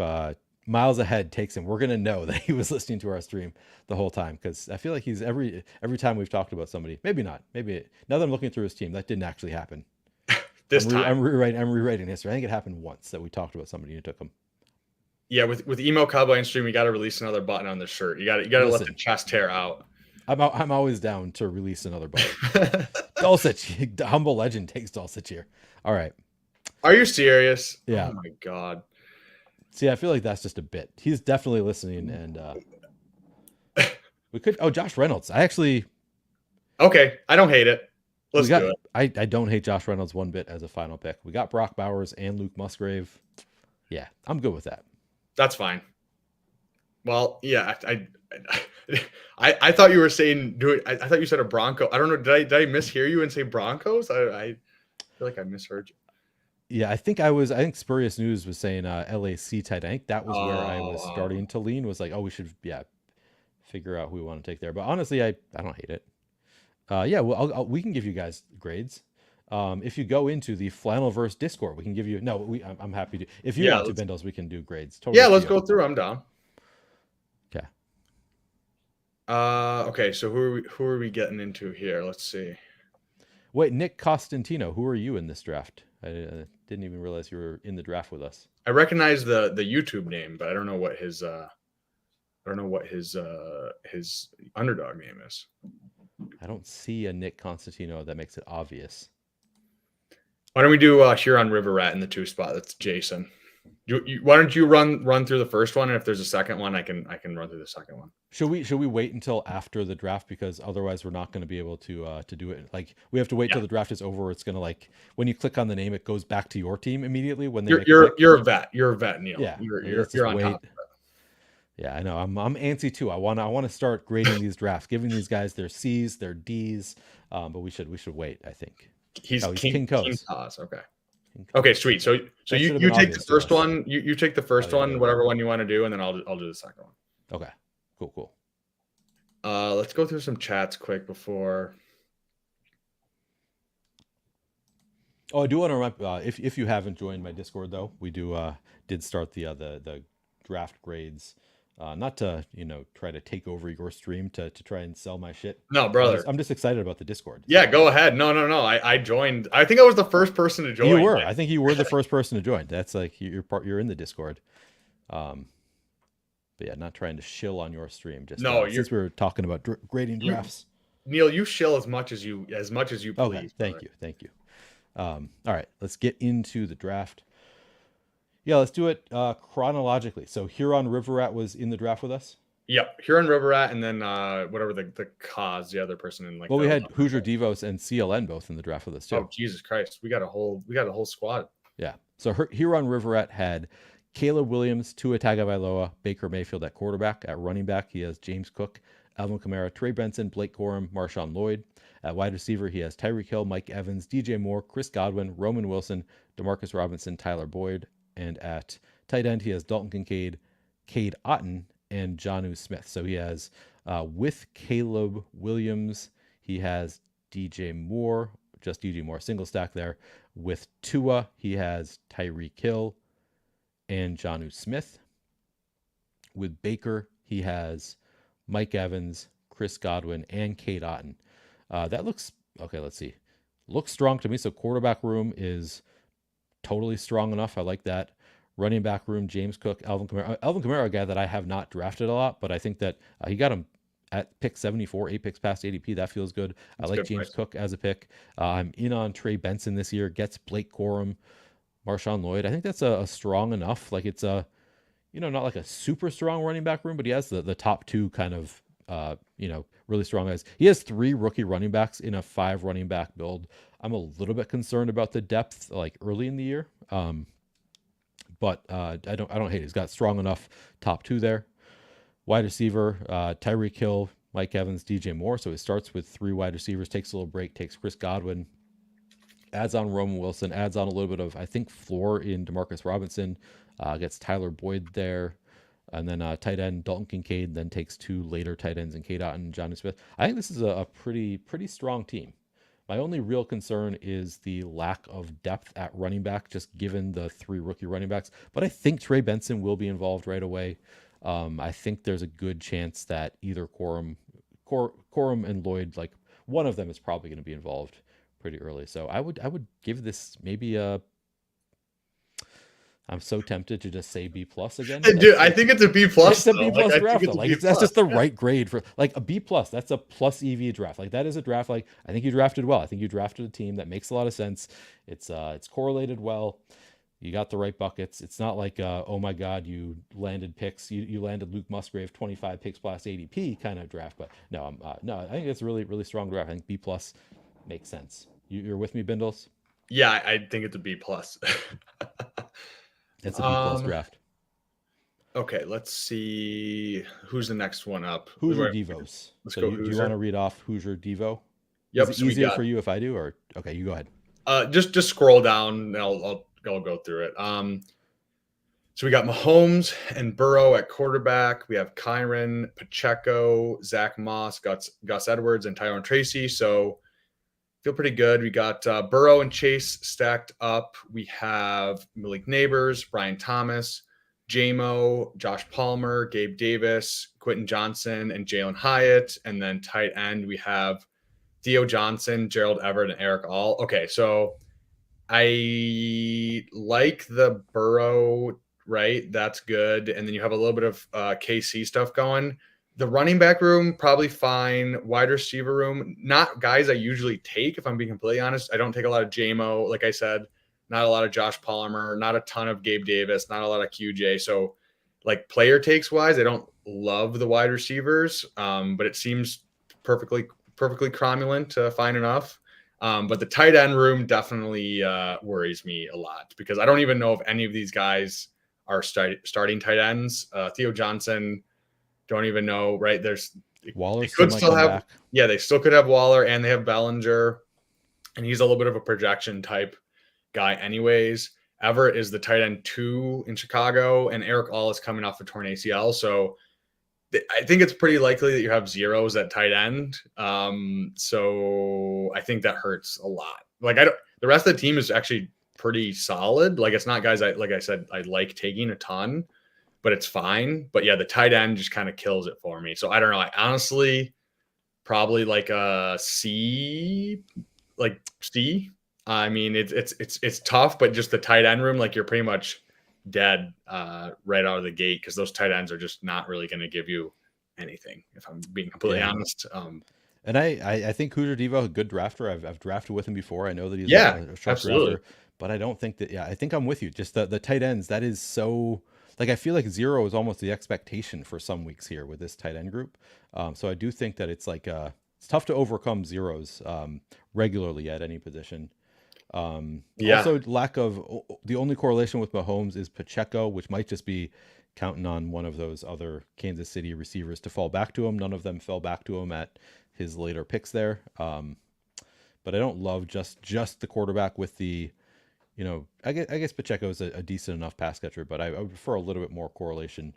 Miles Ahead takes him, we're gonna know that he was listening to our stream the whole time, because I feel like he's every time we've talked about somebody. Maybe not. Maybe now that I'm looking through his team, that didn't actually happen. I'm rewriting history. I think it happened once that we talked about somebody who took him. Yeah, with Emo Cowboy and stream, we got to release another button on the shirt. You got to let the chest tear out. I'm always down to release another button. Dulcich, humble legend, takes Dulcich here. All right. Are you serious? Yeah. Oh my god. See, I feel like that's just a bit. He's definitely listening, and we could. Oh, Josh Reynolds. Okay, I don't hate it. Let's do it. I don't hate Josh Reynolds one bit as a final pick. We got Brock Bowers and Luke Musgrave. Yeah, I'm good with that. That's fine. Well, yeah, I thought you were saying do it. I thought you said a Bronco. I don't know. Did I mishear you and say Broncos? I feel like I misheard you. Yeah, I think Spurious News was saying LAC tight. I think that was where I was starting to lean. Was like, oh, we should figure out who we want to take there. But honestly, I don't hate it. Yeah, well, we can give you guys grades. If you go into the Flannelverse Discord, we can give you. No, I'm happy to. If you want to, Bindles, we can do grades. Totally. Yeah, let's go through. I'm down. Okay. Okay. So who are we getting into here? Let's see. Wait, Nick Costantino, who are you in this draft? I didn't even realize you were in the draft with us. I recognize the YouTube name, but I don't know what his his Underdog name is. I don't see a Nick Constantino that makes it obvious. Why don't we do Huron River Rat in the 2 spot? That's Jason. Why don't you run through the first one, and if there's a second one, I can run through the second one. Should we wait until after the draft, because otherwise we're not going to be able to do it. Like, we have to wait till the draft is over. It's going to, like, when you click on the name, it goes back to your team immediately when they you're a vet. You're a vet, Neil. Yeah, you're on top of it. Yeah, I know. I'm antsy too. I want to start grading these drafts, giving these guys their C's, their D's. But we should wait, I think. He's King Cos. Okay. Okay, sweet. So you take the first one. You take the first one, whatever one you want to do, and then I'll do the second one. Okay. Cool. Let's go through some chats quick before. Oh, I do want to remind, if you haven't joined my Discord though, we did start the draft grades. Not to try to take over your stream to try and sell my shit. No, brother. I'm just excited about the Discord. Yeah, go ahead. No. I joined. I think I was the first person to join. You were. I think you were the first person to join. That's like you're in the Discord. But yeah, not trying to shill on your stream. Just since we were talking about grading drafts. Neil, you shill as much as you please. Okay, thank you. All right, let's get into the draft. Yeah, let's do it chronologically. So Huron River Rat was in the draft with us? Yep, Huron River Rat, and then whatever the cause, the other person in we had Hoosier Devos and CLN both in the draft with us too. Oh, Jesus Christ. We got a whole squad. Yeah. So Huron River Rat had Caleb Williams, Tua Tagovailoa, Baker Mayfield at quarterback. At running back, he has James Cook, Alvin Kamara, Trey Benson, Blake Corum, Marshawn Lloyd. At wide receiver, he has Tyreek Hill, Mike Evans, DJ Moore, Chris Godwin, Roman Wilson, Demarcus Robinson, Tyler Boyd. And at tight end, he has Dalton Kincaid, Cade Otton, and Jonnu Smith. So he has, with Caleb Williams, he has DJ Moore, just DJ Moore, single stack there. With Tua, he has Tyreek Hill and Jonnu Smith. With Baker, he has Mike Evans, Chris Godwin, and Kate Otten. That looks okay. Let's see. Looks strong to me. So quarterback room is totally strong enough. I like that. Running back room, James Cook, Alvin Kamara. Alvin Kamara, a guy that I have not drafted a lot, but I think that he got him at pick 74, 8 picks past ADP. That feels good. That's I like good James price. Cook as a pick. I'm in on Trey Benson this year. Gets Blake Corum, Marshawn Lloyd. I think that's a strong enough. Like it's a, not like a super strong running back room, but he has the top two kind of, really strong guys. He has 3 rookie running backs in a 5 running back build. I'm a little bit concerned about the depth like early in the year. But I don't hate it. He's got strong enough top 2 there. Wide receiver, Tyreek Hill, Mike Evans, DJ Moore. So he starts with 3 wide receivers, takes a little break, takes Chris Godwin, adds on Roman Wilson, adds on a little bit of, I think, floor in Demarcus Robinson, gets Tyler Boyd there, and then tight end Dalton Kincaid, then takes 2 later tight ends in Kate Otten and Johnny Smith. I think this is a pretty strong team. My only real concern is the lack of depth at running back, just given the 3 rookie running backs. But I think Trey Benson will be involved right away. I think there's a good chance that either Corum and Lloyd, like one of them, is probably going to be involved pretty early. So I would give this maybe a. I'm so tempted to just say B plus again. Dude, I think it's a B plus. It's a B plus draft though. Like that's just the right grade for like a B plus. That's a plus EV draft. Like that is a draft. Like I think you drafted well. I think you drafted a team that makes a lot of sense. It's correlated well. You got the right buckets. It's not like oh my God, you landed picks. You landed Luke Musgrave 25 picks plus ADP kind of draft. But no, I think it's a really strong draft. I think B plus makes sense. You're with me, Bindles? Yeah, I think it's a B plus. It's a B plus draft. Okay, let's see who's the next one up. Hoosier Devos. Let's go. Do you want to read off Hoosier Devo? Yep. Is it easier for you if I do, or okay, you go ahead. Just scroll down, and I'll go through it. So we got Mahomes and Burrow at quarterback. We have Kyron, Pacheco, Zach Moss, Gus Edwards, and Tyrone Tracy. So feel pretty good. We got Burrow and Chase stacked up. We have Malik Neighbors, Brian Thomas, J-Mo, Josh Palmer, Gabe Davis, Quentin Johnson, and Jalen Hyatt. And then tight end, we have Theo Johnson, Gerald Everett, and Eric All. Okay, so I like the Burrow, right? That's good. And then you have a little bit of KC stuff going. The running back room, probably fine. Wide receiver room, not guys I usually take, if I'm being completely honest. I don't take a lot of J-Mo, like I said, not a lot of Josh Palmer, not a ton of Gabe Davis, not a lot of QJ. So, like player takes wise, I don't love the wide receivers, but it seems perfectly cromulent to find enough. But the tight end room definitely worries me a lot because I don't even know if any of these guys are starting tight ends. Theo Johnson, don't even know, right? There's Waller could still have back. Yeah, they still could have Waller, and they have Bellinger, and he's a little bit of a projection type guy anyways. Everett is the tight end 2 in Chicago, and Eric All is coming off a torn ACL. So I think it's pretty likely that you have zeros at tight end. So I think that hurts a lot. Like the rest of the team is actually pretty solid. Like it's not guys I like taking a ton, but it's fine. But yeah, the tight end just kind of kills it for me. So I don't know. I honestly probably like a C, like C. I mean, it's tough, but just the tight end room, like you're pretty much dead right out of the gate because those tight ends are just not really going to give you anything, if I'm being completely honest. And I think Hoosier Devo, a good drafter. I've drafted with him before. I know that he's a sharp drafter, but I don't think that. Yeah, I think I'm with you. Just the tight ends. That is so. Like I feel like 0 is almost the expectation for some weeks here with this tight end group. So I do think that it's like it's tough to overcome zeros regularly at any position. Also, lack of the only correlation with Mahomes is Pacheco, which might just be counting on one of those other Kansas City receivers to fall back to him. None of them fell back to him at his later picks there. But I don't love just the quarterback with the I guess Pacheco is a decent enough pass catcher, but I would prefer a little bit more correlation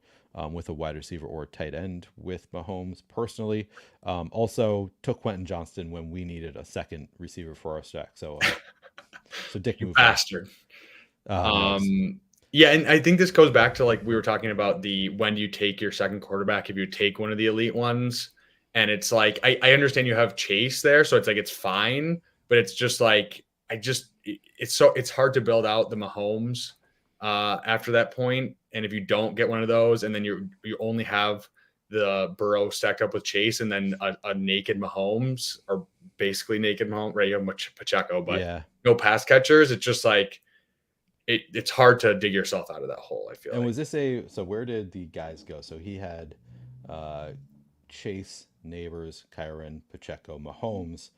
with a wide receiver or a tight end with Mahomes personally. Also took Quentin Johnston when we needed a second receiver for our stack. So Dick You moved on. bastard. Nice. Yeah, and I think this goes back to like we were talking about the when you take your second quarterback, if you take one of the elite ones, and it's like I understand you have Chase there, so it's like it's fine, but it's just like it's hard to build out the Mahomes after that point, and if you don't get one of those, and then you only have the Burrow stacked up with Chase, and then a naked Mahomes or basically naked Mahomes, right? You have Pacheco, but Yeah. no pass catchers. It's just like it's hard to dig yourself out of that hole, I feel And like. was this so where did the guys go? So he had uh, Chase, Neighbors, Kyron, Pacheco, Mahomes.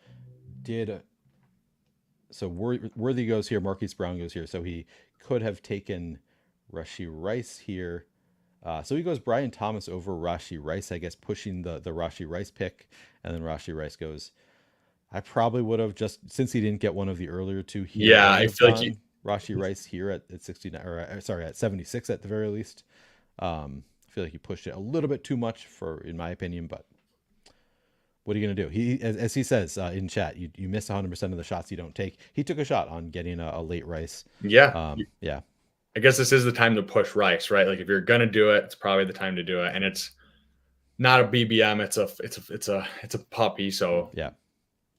Did so Worthy goes here, Marquise Brown goes here. So he could have taken Rashi Rice here. So he goes Brian Thomas over Rashi Rice, I guess, pushing the Rashi Rice pick, and then Rashi Rice goes. I probably would have just since he didn't get one of the earlier two here. Yeah, I would I have feel like gone Rashi Rice here at 69, or sorry, at 76 at the very least. I feel like he pushed it a little bit too much in my opinion, but what are you going to do? As he says in chat, you miss 100% of the shots you don't take. He took a shot on getting a late Rice. yeah. Yeah. I guess this is the time to push Rice, right? Like if you're gonna do it, it's probably the time to do it. And it's not a BBM, it's a puppy, so Yeah.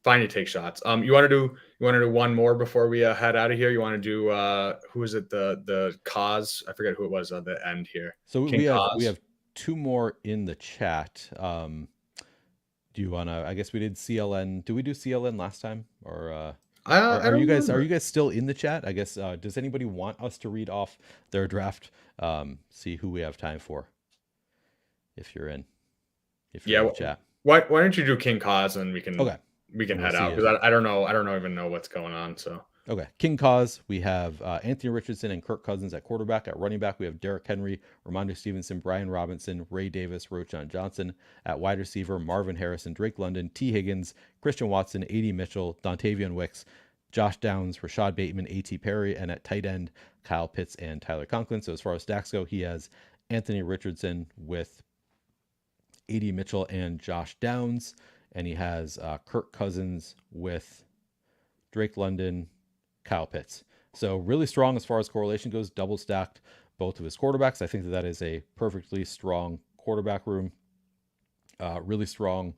fine to take shots. You want to do one more before we head out of here? You want to do who is it, the cause? I forget who it was at the end here. So King we Cause. have two more in the chat. Do you want to? I guess we did CLN. Did we do CLN last time, or I are don't you guys remember. still in the chat? I guess. Does anybody want us to read off their draft? See who we have time for. If you're in, Yeah. the chat. Why don't you do King Cause and Okay. we can And we'll head see out if because I don't know. I don't even know what's going on. So Okay. King Cause, we have Anthony Richardson and Kirk Cousins at quarterback. At running back, we have Derrick Henry, Ramondre Stevenson, Brian Robinson, Ray Davis, Roschon Johnson. At wide receiver, Marvin Harrison, Drake London, T. Higgins, Christian Watson, A.D. Mitchell, Dontavian Wicks, Josh Downs, Rashad Bateman, A.T. Perry. And at tight end, Kyle Pitts and Tyler Conklin. So as far as stacks go, he has Anthony Richardson with A.D. Mitchell and Josh Downs. And he has Kirk Cousins with Drake London, Kyle Pitts. So really strong as far as correlation goes, double stacked both of his quarterbacks. I think that is a perfectly strong quarterback room. Really strong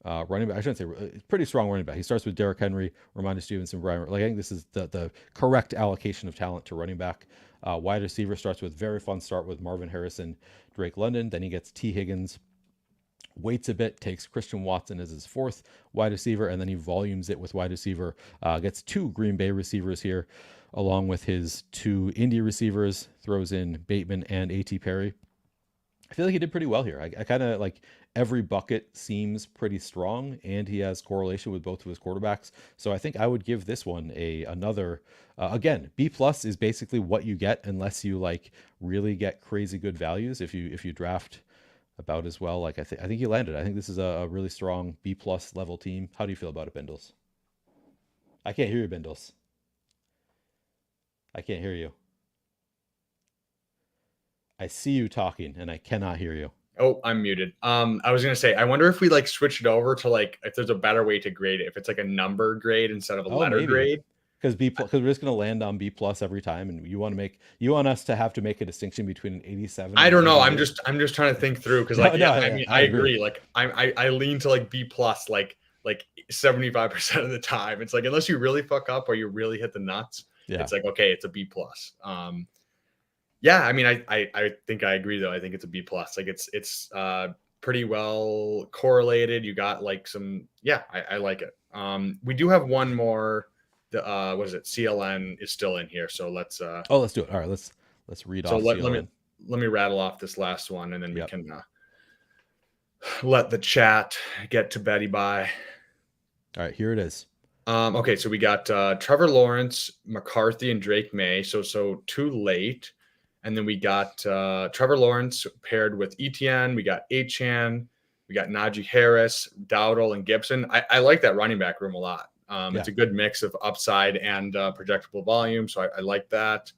running back. I shouldn't say pretty strong running back. He starts with Derrick Henry, Ramondre Stevenson, Brian. Like I think this is the correct allocation of talent to running back. Wide receiver starts with very fun start with Marvin Harrison, Drake London. Then he gets T. Higgins, waits a bit, takes Christian Watson as his fourth wide receiver, and then he volumes it with wide receiver. Gets two Green Bay receivers here, along with his two Indy receivers, throws in Bateman and A.T. Perry. I feel like he did pretty well here. I kind of like every bucket seems pretty strong, and he has correlation with both of his quarterbacks. So I think I would give this one another. Again, B plus is basically what you get unless you like really get crazy good values. If you draft about as well. Like I think he landed. I think this is a really strong B plus level team. How do you feel about it, Bindles? I can't hear you, Bindles. I can't hear you. I see you talking and I cannot hear you. oh, I'm muted. I was gonna say, I wonder if we like switch it over to like if there's a better way to grade it, if it's like a number grade instead of a letter Maybe grade. because we're just gonna land on B plus every time, and you want us to have to make a distinction between an 87. I And don't an know. 88? I'm just trying to think through because No, like no, yeah, I mean I I agree. agree. Like I lean to like B plus like 75% of the time. It's like unless you really fuck up or you really hit the nuts, Yeah. it's like okay, it's a B plus. Yeah, I mean I think I agree though. I think it's a B plus. Like it's pretty well correlated. You got like some I like it. We do have one more. The what is it? CLN is still in here, so let's let's do it. All right, let's read so off CLN. let me rattle off this last one, and then Yep. we can let the chat get to Betty by. All right, here it is. Okay, so we got Trevor Lawrence, McCarthy, and Drake May. So too late. And then we got Trevor Lawrence paired with ETN. We got Achan. We got Najee Harris, Dowdle, and Gibson. I like that running back room a lot. It's a good mix of upside and projectable volume, so I like that.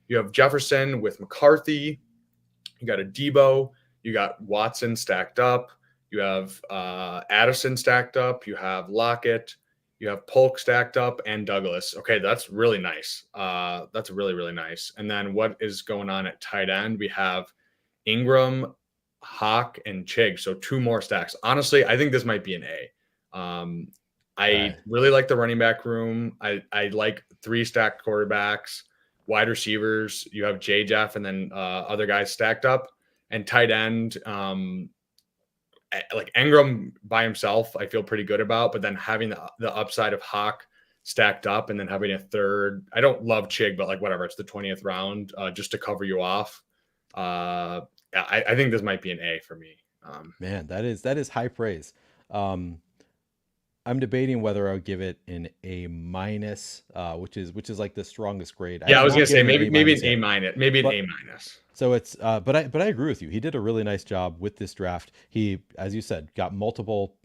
You have Jefferson with McCarthy. You got a Debo. You got Watson stacked up. You have Addison stacked up. You have Lockett. You have Polk stacked up and Douglas. Okay, that's really nice. That's really, really nice. And then what is going on at tight end? We have Ingram, Hawk, and Chig. So 2 more stacks. Honestly, I think this might be an A. I really like the running back room. I like 3 stacked quarterbacks, wide receivers. You have J Jeff and then other guys stacked up, and tight end. Like Ingram by himself, I feel pretty good about, but then having the upside of Hawk stacked up and then having a third. I don't love Chig, but like whatever, it's the 20th round just to cover you off. I think this might be an A for me. Man, that is high praise. I'm debating whether I would give it an A minus, which is like the strongest grade. Yeah, I was gonna say maybe an A minus, maybe an A minus. So it's but I agree with you. He did a really nice job with this draft. He, as you said, got multiple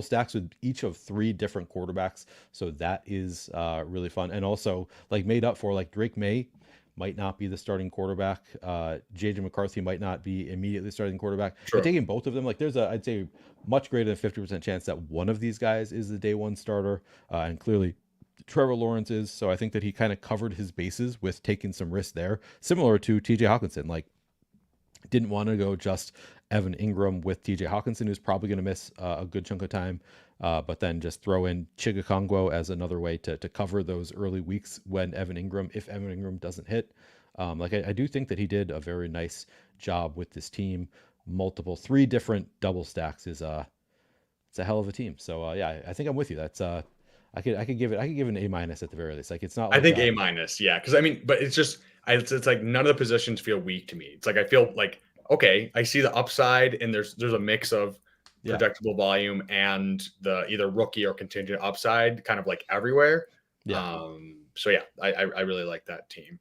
stacks with each of 3 different quarterbacks. So that is really fun, and also like made up for like Drake May might not be the starting quarterback. JJ McCarthy might not be immediately starting quarterback. Sure. But taking both of them, like there's I'd say much greater than 50% chance that one of these guys is the day 1 starter. And clearly Trevor Lawrence is. So I think that he kind of covered his bases with taking some risks there, similar to TJ Hawkinson. Like didn't want to go just Evan Ingram with TJ Hawkinson, who's probably going to miss a good chunk of time. But then just throw in Chigakongwo as another way to cover those early weeks when if Evan Ingram doesn't hit. I do think that he did a very nice job with this team. 3 different double stacks it's a hell of a team. So yeah, I think I'm with you. That's I could give it an A minus at the very least. Like it's not. Like I think A minus, yeah, because I mean, but it's just it's like none of the positions feel weak to me. It's like I feel like okay, I see the upside, and there's a mix of projectable volume and the either rookie or contingent upside, kind of like everywhere. Yeah. So yeah, I really like that team.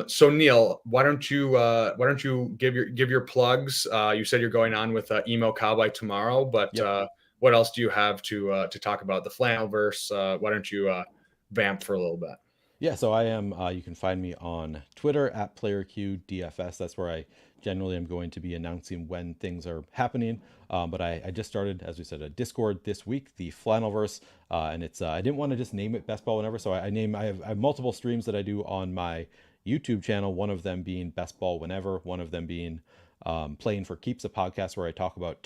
So Neil, why don't you give your plugs? You said you're going on with Emo Cowboy tomorrow, but what else do you have to talk about the Flannelverse? Why don't you vamp for a little bit? Yeah, so I am. You can find me on Twitter at PlayerQDFS. That's where I generally am going to be announcing when things are happening. But I just started, as we said, a Discord this week, the Flannelverse, and it's. I didn't want to just name it Best Ball Whenever, so I have multiple streams that I do on my YouTube channel. One of them being Best Ball Whenever. One of them being Playing for Keeps, a podcast where I talk about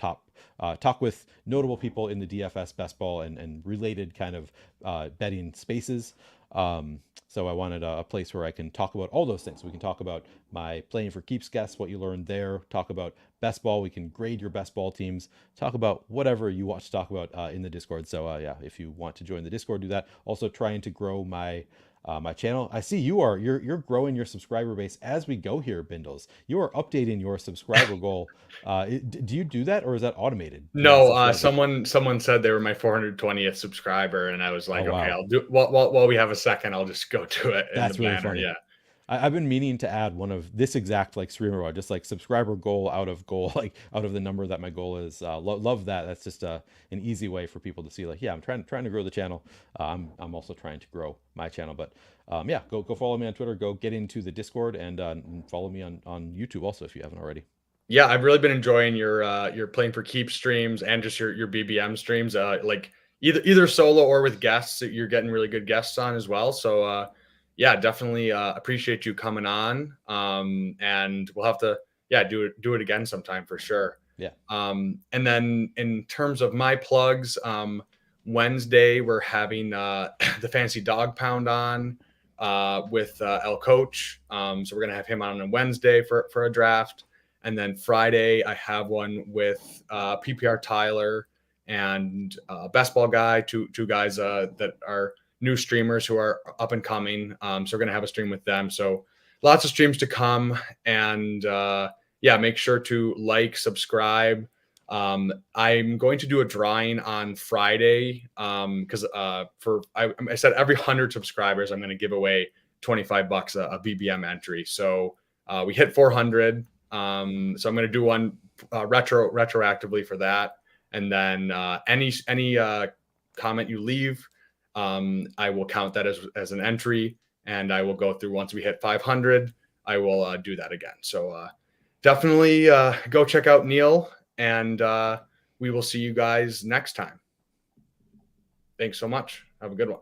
talk with notable people in the DFS best ball and related kind of betting spaces. So I wanted a place where I can talk about all those things. We can talk about my Playing for Keeps guests, what you learned there, talk about best ball. We can grade your best ball teams, talk about whatever you want to talk about in the Discord. So yeah, if you want to join the Discord, do that. Also trying to grow my channel. I see you're growing your subscriber base as we go here, Bindles. You are updating your subscriber goal. Do you do that, or is that automated? No, someone said they were my 420th subscriber, and I was like, okay, I'll do while we have a second, I'll just go to it. That's really funny. Yeah. I've been meaning to add one of this exact like streamer, just like subscriber goal out of the number that my goal is. Love that. That's just an easy way for people to see like, yeah, I'm trying to grow the channel. I'm also trying to grow my channel, but yeah, go follow me on Twitter. Go get into the Discord and follow me on YouTube also if you haven't already. Yeah, I've really been enjoying your Playing for Keeps streams and just your BBM streams. Like either solo or with guests. You're getting really good guests on as well. So yeah, definitely appreciate you coming on. And we'll have to do it again sometime for sure. Yeah. And then in terms of my plugs, Wednesday we're having the Fancy Dog Pound on with El Coach. So we're gonna have him on Wednesday for a draft. And then Friday, I have one with PPR Tyler and Best Ball Guy, two guys that are new streamers who are up and coming. So we're going to have a stream with them. So lots of streams to come. And yeah, make sure to like, subscribe. I'm going to do a drawing on Friday because I said every 100 subscribers, I'm going to give away $25 a BBM entry. So we hit 400. So I'm going to do one retroactively for that. And then any comment you leave I will count that as an entry, and I will go through once we hit 500. I will do that again. So definitely go check out Neil, and we will see you guys next time. Thanks so much. Have a good one.